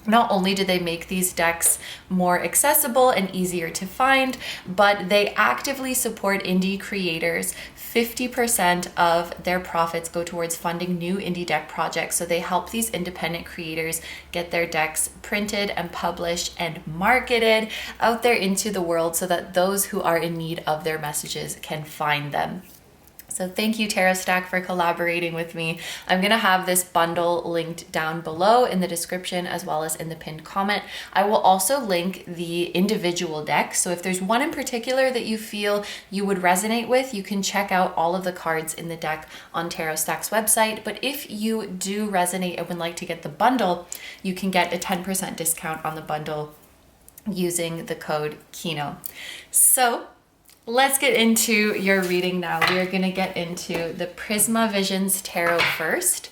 Not only do they make these decks more accessible and easier to find, but they actively support indie creators. 50% of their profits go towards funding new indie deck projects. So they help these independent creators get their decks printed and published and marketed out there into the world so that those who are in need of their messages can find them. So thank you, Tarot Stack, for collaborating with me. I'm going to have this bundle linked down below in the description as well as in the pinned comment. I will also link the individual decks. So if there's one in particular that you feel you would resonate with, you can check out all of the cards in the deck on Tarot Stack's website. But if you do resonate and would like to get the bundle, you can get a 10% discount on the bundle using the code KINO. So let's get into your reading now. We are going to get into the Prisma Visions Tarot first.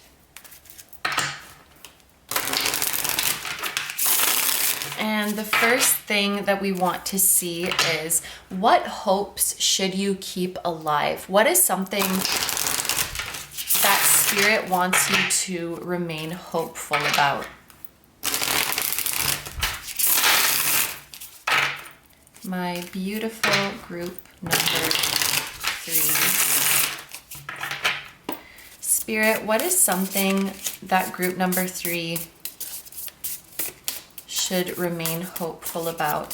And the first thing that we want to see is, what hopes should you keep alive? What is something that Spirit wants you to remain hopeful about? My beautiful group number 3. Spirit, what is something that group number 3 should remain hopeful about?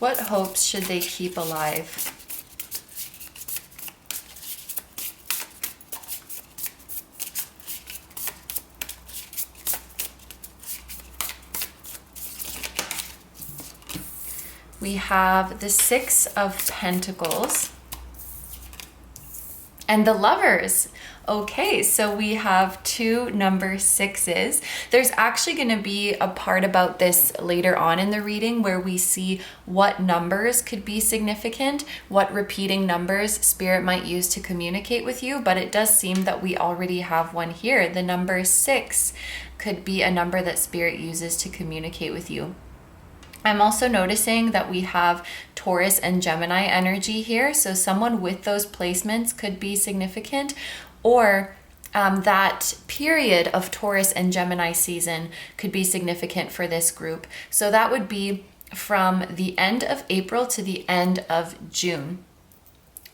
What hopes should they keep alive? We have the 6 of Pentacles and the Lovers. Okay, so we have 2 number 6s. There's actually going to be a part about this later on in the reading where we see what numbers could be significant, what repeating numbers Spirit might use to communicate with you, but it does seem that we already have one here. The number 6 could be a number that Spirit uses to communicate with you. I'm also noticing that we have Taurus and Gemini energy here. So someone with those placements could be significant, or that period of Taurus and Gemini season could be significant for this group. So that would be from the end of April to the end of June.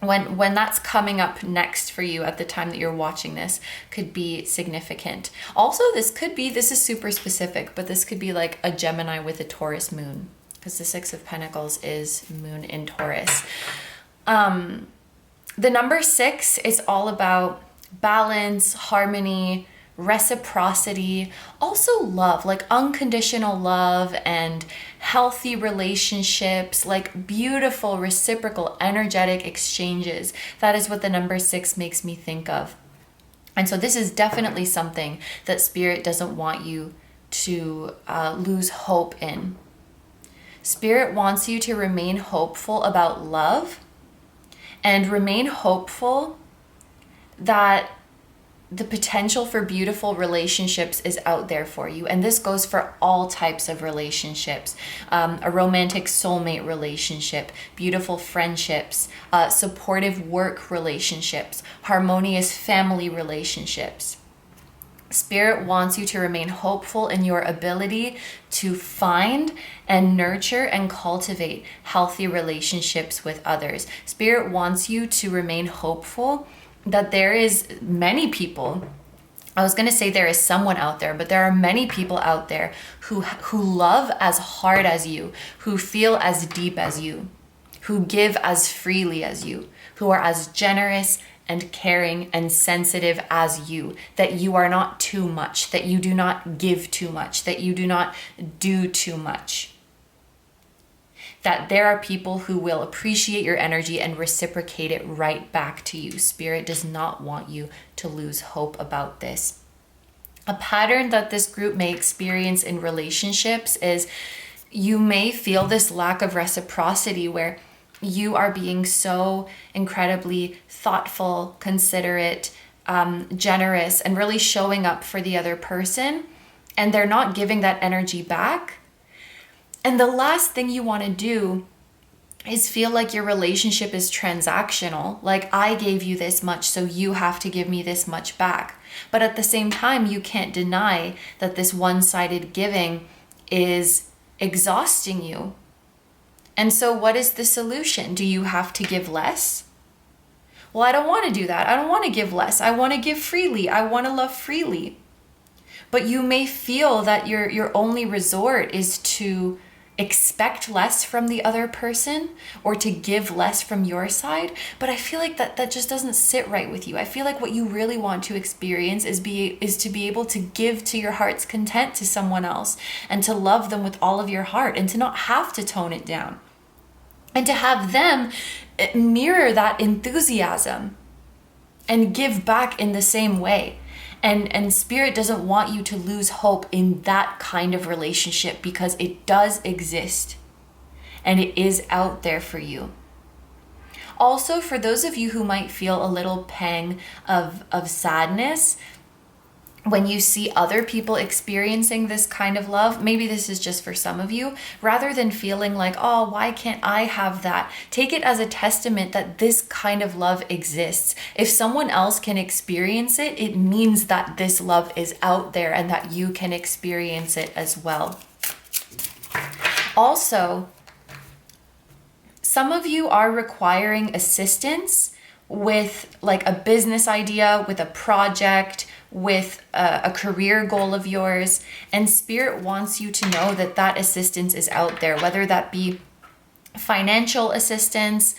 When that's coming up next for you at the time that you're watching this could be significant. Also, this is super specific, but this could be like a Gemini with a Taurus moon, because the 6 of Pentacles is moon in Taurus. The number 6 is all about balance, harmony, reciprocity, also love, like unconditional love and healthy relationships, like beautiful reciprocal energetic exchanges. That is what the number 6 makes me think of. And so this is definitely something that Spirit doesn't want you to lose hope in. Spirit wants you to remain hopeful about love and remain hopeful that the potential for beautiful relationships is out there for you. And this goes for all types of relationships. A romantic soulmate relationship, beautiful friendships, supportive work relationships, harmonious family relationships. Spirit wants you to remain hopeful in your ability to find and nurture and cultivate healthy relationships with others. Spirit wants you to remain hopeful that there is many people, I was going to say there is someone out there, but there are many people out there who love as hard as you, who feel as deep as you, who give as freely as you, who are as generous and caring and sensitive as you, that you are not too much, that you do not give too much, that you do not do too much. That there are people who will appreciate your energy and reciprocate it right back to you. Spirit does not want you to lose hope about this. A pattern that this group may experience in relationships is you may feel this lack of reciprocity where you are being so incredibly thoughtful, considerate, generous, and really showing up for the other person, and they're not giving that energy back. And the last thing you want to do is feel like your relationship is transactional. Like, I gave you this much, so you have to give me this much back. But at the same time, you can't deny that this one-sided giving is exhausting you. And so what is the solution? Do you have to give less? Well, I don't want to do that. I don't want to give less. I want to give freely. I want to love freely. But you may feel that your only resort is to expect less from the other person or to give less from your side. But I feel like that just doesn't sit right with you. I feel like what you really want to experience is to be able to give to your heart's content to someone else and to love them with all of your heart and to not have to tone it down and to have them mirror that enthusiasm and give back in the same way. And Spirit doesn't want you to lose hope in that kind of relationship because it does exist and it is out there for you. Also, for those of you who might feel a little pang of sadness, when you see other people experiencing this kind of love, maybe this is just for some of you, rather than feeling like, oh, why can't I have that? Take it as a testament that this kind of love exists. If someone else can experience it, it means that this love is out there and that you can experience it as well. Also, some of you are requiring assistance with like a business idea, with a project, with a career goal of yours, and Spirit wants you to know that that assistance is out there, whether that be financial assistance,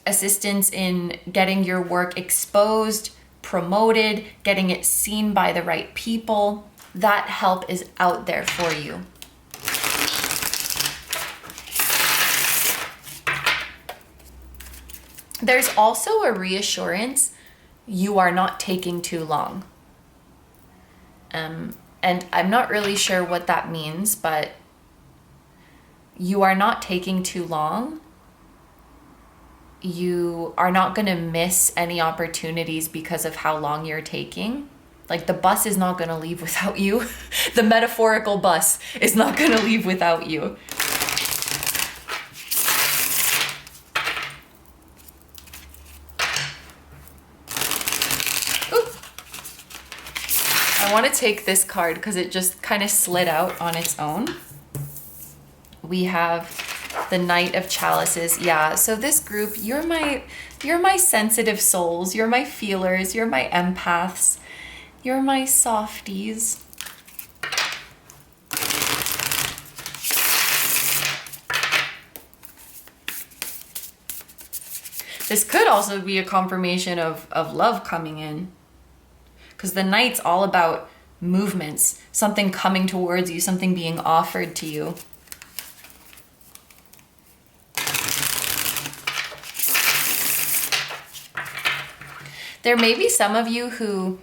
assistance in getting your work exposed, promoted, getting it seen by the right people. That help is out there for you. There's also a reassurance. You are not taking too long. And I'm not really sure what that means, but you are not taking too long. You are not going to miss any opportunities because of how long you're taking. Like the bus is not going to leave without you. The metaphorical bus is not going to leave without you. I want to take this card because it just kind of slid out on its own. We have the Knight of Chalices. Yeah, so this group, you're my sensitive souls, you're my feelers, you're my empaths, you're my softies. This could also be a confirmation of love coming in. Because the Knight's all about movements, something coming towards you, something being offered to you. There may be some of you who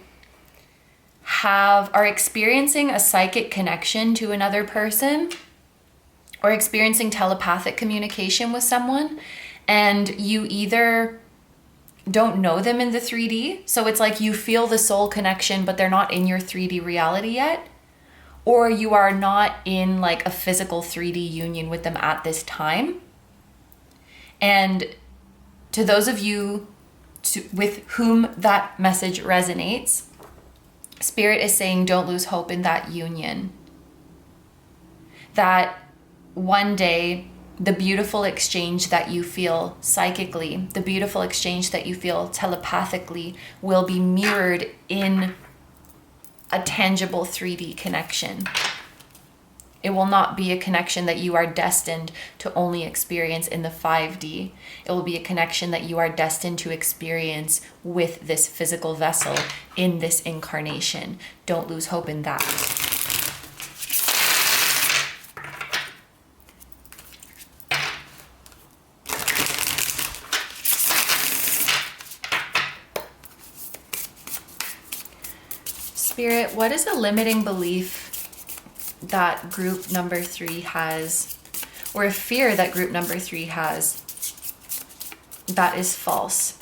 are experiencing a psychic connection to another person or experiencing telepathic communication with someone, and you either don't know them in the 3D. So it's like you feel the soul connection, but they're not in your 3D reality yet. Or you are not in like a physical 3D union with them at this time. And to those of you with whom that message resonates, Spirit is saying don't lose hope in that union. That one day, the beautiful exchange that you feel psychically, the beautiful exchange that you feel telepathically will be mirrored in a tangible 3D connection. It will not be a connection that you are destined to only experience in the 5D. It will be a connection that you are destined to experience with this physical vessel in this incarnation. Don't lose hope in that. Spirit, what is a limiting belief that group number 3 has, or a fear that group number 3 has that is false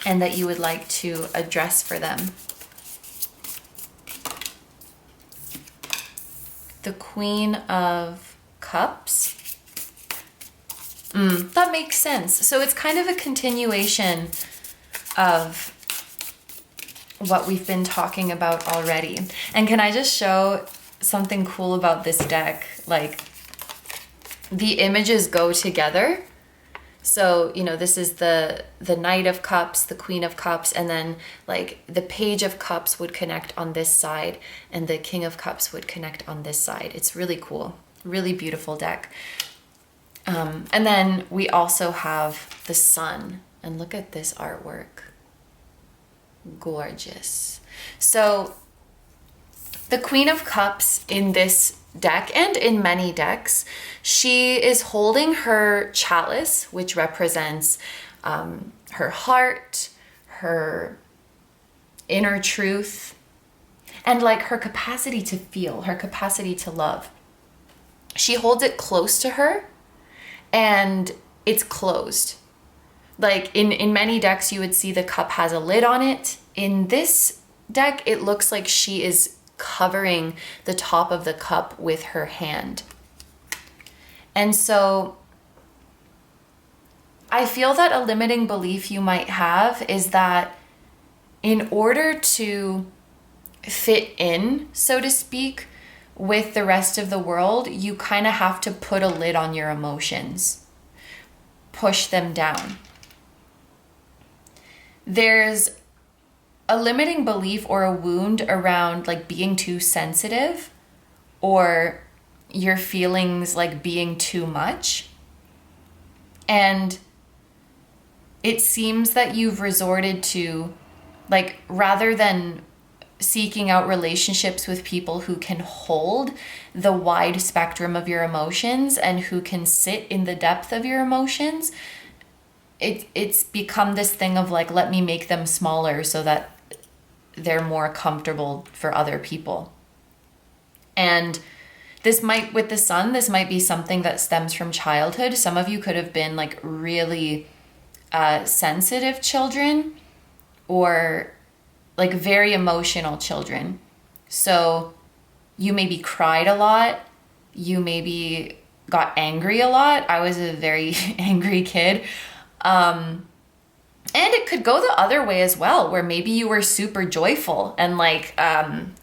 and that you would like to address for them? The Queen of Cups. That makes sense. So it's kind of a continuation of what we've been talking about already. And can I just show something cool about this deck? Like, the images go together. So, you know, this is the Knight of Cups, the Queen of Cups, and then like the Page of Cups would connect on this side and the King of Cups would connect on this side. It's really cool. Really beautiful deck. And then we also have the Sun. And look at this artwork. Gorgeous. So the Queen of Cups in this deck and in many decks, she is holding her chalice, which represents her heart, her inner truth, and like her capacity to feel, her capacity to love. She holds it close to her and it's closed. Like in many decks, you would see the cup has a lid on it. In this deck, it looks like she is covering the top of the cup with her hand. And so I feel that a limiting belief you might have is that in order to fit in, so to speak, with the rest of the world, you kind of have to put a lid on your emotions, push them down. There's a limiting belief or a wound around like being too sensitive or your feelings like being too much. And it seems that you've resorted to, like, rather than seeking out relationships with people who can hold the wide spectrum of your emotions and who can sit in the depth of your emotions, it's become this thing of like, let me make them smaller so that they're more comfortable for other people. And this might, with the sun, this might be something that stems from childhood. Some of you could have been like really sensitive children, or like very emotional children. So you maybe cried a lot. You maybe got angry a lot. I was a very angry kid. And it could go the other way as well, where maybe you were super joyful and like,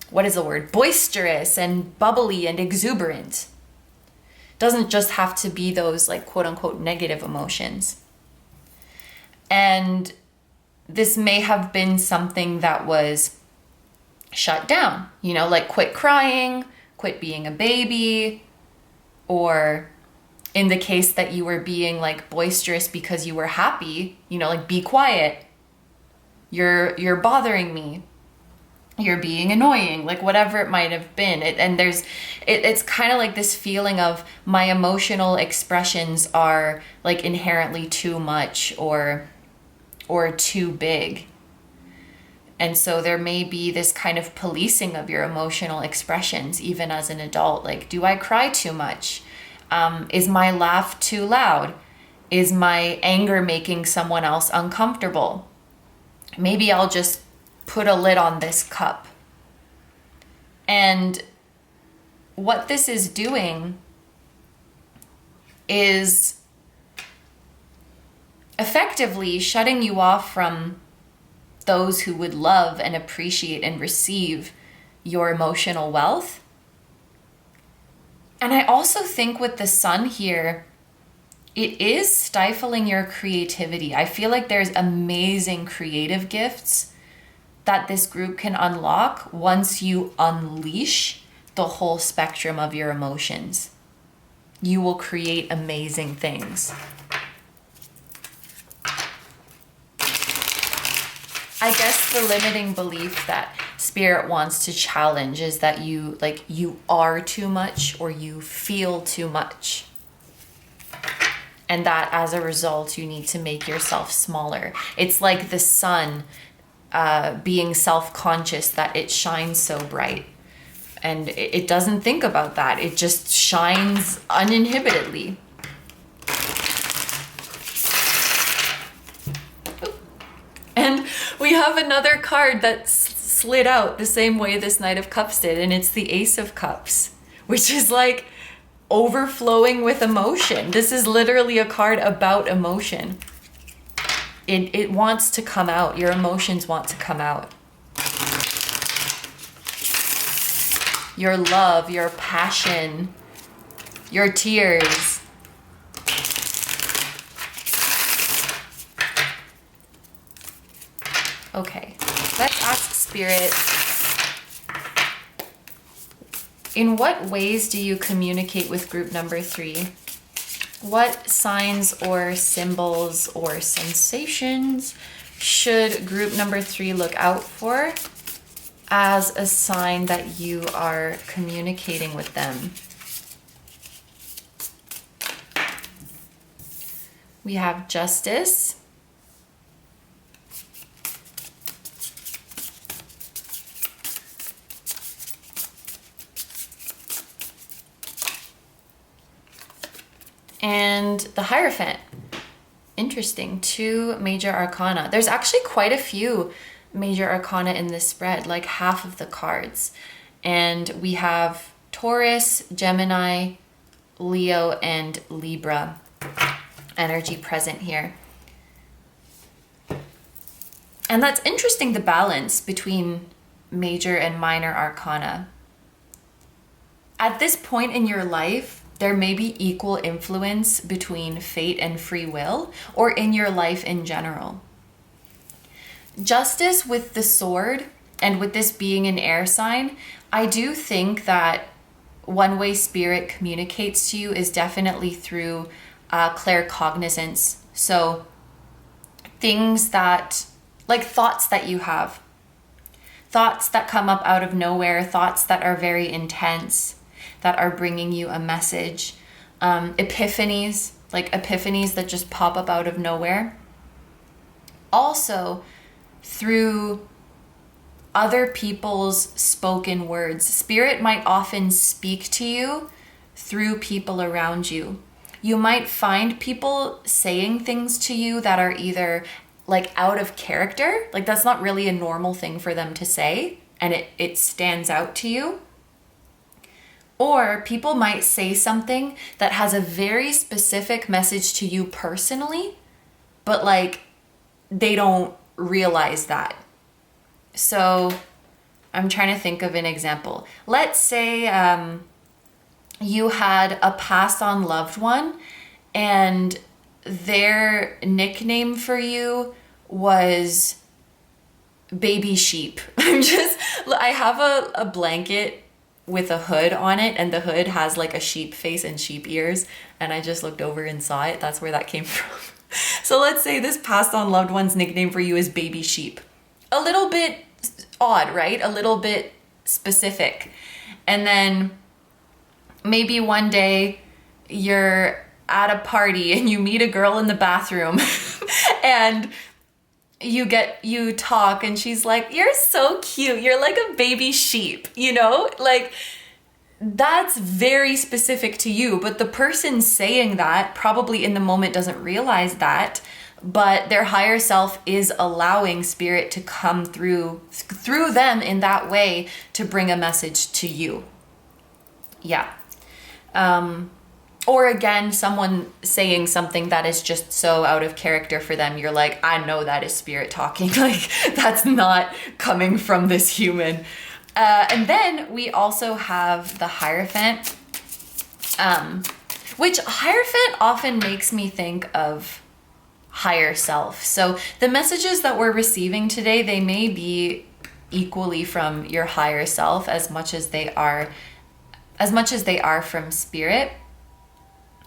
what is the word? Boisterous and bubbly and exuberant. Doesn't just have to be those like quote unquote negative emotions. And this may have been something that was shut down, you know, like quit crying, quit being a baby, or in the case that you were being like boisterous because you were happy, you know, like be quiet. You're bothering me. You're being annoying, like whatever it might have been. It's kind of like this feeling of my emotional expressions are like inherently too much or too big. And so there may be this kind of policing of your emotional expressions, even as an adult. Like, do I cry too much? Is my laugh too loud? Is my anger making someone else uncomfortable? Maybe I'll just put a lid on this cup. And what this is doing is effectively shutting you off from those who would love and appreciate and receive your emotional wealth. And I also think with the sun here, it is stifling your creativity. I feel like there's amazing creative gifts that this group can unlock once you unleash the whole spectrum of your emotions. You will create amazing things. I guess the limiting belief that Spirit wants to challenge is that you are too much or you feel too much. And that as a result, you need to make yourself smaller. It's like the sun being self-conscious that it shines so bright. And it doesn't think about that. It just shines uninhibitedly. And we have another card that slid out the same way this Knight of Cups did, and it's the Ace of Cups, which is like overflowing with emotion. This is literally a card about emotion. It wants to come out. Your emotions want to come out. Your love, your passion, your tears. Okay, let's ask Spirit, in what ways do you communicate with group number 3? What signs or symbols or sensations should group number 3 look out for as a sign that you are communicating with them? We have Justice. And the Hierophant. Interesting. 2 major arcana. There's actually quite a few major arcana in this spread, like half of the cards. And we have Taurus, Gemini, Leo, and Libra energy present here. And that's interesting, the balance between major and minor arcana. At this point in your life, there may be equal influence between fate and free will, or in your life in general. Justice with the sword, and with this being an air sign, I do think that one way spirit communicates to you is definitely through claircognizance. So things that, like thoughts that you have, thoughts that come up out of nowhere, thoughts that are very intense, that are bringing you a message, epiphanies, like epiphanies that just pop up out of nowhere. Also, through other people's spoken words. Spirit might often speak to you through people around you. You might find people saying things to you that are either like out of character, like that's not really a normal thing for them to say, and it stands out to you. Or people might say something that has a very specific message to you personally, but like they don't realize that. So I'm trying to think of an example. Let's say you had a passed on loved one and their nickname for you was baby sheep. I have a blanket with a hood on it, and the hood has like a sheep face and sheep ears, and I just looked over and saw it. That's where that came from. So let's say this passed on loved one's nickname for you is baby sheep. A little bit odd, right? A little bit specific. And then maybe one day you're at a party and you meet a girl in the bathroom and you talk and she's like, "You're so cute. You're like a baby sheep," you know? Like that's very specific to you, but the person saying that probably in the moment doesn't realize that, but their higher self is allowing spirit to come through them in that way to bring a message to you. Yeah. Or again, someone saying something that is just so out of character for them. You're like, I know that is spirit talking. Like that's not coming from this human. And then we also have the Hierophant, which Hierophant often makes me think of higher self. So the messages that we're receiving today, they may be equally from your higher self as much as they are from spirit.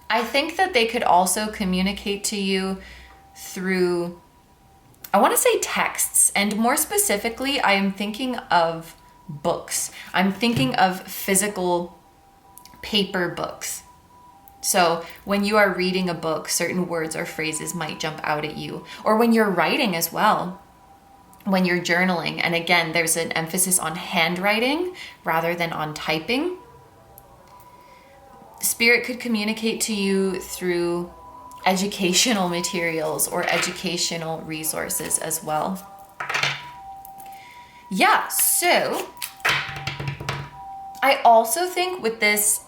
I think that they could also communicate to you through, I want to say texts, and more specifically, I am thinking of books. I'm thinking of physical paper books. So when you are reading a book, certain words or phrases might jump out at you, or when you're writing as well, when you're journaling. And again, there's an emphasis on handwriting rather than on typing. Spirit could communicate to you through educational materials or educational resources as well. Yeah, so I also think with this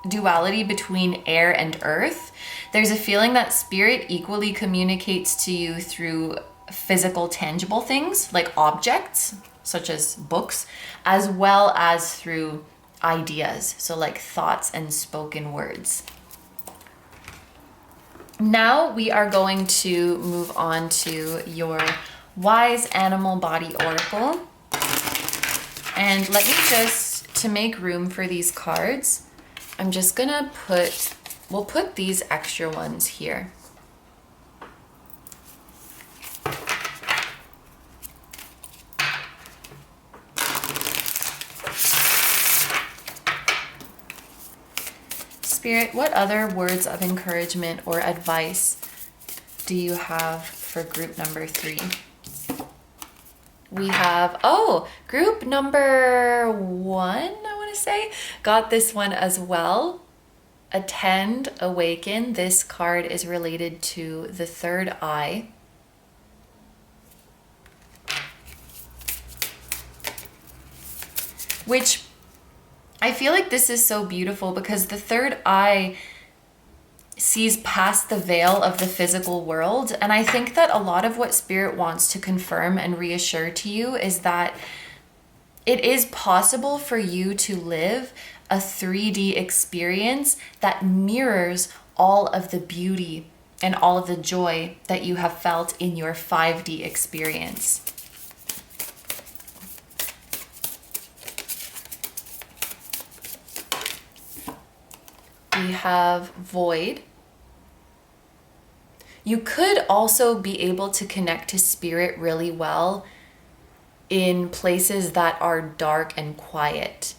duality between air and earth, there's a feeling that spirit equally communicates to you through physical, tangible things like objects, such as books, as well as through ideas, so like thoughts and spoken words. Now we are going to move on to your Wise Animal Body Oracle. And let me just, to make room for these cards, I'm just gonna we'll put these extra ones here. Spirit, what other words of encouragement or advice do you have for group number 3? We have, group number 1, I want to say, got this one as well. Attend, awaken. This card is related to the third eye. which I feel like this is so beautiful because the third eye sees past the veil of the physical world. And I think that a lot of what Spirit wants to confirm and reassure to you is that it is possible for you to live a 3D experience that mirrors all of the beauty and all of the joy that you have felt in your 5D experience. We have void. You could also be able to connect to Spirit really well in places that are dark and quiet.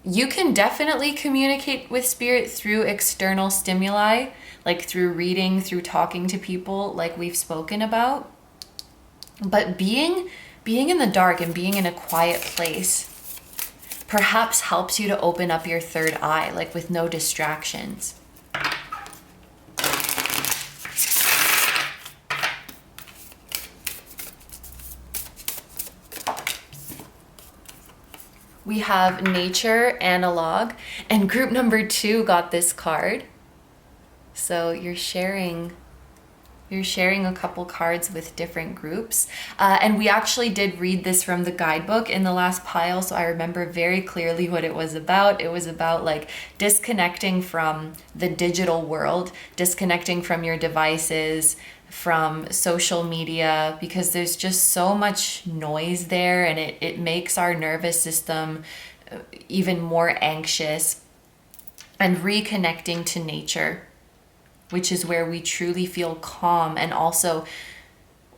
You can definitely communicate with Spirit through external stimuli, like through reading, through talking to people, like we've spoken about. But being in the dark and being in a quiet place perhaps helps you to open up your third eye, like with no distractions. We have nature, analog, and group number 2 got this card. So you're sharing a couple cards with different groups. And we actually did read this from the guidebook in the last pile, so I remember very clearly what it was about. It was about like disconnecting from the digital world, disconnecting from your devices, from social media, because there's just so much noise there, and it makes our nervous system even more anxious. And reconnecting to nature, which is where we truly feel calm, and also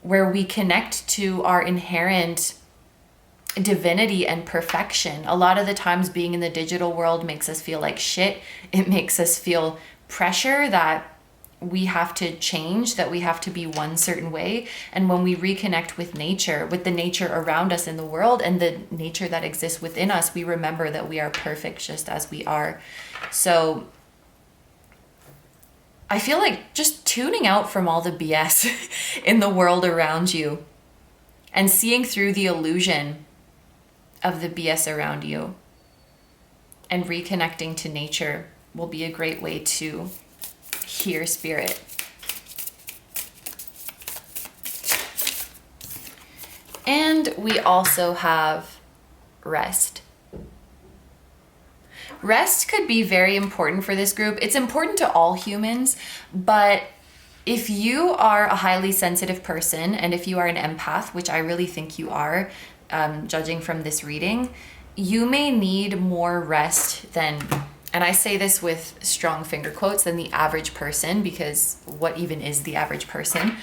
where we connect to our inherent divinity and perfection. A lot of the times being in the digital world makes us feel like shit. It makes us feel pressure that we have to change, that we have to be one certain way. And when we reconnect with nature, with the nature around us in the world and the nature that exists within us, we remember that we are perfect just as we are. So I feel like just tuning out from all the BS in the world around you and seeing through the illusion of the BS around you and reconnecting to nature will be a great way to hear Spirit. And we also have rest. Rest could be very important for this group. It's important to all humans, but if you are a highly sensitive person, and if you are an empath, which I really think you are, judging from this reading, you may need more rest than, and I say this with strong finger quotes, than the average person, because what even is the average person?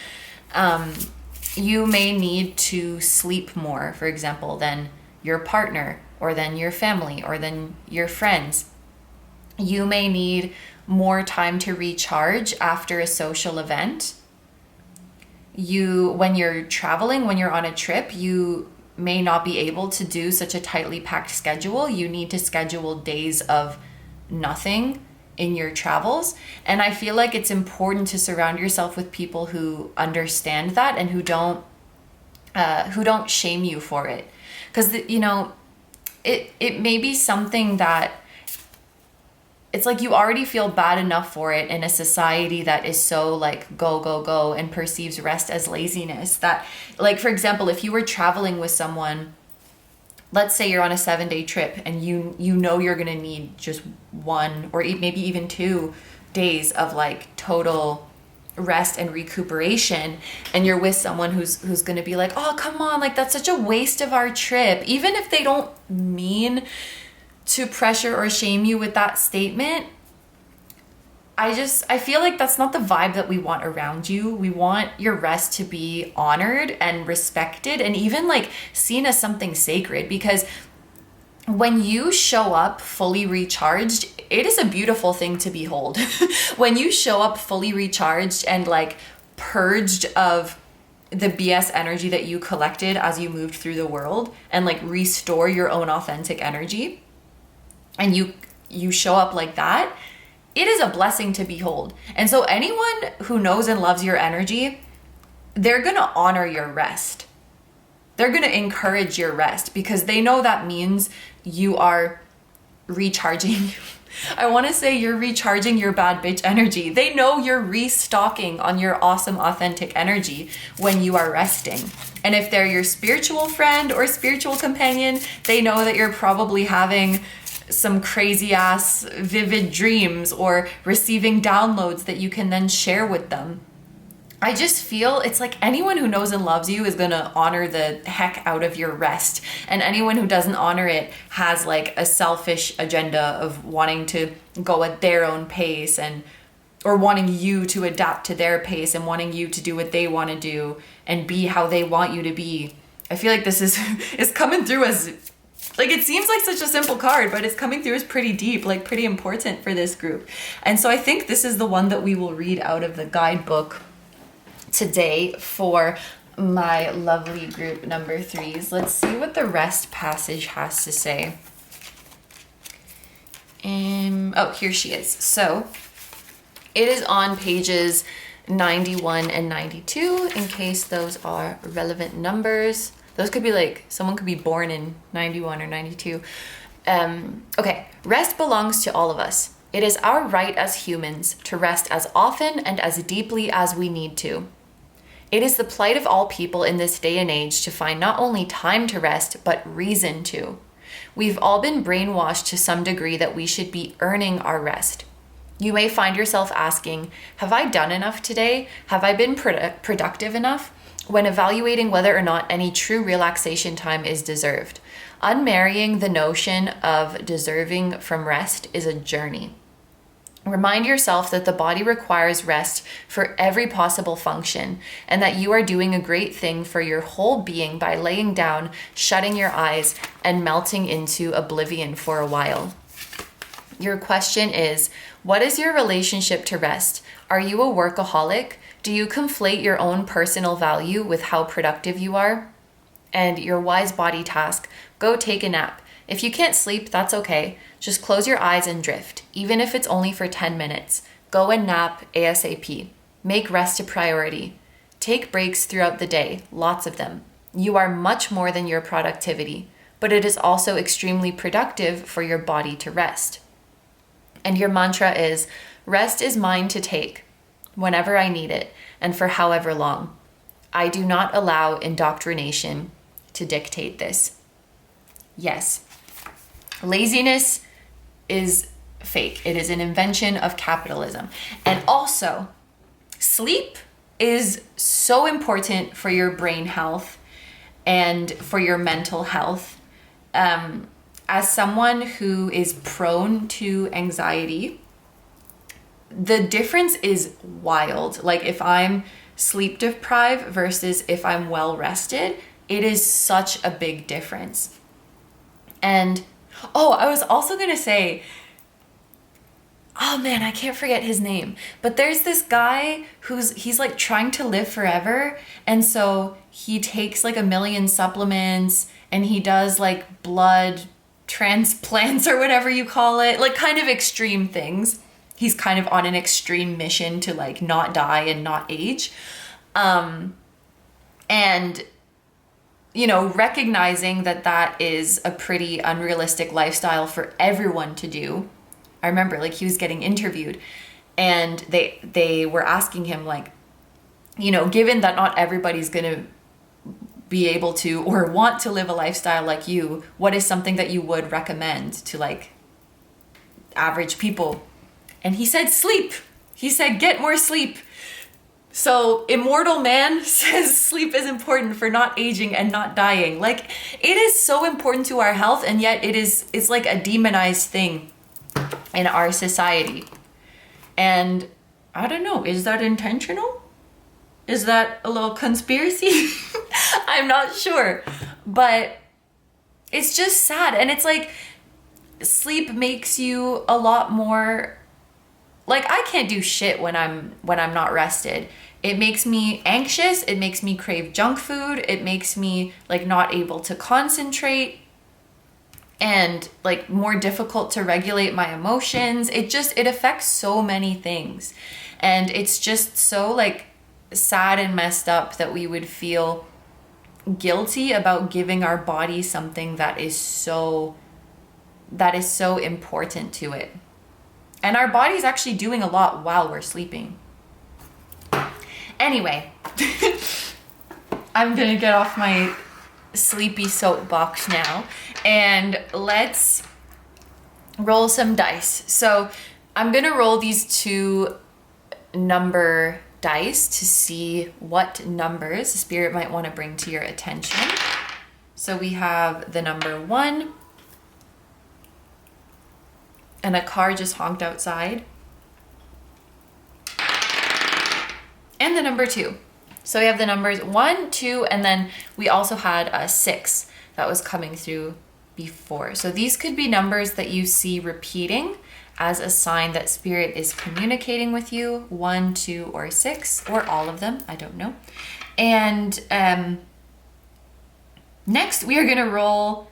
You may need to sleep more, for example, than your partner, or than your family, or than your friends. You may need more time to recharge after a social event. When you're traveling, when you're on a trip, you may not be able to do such a tightly packed schedule. You need to schedule days of nothing in your travels. And I feel like it's important to surround yourself with people who understand that and who don't shame you for it. Because, it may be something that it's like you already feel bad enough for it in a society that is so like go, go, go and perceives rest as laziness. That, like, for example, if you were traveling with someone, let's say you're on a 7-day trip and you know you're going to need just 1 or maybe even 2 days of like total rest and recuperation, and you're with someone who's going to be like, oh, come on, like that's such a waste of our trip, even if they don't mean to pressure or shame you with that statement. I feel like that's not the vibe that we want around you. We want your rest to be honored and respected and even like seen as something sacred, because when you show up fully recharged, it is a beautiful thing to behold. When you show up fully recharged and like purged of the BS energy that you collected as you moved through the world, and like restore your own authentic energy, and you show up like that, it is a blessing to behold. And so anyone who knows and loves your energy, they're gonna honor your rest. they're going to encourage your rest because they know that means you are recharging. I want to say you're recharging your bad bitch energy. They know you're restocking on your awesome, authentic energy when you are resting. And if they're your spiritual friend or spiritual companion, they know that you're probably having some crazy ass vivid dreams or receiving downloads that you can then share with them. I just feel it's like anyone who knows and loves you is going to honor the heck out of your rest. And anyone who doesn't honor it has like a selfish agenda of wanting to go at their own pace or wanting you to adapt to their pace and wanting you to do what they want to do and be how they want you to be. I feel like this is coming through as, like, it seems like such a simple card, but it's coming through as pretty deep, like pretty important for this group. And so I think this is the one that we will read out of the guidebook today for my lovely group number 3s. Let's see what the rest passage has to say. Oh, here she is. So it is on pages 91 and 92 in case those are relevant numbers. Those could be like, someone could be born in 91 or 92. Okay, rest belongs to all of us. It is our right as humans to rest as often and as deeply as we need to. It is the plight of all people in this day and age to find not only time to rest, but reason to. We've all been brainwashed to some degree that we should be earning our rest. You may find yourself asking, have I done enough today? Have I been productive enough? When evaluating whether or not any true relaxation time is deserved. Unmarrying the notion of deserving from rest is a journey. Remind yourself that the body requires rest for every possible function and that you are doing a great thing for your whole being by laying down, shutting your eyes, and melting into oblivion for a while. Your question is, what is your relationship to rest? Are you a workaholic? Do you conflate your own personal value with how productive you are? And your wise body task, go take a nap. If you can't sleep, that's okay. Just close your eyes and drift, even if it's only for 10 minutes. Go and nap ASAP. Make rest a priority. Take breaks throughout the day, lots of them. You are much more than your productivity, but it is also extremely productive for your body to rest. And your mantra is, rest is mine to take, whenever I need it, and for however long. I do not allow indoctrination to dictate this. Yes, laziness is fake. It is an invention of capitalism. And also, sleep is so important for your brain health and for your mental health. As someone who is prone to anxiety, the difference is wild. Like if I'm sleep deprived versus if I'm well rested, it is such a big difference. And I was also gonna say, oh man, I can't forget his name, but there's this guy he's like trying to live forever, and so he takes like 1 million supplements and he does like blood transplants or whatever you call it, like kind of extreme things. He's kind of on an extreme mission to like not die and not age. And you know, recognizing that is a pretty unrealistic lifestyle for everyone to do. I remember like he was getting interviewed and they were asking him like, you know, given that not everybody's going to be able to or want to live a lifestyle like you, what is something that you would recommend to like average people? And he said sleep. He said get more sleep. So immortal man says sleep is important for not aging and not dying. Like it is so important to our health, and yet it's like a demonized thing in our society. And I don't know, is that intentional? Is that a little conspiracy? I'm not sure, but it's just sad. And it's like sleep makes you a lot more, like I can't do shit when I'm not rested. It makes me anxious. It makes me crave junk food. It makes me like not able to concentrate and like more difficult to regulate my emotions. It affects so many things. And it's just so like sad and messed up that we would feel guilty about giving our body something that is so important to it. And our body's actually doing a lot while we're sleeping. Anyway, I'm gonna get off my sleepy soapbox now and let's roll some dice. So I'm gonna roll these 2 number dice to see what numbers the spirit might want to bring to your attention. So we have the number 1, and a car just honked outside, and the number 2. So we have the numbers 1, 2, and then we also had a 6 that was coming through before. So these could be numbers that you see repeating as a sign that spirit is communicating with you, 1, 2, or 6, or all of them, I don't know. And next we are gonna roll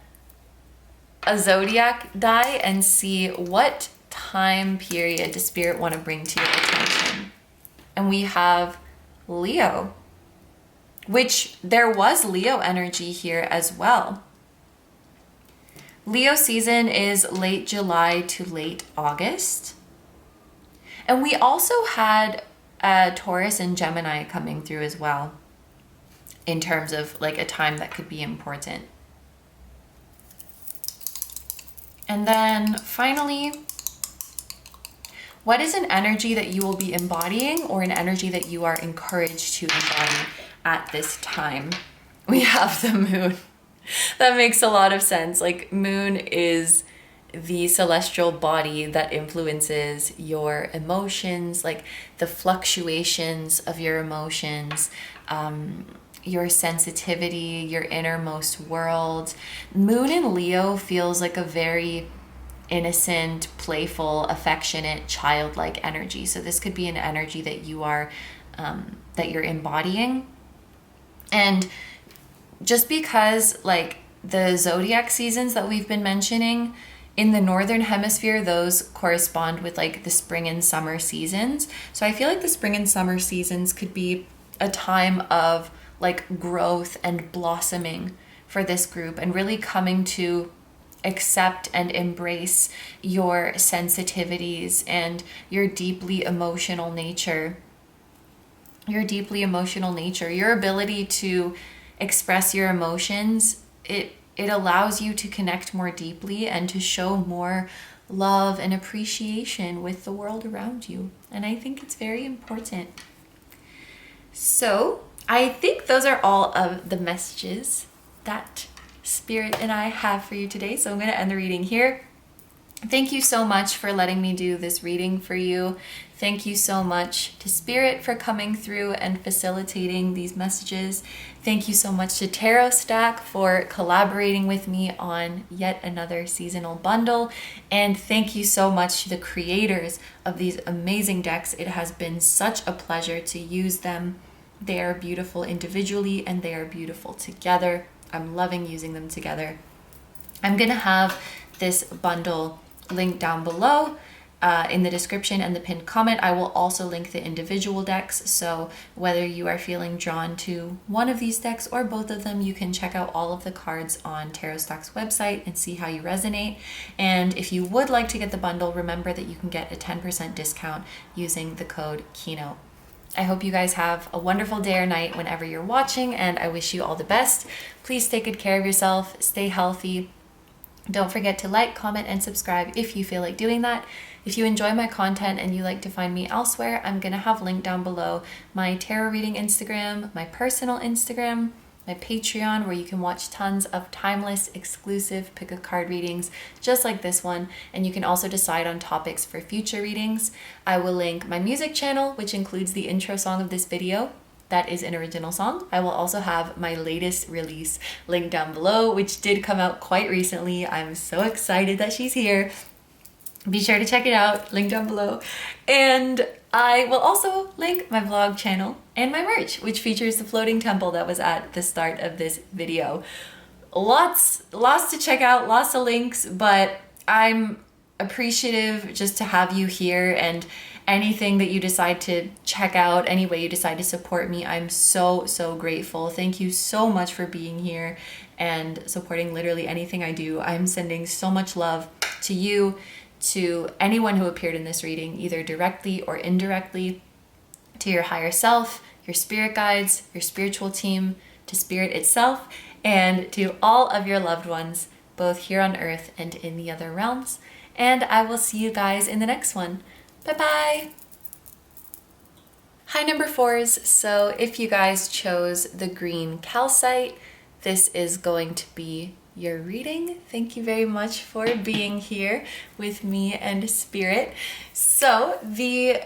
a zodiac die and see what time period does spirit want to bring to your attention. And we have Leo, which there was Leo energy here as well. Leo season is late July to late August. And we also had Taurus and Gemini coming through as well, in terms of like a time that could be important. And then finally, what is an energy that you will be embodying, or an energy that you are encouraged to embody at this time? We have the moon. That makes a lot of sense. Like, moon is the celestial body that influences your emotions, like the fluctuations of your emotions, your sensitivity, your innermost world. Moon in Leo feels like a very innocent, playful, affectionate, childlike energy. So this could be an energy that you are, that you're embodying. And just because like the zodiac seasons that we've been mentioning, in the northern hemisphere, those correspond with like the spring and summer seasons. So I feel like the spring and summer seasons could be a time of like growth and blossoming for this group, and really coming to accept and embrace your sensitivities and your deeply emotional nature. Your ability to express your emotions, it allows you to connect more deeply and to show more love and appreciation with the world around you. And I think it's very important. So I think those are all of the messages that Spirit and I have for you today. So I'm going to end the reading here. Thank you so much for letting me do this reading for you. Thank you so much to Spirit for coming through and facilitating these messages. Thank you so much to Tarot Stack for collaborating with me on yet another seasonal bundle. And thank you so much to the creators of these amazing decks. It has been such a pleasure to use them. They are beautiful individually and they are beautiful together. I'm loving using them together. I'm going to have this bundle linked down below in the description and the pinned comment. I will also link the individual decks, so whether you are feeling drawn to one of these decks or both of them, you can check out all of the cards on Tarot Stack's website and see how you resonate. And if you would like to get the bundle, remember that you can get a 10% discount using the code KINO. I hope you guys have a wonderful day or night whenever you're watching, and I wish you all the best. Please take good care of yourself, stay healthy. Don't forget to like, comment, and subscribe if you feel like doing that. If you enjoy my content and you like to find me elsewhere, I'm going to have linked down below my tarot reading Instagram, my personal Instagram, my Patreon, where you can watch tons of timeless, exclusive pick a card readings just like this one. And you can also decide on topics for future readings. I will link my music channel, which includes the intro song of this video. That is an original song. I will also have my latest release linked down below, which did come out quite recently. I'm so excited that she's here. Be sure to check it out, link down below. And I will also link my vlog channel and my merch, which features the floating temple that was at the start of this video. Lots to check out, lots of links, but I'm appreciative just to have you here, and anything that you decide to check out, any way you decide to support me, I'm so, so grateful. Thank you so much for being here and supporting literally anything I do. I'm sending so much love to you, to anyone who appeared in this reading, either directly or indirectly, to your higher self, your spirit guides, your spiritual team, to spirit itself, and to all of your loved ones, both here on earth and in the other realms. And I will see you guys in the next one. Bye-bye. Hi, number fours. So if you guys chose the green calcite, this is going to be your reading. Thank you very much for being here with me and spirit. So the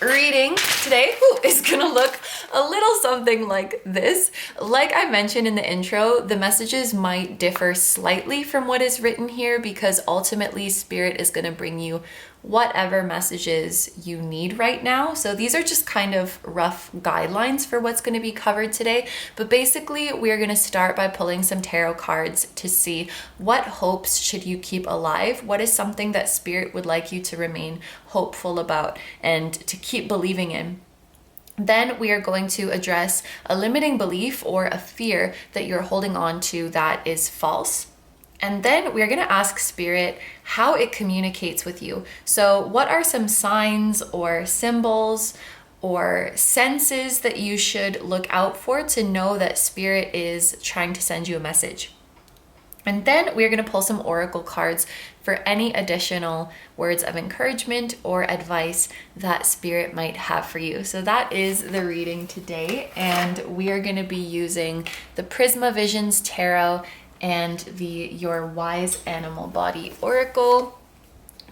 reading today is gonna look a little something like this. Like I mentioned in the intro, the messages might differ slightly from what is written here because ultimately spirit is gonna bring you whatever messages you need right now. So these are just kind of rough guidelines for what's going to be covered today. But basically, we're going to start by pulling some tarot cards to see what hopes should you keep alive? What is something that spirit would like you to remain hopeful about and to keep believing in? Then we are going to address a limiting belief or a fear that you're holding on to that is false. And then we're going to ask spirit how it communicates with you. So what are some signs or symbols or senses that you should look out for to know that spirit is trying to send you a message? And then we're going to pull some oracle cards for any additional words of encouragement or advice that spirit might have for you. So that is the reading today. And we are going to be using the Prisma Visions Tarot and the Your Wise Animal Body Oracle,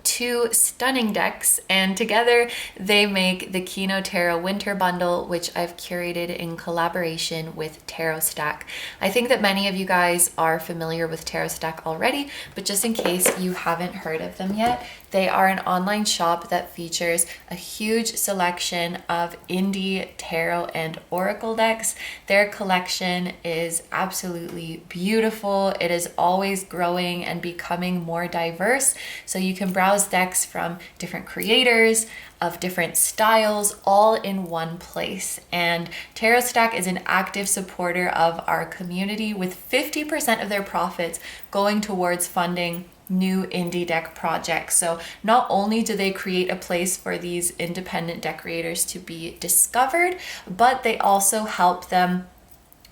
two stunning decks, and together they make the KINO Tarot Winter Bundle, which I've curated in collaboration with Tarot Stack. I think that many of you guys are familiar with Tarot Stack already, but just in case you haven't heard of them yet, they are an online shop that features a huge selection of indie tarot and oracle decks. Their collection is absolutely beautiful. It is always growing and becoming more diverse. So you can browse decks from different creators, of different styles, all in one place. And Tarot Stack is an active supporter of our community, with 50% of their profits going towards funding new indie deck projects. So not only do they create a place for these independent deck creators to be discovered, but they also help them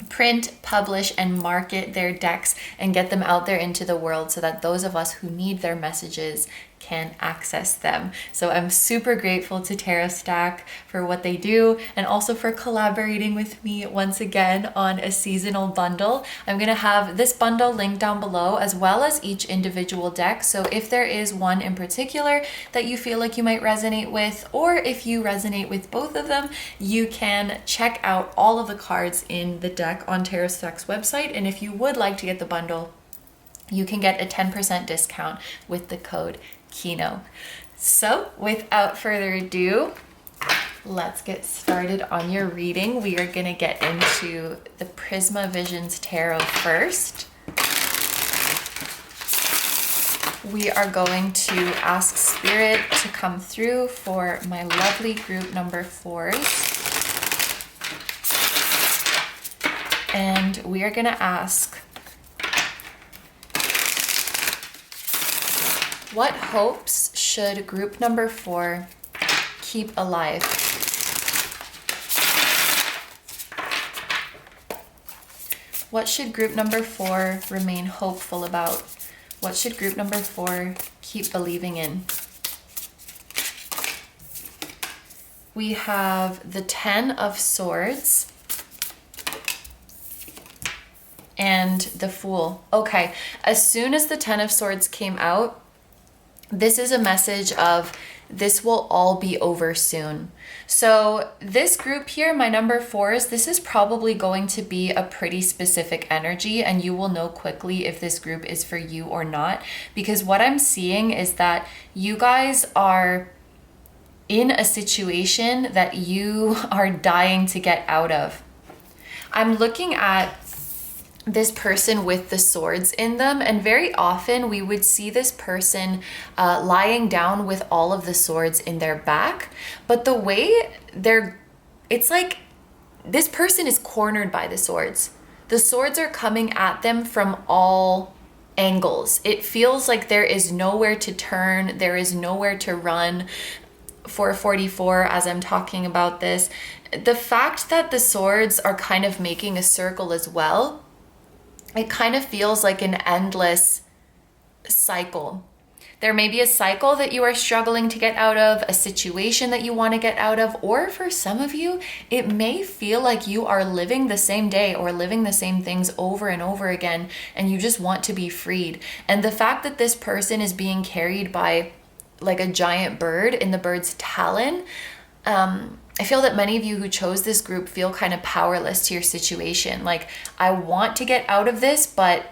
print, publish, and market their decks and get them out there into the world so that those of us who need their messages can access them. So I'm super grateful to Tarot Stack for what they do and also for collaborating with me once again on a seasonal bundle. I'm going to have this bundle linked down below, as well as each individual deck. So if there is one in particular that you feel like you might resonate with, or if you resonate with both of them, you can check out all of the cards in the deck on Tarot Stack's website. And if you would like to get the bundle, you can get a 10% discount with the code KINO. So without further ado, let's get started on your reading. We are going to get into the Prisma Visions Tarot first. We are going to ask Spirit to come through for my lovely group number 4s. And we are going to ask, what hopes should group number 4 keep alive? What should group number 4 remain hopeful about? What should group number 4 keep believing in? We have the 10 of Swords and the Fool. Okay, as soon as the 10 of Swords came out, this is a message of this will all be over soon. So this group here, my number 4s, this is probably going to be a pretty specific energy, and you will know quickly if this group is for you or not, because what I'm seeing is that you guys are in a situation that you are dying to get out of. I'm looking at this person with the swords in them, and very often we would see this person lying down with all of the swords in their back, but the way it's like this person is cornered by the swords. The swords are coming at them from all angles. It feels like there is nowhere to turn, there is nowhere to run. 444, as I'm talking about this, the fact that the swords are kind of making a circle as well, it kind of feels like an endless cycle. There may be a cycle that you are struggling to get out of, a situation that you want to get out of, or for some of you, it may feel like you are living the same day or living the same things over and over again, and you just want to be freed. And the fact that this person is being carried by like a giant bird in the bird's talon, I feel that many of you who chose this group feel kind of powerless to your situation. Like, I want to get out of this, but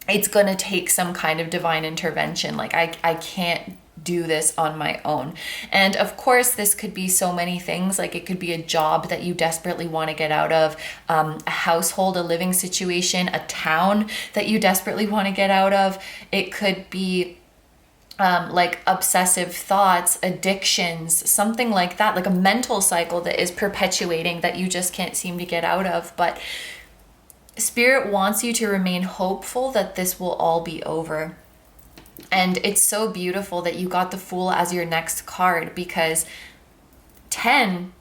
it's going to take some kind of divine intervention. Like, I can't do this on my own. And of course, this could be so many things. Like, it could be a job that you desperately want to get out of, a household, a living situation, a town that you desperately want to get out of. It could be like obsessive thoughts, addictions, something like that, like a mental cycle that is perpetuating that you just can't seem to get out of. But Spirit wants you to remain hopeful that this will all be over. And it's so beautiful that you got the Fool as your next card, because 10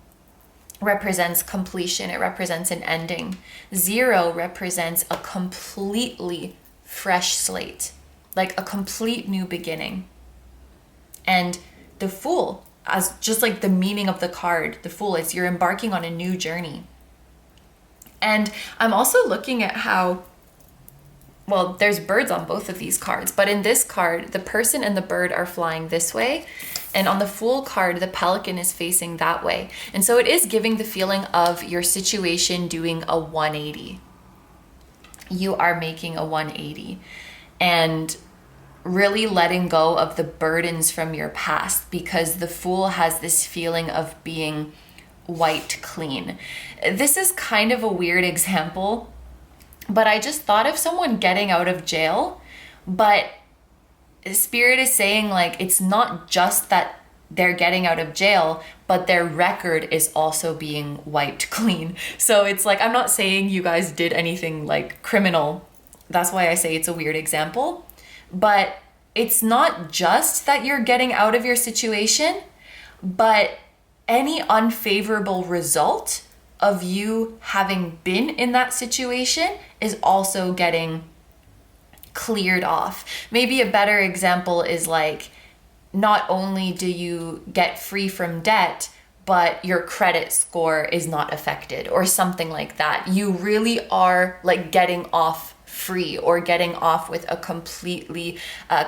represents completion. It represents an ending. 0 represents a completely fresh slate, like a complete new beginning. And the Fool, as just like the meaning of the card, the Fool is you're embarking on a new journey. And I'm also looking at how, well, there's birds on both of these cards, but in this card, the person and the bird are flying this way. And on the Fool card, the pelican is facing that way. And so it is giving the feeling of your situation doing a 180. You are making a 180. And really letting go of the burdens from your past, because the Fool has this feeling of being wiped clean. This is kind of a weird example, but I just thought of someone getting out of jail, but Spirit is saying, like, it's not just that they're getting out of jail, but their record is also being wiped clean. So it's like, I'm not saying you guys did anything like criminal. That's why I say it's a weird example. But it's not just that you're getting out of your situation, but any unfavorable result of you having been in that situation is also getting cleared off. Maybe a better example is like, not only do you get free from debt, but your credit score is not affected or something like that. You really are like getting off free or getting off with a completely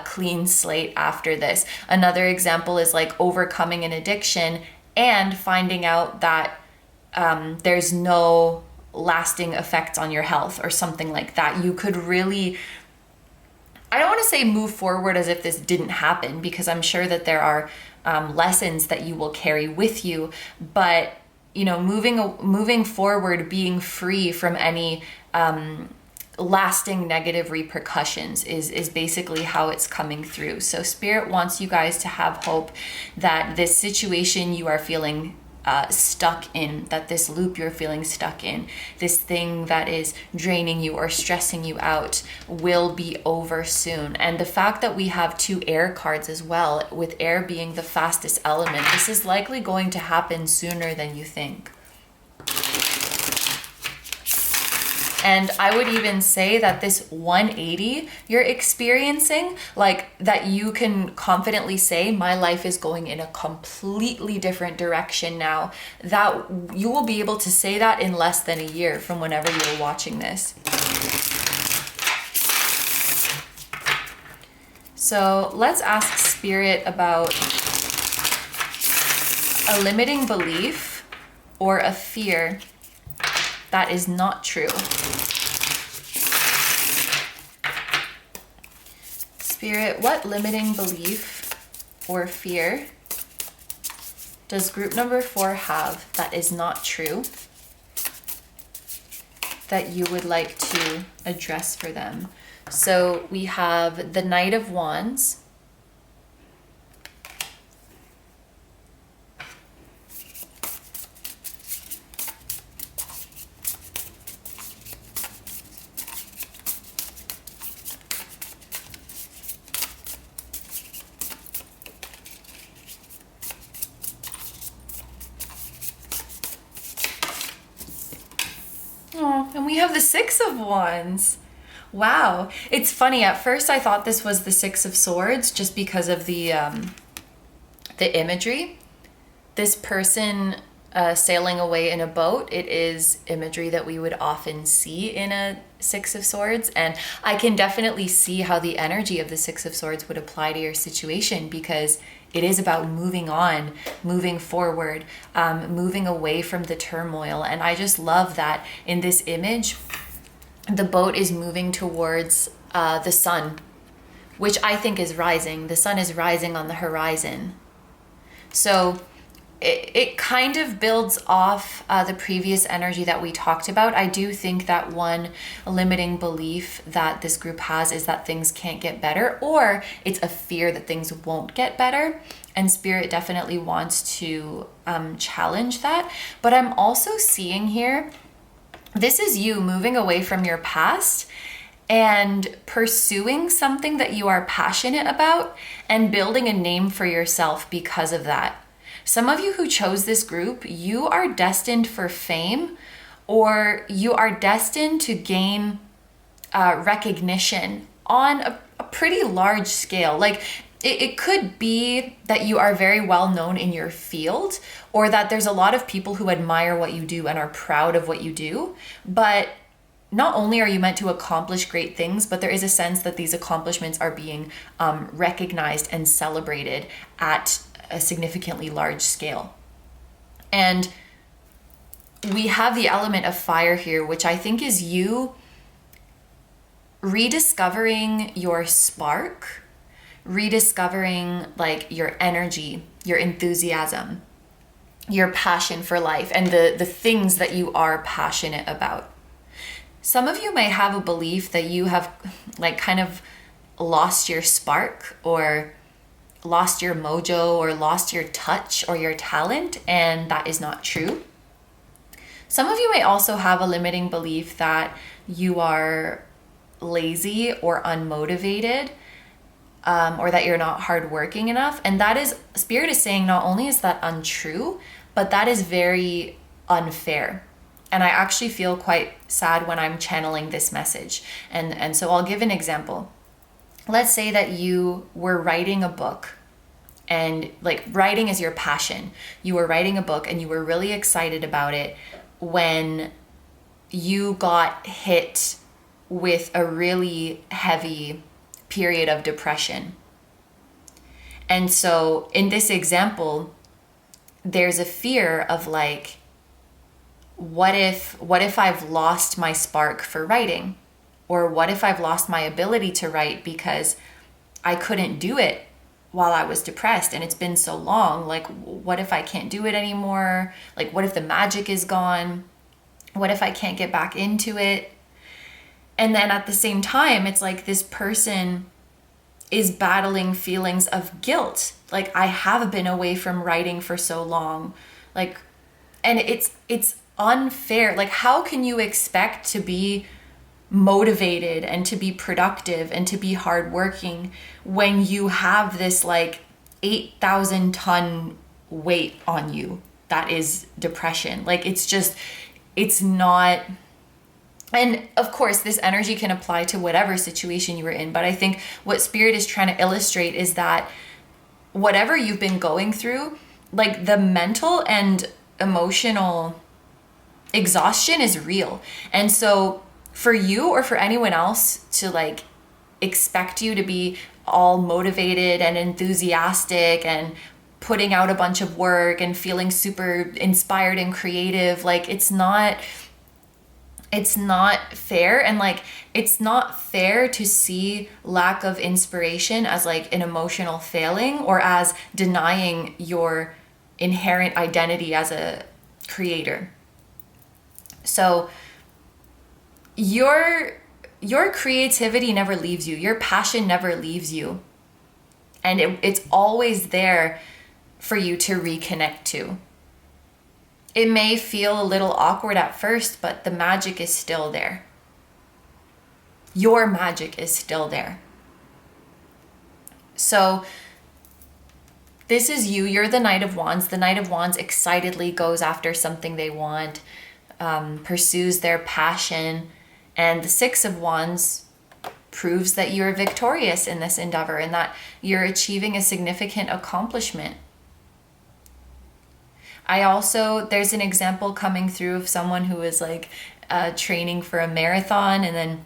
clean slate after this. Another example is like overcoming an addiction and finding out that there's no lasting effects on your health or something like that. You could really, I don't want to say move forward as if this didn't happen, because I'm sure that there are lessons that you will carry with you, but you know, moving forward, being free from any lasting negative repercussions is basically how it's coming through. So Spirit wants you guys to have hope that this situation you are feeling stuck in, that this loop you're feeling stuck in, this thing that is draining you or stressing you out, will be over soon. And the fact that we have 2 air cards as well, with air being the fastest element, this is likely going to happen sooner than you think. And I would even say that this 180 you're experiencing, like that you can confidently say, my life is going in a completely different direction now, that you will be able to say that in less than a year from whenever you're watching this. So let's ask Spirit about a limiting belief or a fear that is not true. Spirit, what limiting belief or fear does group number 4 have that is not true, that you would like to address for them. So we have the Knight of Wands, and we have the Six of Wands. Wow. It's funny. At first I thought this was the Six of Swords just because of the imagery. This person sailing away in a boat, it is imagery that we would often see in a Six of Swords. And I can definitely see how the energy of the Six of Swords would apply to your situation, because it is about moving on, moving forward, moving away from the turmoil. And I just love that in this image, the boat is moving towards the sun, which I think is rising. The sun is rising on the horizon. So it kind of builds off the previous energy that we talked about. I do think that one limiting belief that this group has is that things can't get better, or it's a fear that things won't get better. And Spirit definitely wants to challenge that. But I'm also seeing here, this is you moving away from your past and pursuing something that you are passionate about and building a name for yourself because of that. Some of you who chose this group, you are destined for fame, or you are destined to gain recognition on a pretty large scale. Like it could be that you are very well known in your field, or that there's a lot of people who admire what you do and are proud of what you do. But not only are you meant to accomplish great things, but there is a sense that these accomplishments are being recognized and celebrated at a significantly large scale. And we have the element of fire here, which I think is you rediscovering your spark, rediscovering like your energy, your enthusiasm, your passion for life, and the things that you are passionate about. Some of you may have a belief that you have like kind of lost your spark, or lost your mojo, or lost your touch or your talent, and that is not true. Some of you may also have a limiting belief that you are lazy or unmotivated, or that you're not hardworking enough. And that is, Spirit is saying, not only is that untrue, but that is very unfair. And I actually feel quite sad when I'm channeling this message. And so I'll give an example. Let's say that you were writing a book, and like writing is your passion. You were writing a book and you were really excited about it when you got hit with a really heavy period of depression. And so in this example, there's a fear of like, what if I've lost my spark for writing? Or what if I've lost my ability to write because I couldn't do it while I was depressed and it's been so long? Like, what if I can't do it anymore? Like, what if the magic is gone? What if I can't get back into it? And then at the same time, it's like this person is battling feelings of guilt. Like, I have been away from writing for so long. Like, and it's unfair. Like, how can you expect to be motivated and to be productive and to be hardworking when you have this like 8,000 ton weight on you that is depression? Like, it's not. And of course, this energy can apply to whatever situation you were in. But I think what Spirit is trying to illustrate is that whatever you've been going through, like the mental and emotional exhaustion is real. And so for you or for anyone else to like expect you to be all motivated and enthusiastic and putting out a bunch of work and feeling super inspired and creative, like it's not fair. And like, it's not fair to see lack of inspiration as like an emotional failing or as denying your inherent identity as a creator. So your creativity never leaves you. Your passion never leaves you. And it's always there for you to reconnect to. It may feel a little awkward at first, but the magic is still there. Your magic is still there. So this is you. You're the Knight of Wands. The Knight of Wands excitedly goes after something they want, pursues their passion. And the Six of Wands proves that you're victorious in this endeavor and that you're achieving a significant accomplishment. There's an example coming through of someone who is like training for a marathon, and then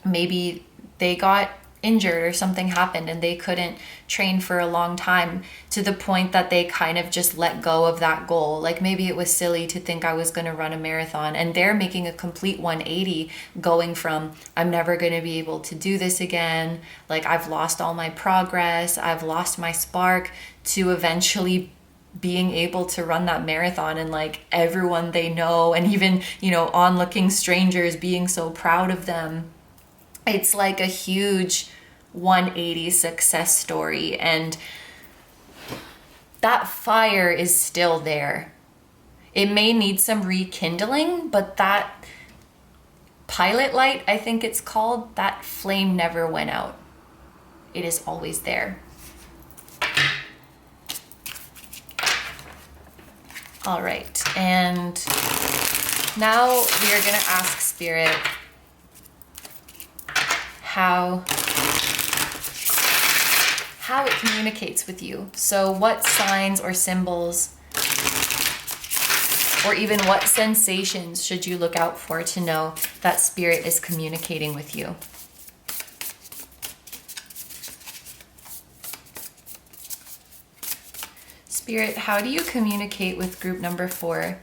maybe they got injured or something happened and they couldn't train for a long time, to the point that they kind of just let go of that goal. Like maybe it was silly to think I was going to run a marathon, and they're making a complete 180, going from I'm never going to be able to do this again, like I've lost all my progress, I've lost my spark, to eventually being able to run that marathon, and like everyone they know, and even, you know, onlooking strangers being so proud of them. It's like a huge 180 success story, and that fire is still there. It may need some rekindling, but that pilot light, I think it's called, that flame never went out. It is always there. All right, and now we are going to ask Spirit how it communicates with you. So what signs or symbols, or even what sensations should you look out for to know that Spirit is communicating with you? Spirit, how do you communicate with group number 4?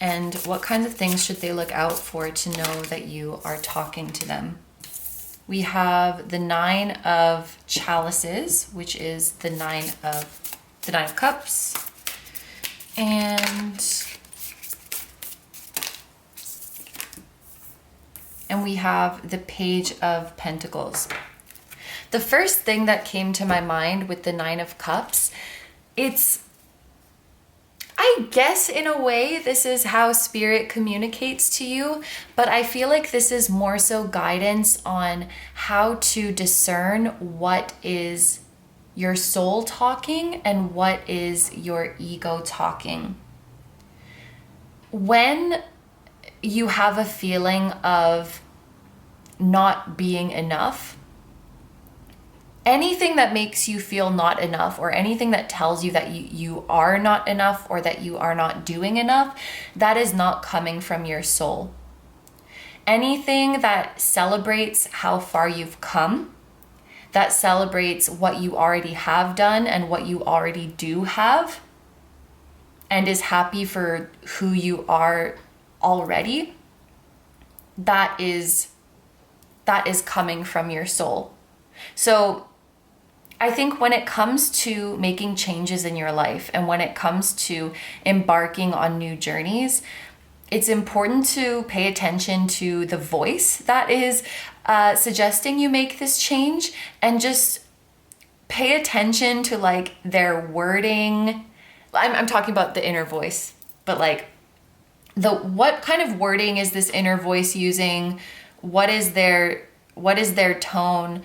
And what kinds of things should they look out for to know that you are talking to them? We have the 9 of Chalices, which is the 9 of Cups. And we have the Page of Pentacles. The first thing that came to my mind with the 9 of Cups, I guess in a way this is how Spirit communicates to you, but I feel like this is more so guidance on how to discern what is your soul talking and what is your ego talking. When you have a feeling of not being enough, anything that makes you feel not enough, or anything that tells you that you are not enough, or that you are not doing enough, that is not coming from your soul. Anything that celebrates how far you've come, that celebrates what you already have done and what you already do have, and is happy for who you are already, that is coming from your soul. So I think when it comes to making changes in your life, and when it comes to embarking on new journeys, it's important to pay attention to the voice that is suggesting you make this change, and just pay attention to like their wording. I'm talking about the inner voice, but like what kind of wording is this inner voice using? What is their tone?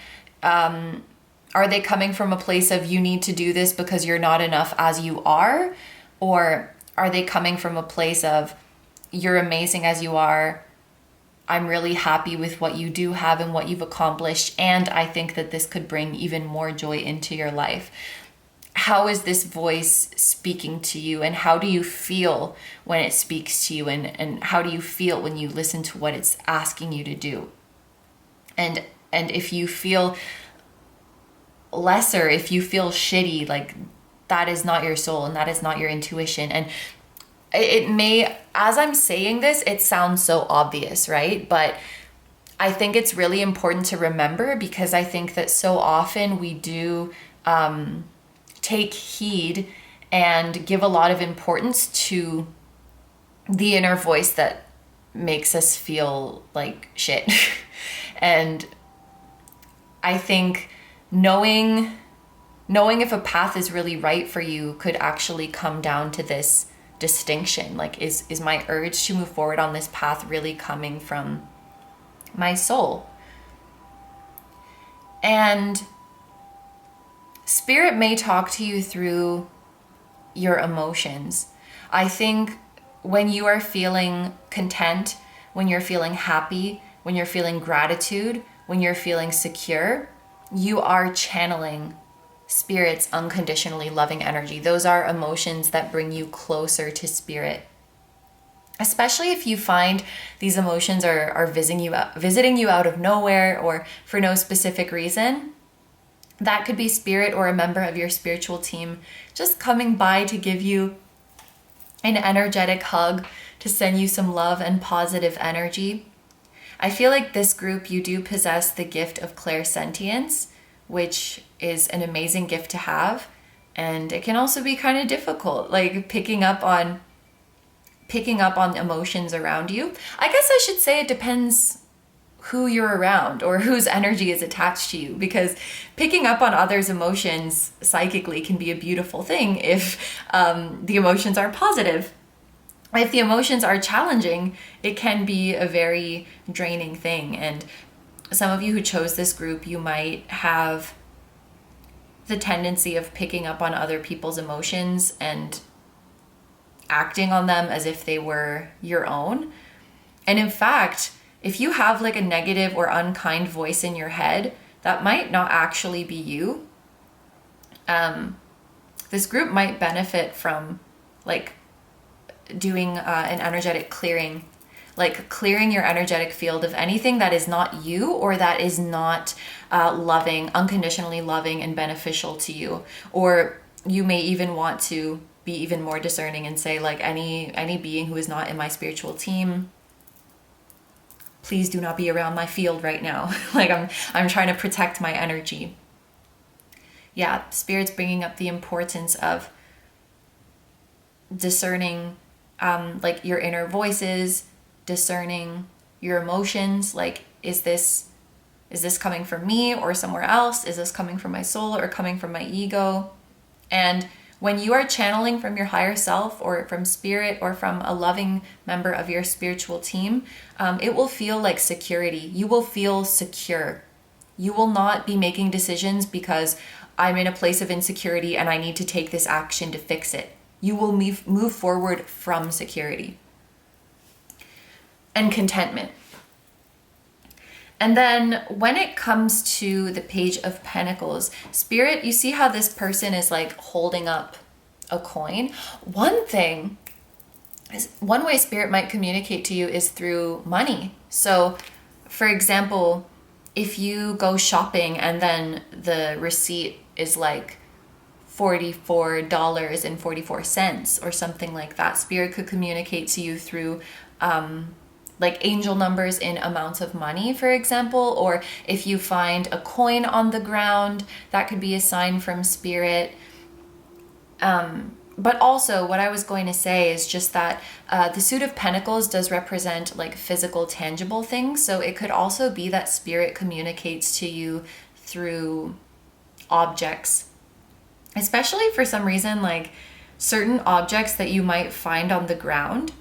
Are they coming from a place of you need to do this because you're not enough as you are? Or are they coming from a place of you're amazing as you are, I'm really happy with what you do have and what you've accomplished, and I think that this could bring even more joy into your life? How is this voice speaking to you, and how do you feel when it speaks to you, and how do you feel when you listen to what it's asking you to do? And if you feel lesser, if you feel shitty, like that is not your soul and that is not your intuition. And it may, as I'm saying this, it sounds so obvious, right? But I think it's really important to remember, because I think that so often we do take heed and give a lot of importance to the inner voice that makes us feel like shit. And I think knowing if a path is really right for you could actually come down to this distinction. Like, is my urge to move forward on this path really coming from my soul? And spirit may talk to you through your emotions. I think when you are feeling content, when you're feeling happy, when you're feeling gratitude, when you're feeling secure, you are channeling spirit's unconditionally loving energy. Those are emotions that bring you closer to spirit. Especially if you find these emotions are visiting you out of nowhere or for no specific reason. That could be spirit or a member of your spiritual team just coming by to give you an energetic hug, to send you some love and positive energy. I feel like this group, you do possess the gift of clairsentience, which is an amazing gift to have. And it can also be kind of difficult, like picking up on emotions around you. I guess I should say it depends who you're around or whose energy is attached to you, because picking up on others' emotions psychically can be a beautiful thing if the emotions are positive. If the emotions are challenging, it can be a very draining thing. And some of you who chose this group, you might have the tendency of picking up on other people's emotions and acting on them as if they were your own. And in fact, if you have like a negative or unkind voice in your head, that might not actually be you. This group might benefit from like doing an energetic clearing, like clearing your energetic field of anything that is not you or that is not loving, unconditionally loving and beneficial to you. Or you may even want to be even more discerning and say, like, any being who is not in my spiritual team, please do not be around my field right now. Like I'm trying to protect my energy. Yeah, Spirit's bringing up the importance of discerning like your inner voices, discerning your emotions. Like, is this coming from me or somewhere else? Is this coming from my soul or coming from my ego? And when you are channeling from your higher self or from spirit or from a loving member of your spiritual team, it will feel like security. You will feel secure. You will not be making decisions because I'm in a place of insecurity and I need to take this action to fix it. You will move forward from security and contentment. And then when it comes to the Page of Pentacles, Spirit, you see how this person is like holding up a coin? One way Spirit might communicate to you is through money. So, for example, if you go shopping and then the receipt is like $44.44 or something like that, Spirit could communicate to you through like angel numbers in amounts of money, for example. Or if you find a coin on the ground, that could be a sign from Spirit. But also what I was going to say is just that the Suit of Pentacles does represent like physical, tangible things. So it could also be that Spirit communicates to you through objects, especially for some reason, like certain objects that you might find on the ground.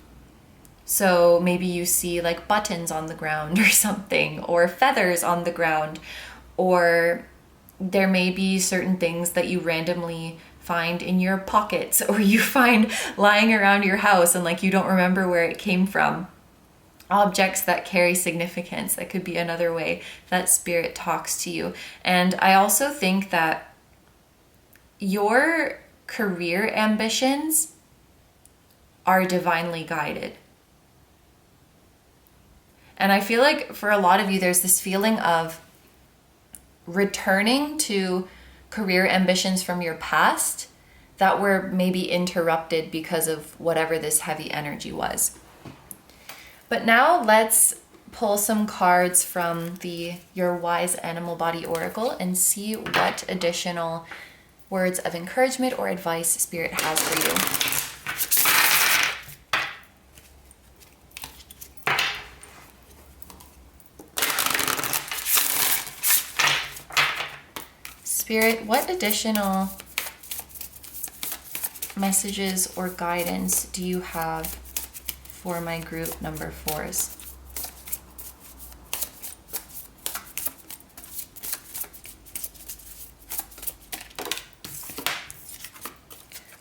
So maybe you see like buttons on the ground or something, or feathers on the ground, or there may be certain things that you randomly find in your pockets or you find lying around your house and like you don't remember where it came from. Objects that carry significance. That could be another way that Spirit talks to you. And I also think that your career ambitions are divinely guided. And I feel like for a lot of you, there's this feeling of returning to career ambitions from your past that were maybe interrupted because of whatever this heavy energy was. But now let's pull some cards from Your Wise Animal Body Oracle and see what additional words of encouragement or advice Spirit has for you. Spirit, what additional messages or guidance do you have for my group number 4s?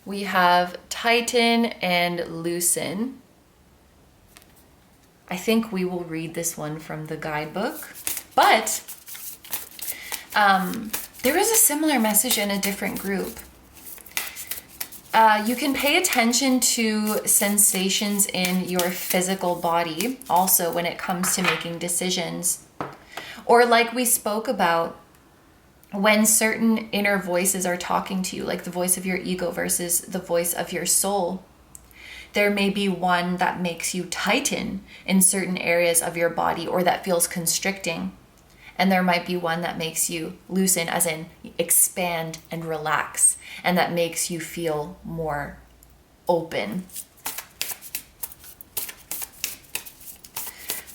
We have tighten and loosen. I think we will read this one from the guidebook, but there is a similar message in a different group. You can pay attention to sensations in your physical body also when it comes to making decisions. Or like we spoke about, when certain inner voices are talking to you, like the voice of your ego versus the voice of your soul, there may be one that makes you tighten in certain areas of your body or that feels constricting. And there might be one that makes you loosen, as in expand and relax, and that makes you feel more open.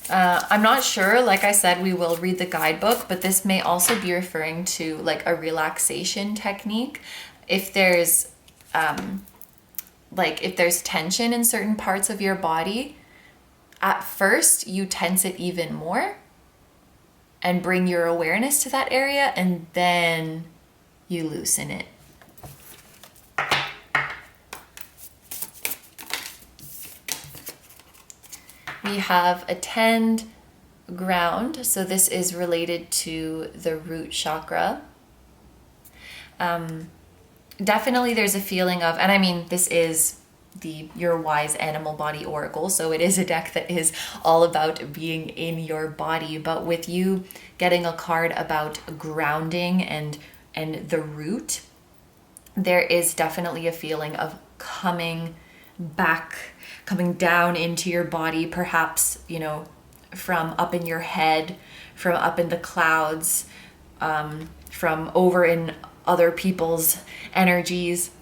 I'm not sure, like I said, we will read the guidebook, but this may also be referring to like a relaxation technique. If there's if there's tension in certain parts of your body, at first you tense it even more and bring your awareness to that area, and then you loosen it. We have attend, ground. So this is related to the root chakra. Definitely there's a feeling of, and I mean, this is your wise animal body oracle. So it is a deck that is all about being in your body, but with you getting a card about grounding and the root, there is definitely a feeling of coming back, coming down into your body, perhaps, from up in your head, from up in the clouds, from over in other people's energies,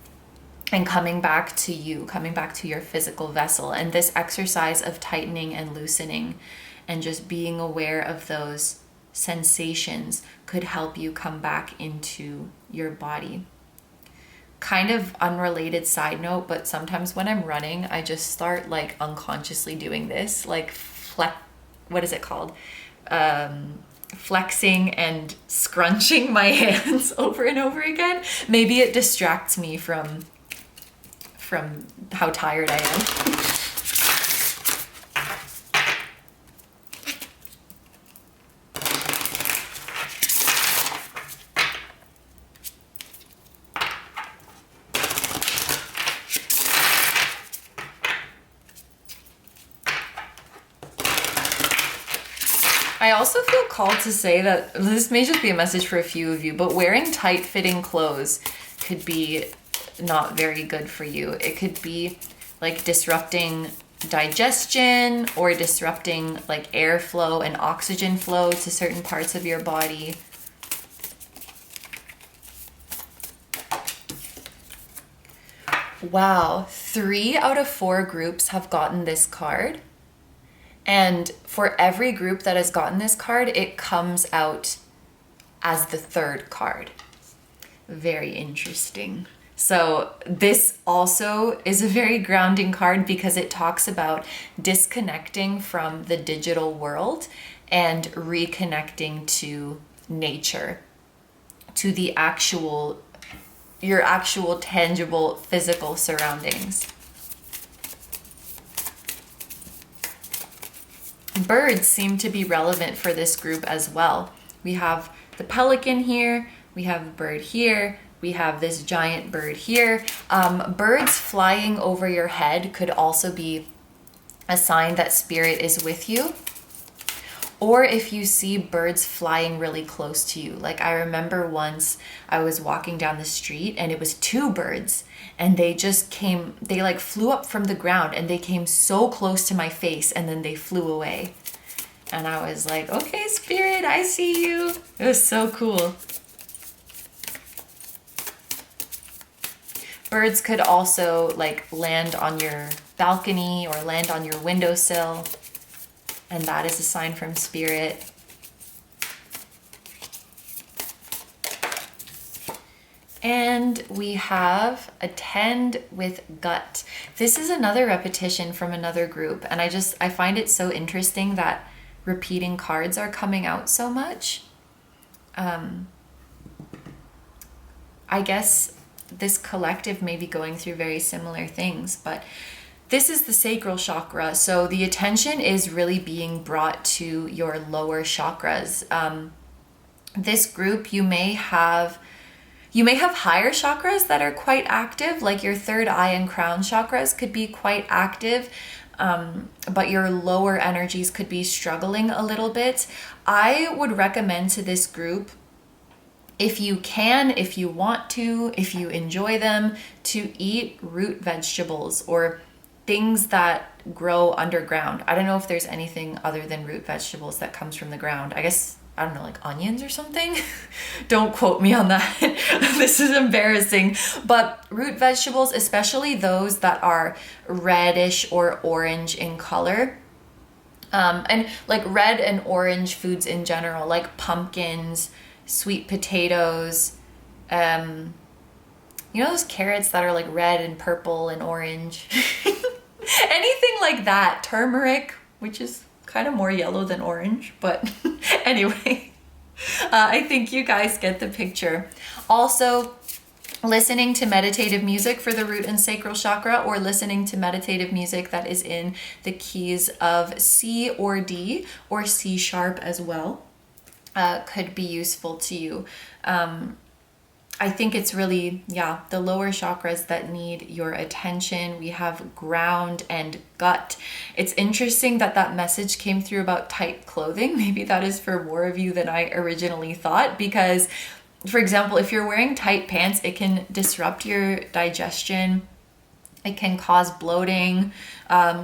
and coming back to you, coming back to your physical vessel. And this exercise of tightening and loosening and just being aware of those sensations could help you come back into your body. Kind of unrelated side note, but sometimes when I'm running, I just start like unconsciously doing this, like what is it called? Flexing and scrunching my hands over and over again. Maybe it distracts me from how tired I am. I also feel called to say that this may just be a message for a few of you, but wearing tight-fitting clothes could be not very good for you. It could be like disrupting digestion or disrupting like airflow and oxygen flow to certain parts of your body. Wow, 3 out of 4 groups have gotten this card. And for every group that has gotten this card, it comes out as the 3rd card. Very interesting. So this also is a very grounding card because it talks about disconnecting from the digital world and reconnecting to nature, to the your actual tangible physical surroundings. Birds seem to be relevant for this group as well. We have the pelican here, we have the bird here, we have this giant bird here. Birds flying over your head could also be a sign that spirit is with you. Or if you see birds flying really close to you. Like I remember once I was walking down the street and it was 2 birds and they like flew up from the ground and they came so close to my face and then they flew away. And I was like, okay, spirit, I see you. It was so cool. Birds could also like land on your balcony or land on your windowsill. And that is a sign from spirit. And we have attend with gut. This is another repetition from another group. And I find it so interesting that repeating cards are coming out so much. I guess this collective may be going through very similar things, but this is the sacral chakra. So the attention is really being brought to your lower chakras. This group, you may have higher chakras that are quite active, like your third eye and crown chakras could be quite active, but your lower energies could be struggling a little bit. I would recommend to this group, if you can, if you want to, if you enjoy them, to eat root vegetables or things that grow underground. I don't know if there's anything other than root vegetables that comes from the ground. I guess, I don't know, like onions or something? Don't quote me on that. This is embarrassing. But root vegetables, especially those that are reddish or orange in color, and like red and orange foods in general, like pumpkins, sweet potatoes, you know those carrots that are like red and purple and orange? Anything like that. Turmeric, which is kind of more yellow than orange, but anyway, I think you guys get the picture. Also, listening to meditative music for the root and sacral chakra, or listening to meditative music that is in the keys of C or D, or C sharp as well, could be useful to you. I think it's really, the lower chakras that need your attention. We have ground and gut. It's interesting that that message came through about tight clothing. Maybe that is for more of you than I originally thought, because, for example, if you're wearing tight pants, it can disrupt your digestion. It can cause bloating.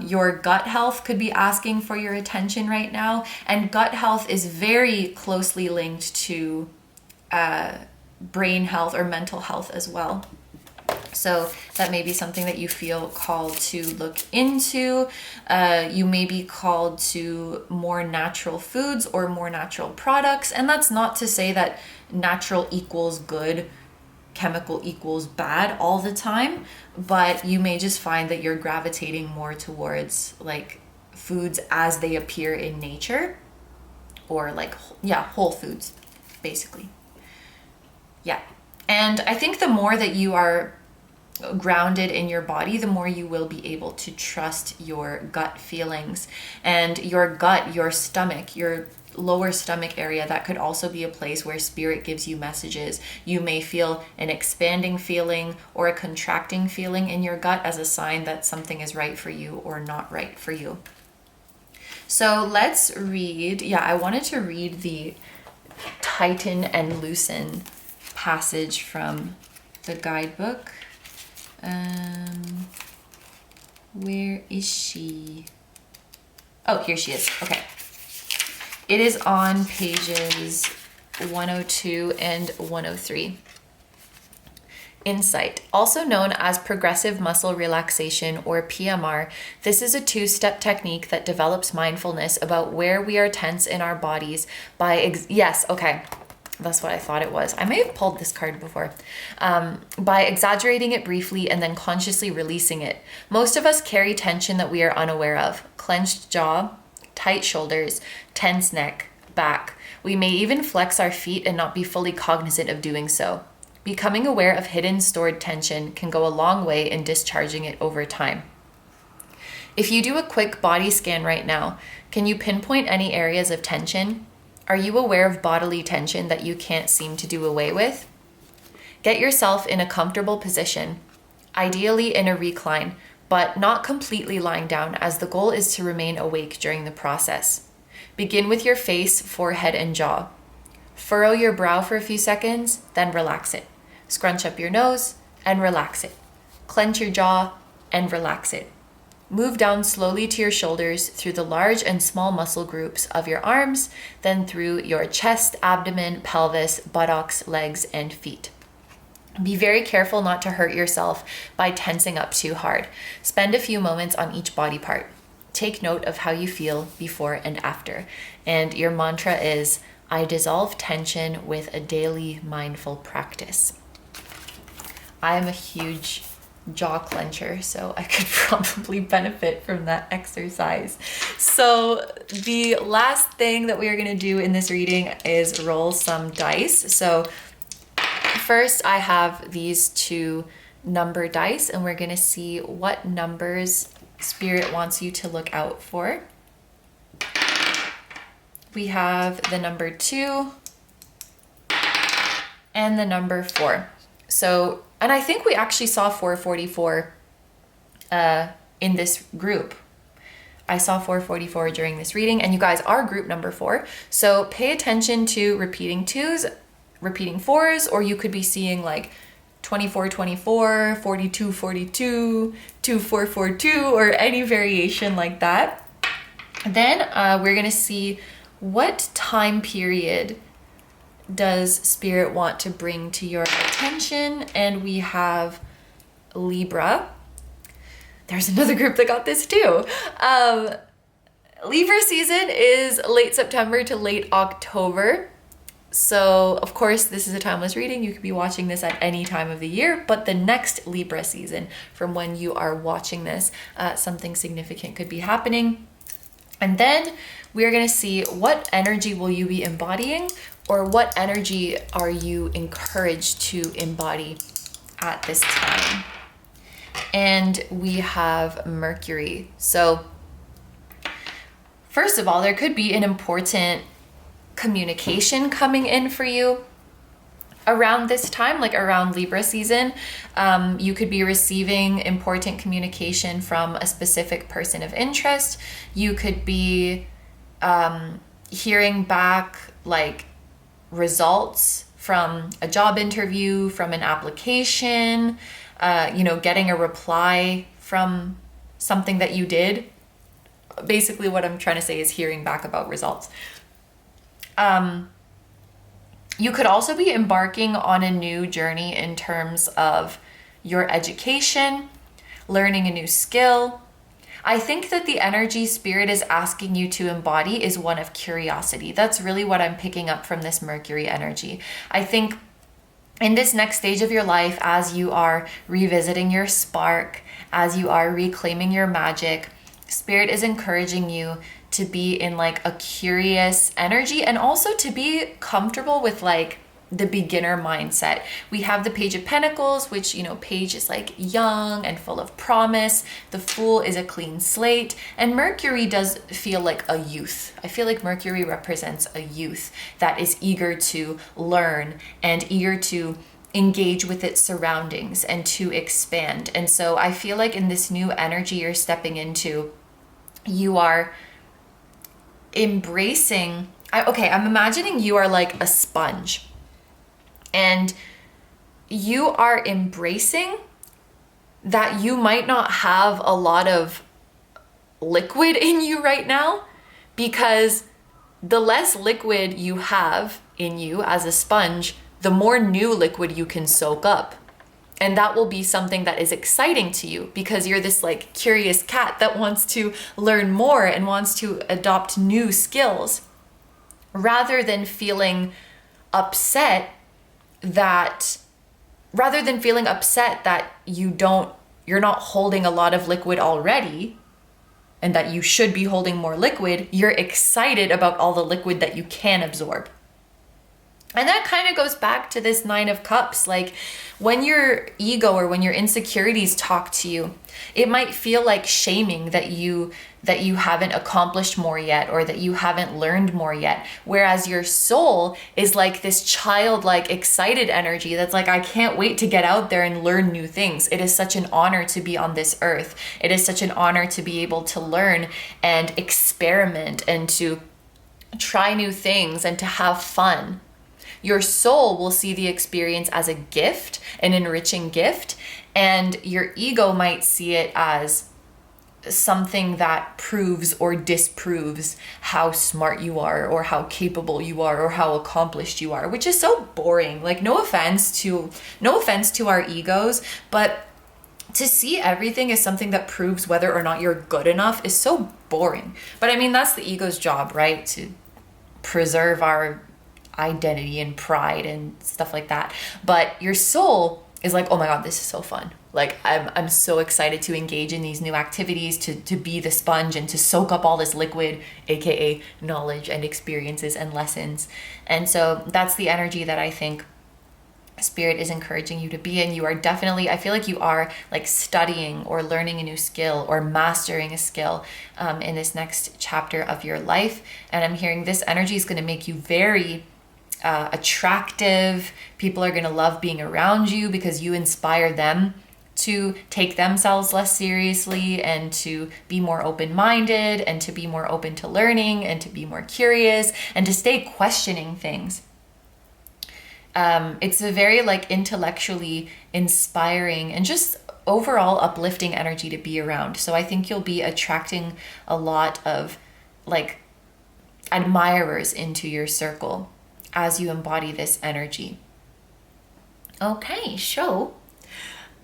Your gut health could be asking for your attention right now. And gut health is very closely linked to brain health or mental health as well. So that may be something that you feel called to look into. You may be called to more natural foods or more natural products. And that's not to say that natural equals good, chemical equals bad all the time, but you may just find that you're gravitating more towards like foods as they appear in nature, or like, whole foods, basically. Yeah. And I think the more that you are grounded in your body, the more you will be able to trust your gut feelings. And your gut, your stomach, your lower stomach area, that could also be a place where spirit gives you messages. You may feel an expanding feeling or a contracting feeling in your gut as a sign that something is right for you or not right for you. So let's read. I wanted to read the tighten and loosen passage from the guidebook. Where is she? Oh, here she is. Okay. It is on pages 102 and 103. Insight, also known as progressive muscle relaxation or PMR, this is a two-step technique that develops mindfulness about where we are tense in our bodies by that's what I thought it was. I may have pulled this card before. By exaggerating it briefly and then consciously releasing it. Most of us carry tension that we are unaware of. Clenched jaw, tight shoulders, tense neck, back. We may even flex our feet and not be fully cognizant of doing so. Becoming aware of hidden stored tension can go a long way in discharging it over time. If you do a quick body scan right now, can you pinpoint any areas of tension? Are you aware of bodily tension that you can't seem to do away with? Get yourself in a comfortable position, ideally in a recline, but not completely lying down, as the goal is to remain awake during the process. Begin with your face, forehead, and jaw. Furrow your brow for a few seconds, then relax it. Scrunch up your nose and relax it. Clench your jaw and relax it. Move down slowly to your shoulders through the large and small muscle groups of your arms, then through your chest, abdomen, pelvis, buttocks, legs, and feet. Be very careful not to hurt yourself by tensing up too hard. Spend a few moments on each body part. Take note of how you feel before and after. And your mantra is, I dissolve tension with a daily mindful practice. I'm a huge jaw clencher, so I could probably benefit from that exercise. So the last thing that we are going to do in this reading is roll some dice. So first I have these two number dice, and we're going to see what numbers Spirit wants you to look out for. We have the number 2 and the number 4. So, and I think we actually saw 444 in this group. I saw 444 during this reading, and you guys are group number 4. So pay attention to repeating 2s, repeating 4s, or you could be seeing like 24, 24, 42, 42, 2442, or any variation like that. Then we're going to see what time period does Spirit want to bring to your attention. And we have Libra. There's another group that got this too. Libra season is late September to late October. So of course, this is a timeless reading. You could be watching this at any time of the year, but the next Libra season from when you are watching this, something significant could be happening. And then we're going to see what energy will you be embodying, or what energy are you encouraged to embody at this time. And we have Mercury. So first of all, there could be an important communication coming in for you around this time, like around Libra season. You could be receiving important communication from a specific person of interest. You could be hearing back like results from a job interview, from an application, getting a reply from something that you did. Basically what I'm trying to say is hearing back about results. You could also be embarking on a new journey in terms of your education, learning a new skill. I think that the energy Spirit is asking you to embody is one of curiosity. That's really what I'm picking up from this Mercury energy. I think in this next stage of your life, as you are revisiting your spark, as you are reclaiming your magic, Spirit is encouraging you to be in like a curious energy, and also to be comfortable with like the beginner mindset. We have the Page of Pentacles, which, Page is like young and full of promise. The Fool is a clean slate. And Mercury does feel like a youth. I feel like Mercury represents a youth that is eager to learn and eager to engage with its surroundings and to expand. And so I feel like in this new energy you're stepping into, you are embracing, I'm imagining you are like a sponge, and you are embracing that you might not have a lot of liquid in you right now, because the less liquid you have in you as a sponge, the more new liquid you can soak up. And that will be something that is exciting to you, because you're this like curious cat that wants to learn more and wants to adopt new skills, rather than feeling upset that you're not holding a lot of liquid already, and that you should be holding more liquid. You're excited about all the liquid that you can absorb. And that kind of goes back to this 9 of Cups. Like when your ego or when your insecurities talk to you, it might feel like shaming that you haven't accomplished more yet, or that you haven't learned more yet. Whereas your soul is like this childlike, excited energy that's like, I can't wait to get out there and learn new things. It is such an honor to be on this earth. It is such an honor to be able to learn and experiment and to try new things and to have fun. Your soul will see the experience as a gift, an enriching gift, and your ego might see it as something that proves or disproves how smart you are, or how capable you are, or how accomplished you are, which is so boring. Like no offense to our egos, but to see everything as something that proves whether or not you're good enough is so boring. But I mean, that's the ego's job, right? To preserve our identity and pride and stuff like that. But your soul is like, oh my God, this is so fun. Like I'm so excited to engage in these new activities, to be the sponge and to soak up all this liquid, AKA knowledge and experiences and lessons. And so that's the energy that I think Spirit is encouraging you to be in. You are definitely, I feel like you are like studying or learning a new skill or mastering a skill in this next chapter of your life. And I'm hearing this energy is going to make you very attractive. People are going to love being around you because you inspire them to take themselves less seriously and to be more open-minded and to be more open to learning and to be more curious and to stay questioning things. It's a very like intellectually inspiring and just overall uplifting energy to be around. So I think you'll be attracting a lot of like admirers into your circle as you embody this energy. Okay, so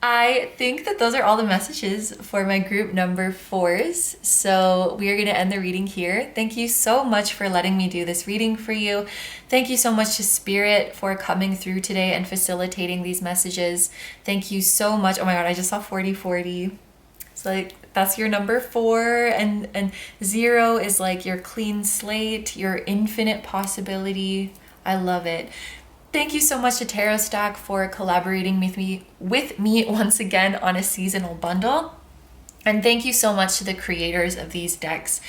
I think that those are all the messages for my group number 4s. So we are going to end the reading here. Thank you so much for letting me do this reading for you. Thank you so much to Spirit for coming through today and facilitating these messages. Thank you so much. Oh my God, I just saw 4040. It's like, that's your number 4, and 0 is like your clean slate, your infinite possibility. I love it. Thank you so much to Tarot Stack for collaborating with me once again on a seasonal bundle. And thank you so much to the creators of these decks.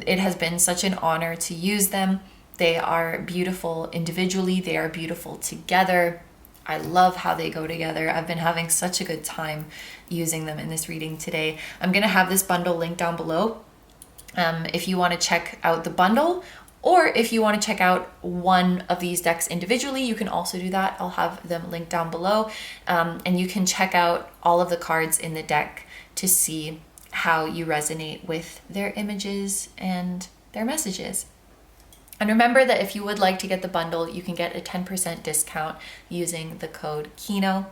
It has been such an honor to use them. They are beautiful individually. They are beautiful together. I love how they go together. I've been having such a good time using them in this reading today. I'm going to have this bundle linked down below. If you want to check out the bundle, or if you want to check out one of these decks individually, you can also do that. I'll have them linked down below. And you can check out all of the cards in the deck to see how you resonate with their images and their messages. And remember that if you would like to get the bundle, you can get a 10% discount using the code KINO.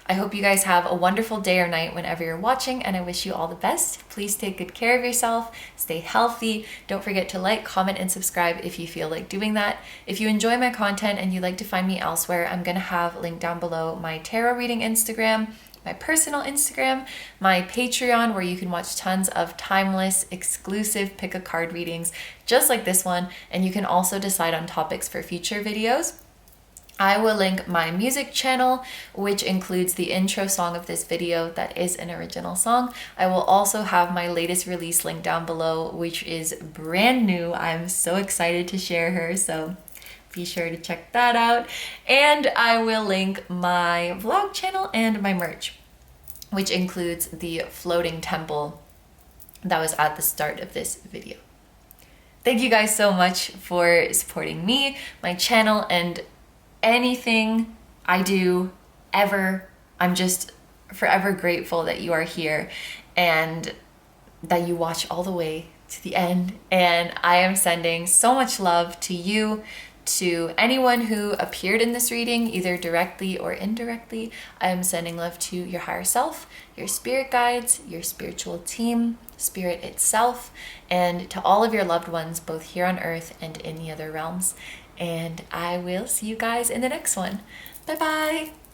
I hope you guys have a wonderful day or night whenever you're watching, and I wish you all the best. Please take good care of yourself, stay healthy. Don't forget to like, comment, and subscribe if you feel like doing that. If you enjoy my content and you'd like to find me elsewhere, I'm going to have linked down below my tarot reading Instagram, my personal Instagram, my Patreon, where you can watch tons of timeless, exclusive pick a card readings just like this one, and you can also decide on topics for future videos. I will link my music channel, which includes the intro song of this video that is an original song. I will also have my latest release linked down below, which is brand new. I'm so excited to share her, so be sure to check that out. And I will link my vlog channel and my merch, which includes the floating temple that was at the start of this video. Thank you guys so much for supporting me, my channel, and anything I do ever. I'm just forever grateful that you are here and that you watch all the way to the end. And I am sending so much love to you, to anyone who appeared in this reading, either directly or indirectly. I am sending love to your higher self, your spirit guides, your spiritual team, spirit itself, and to all of your loved ones, both here on earth and in the other realms. And I will see you guys in the next one. Bye bye.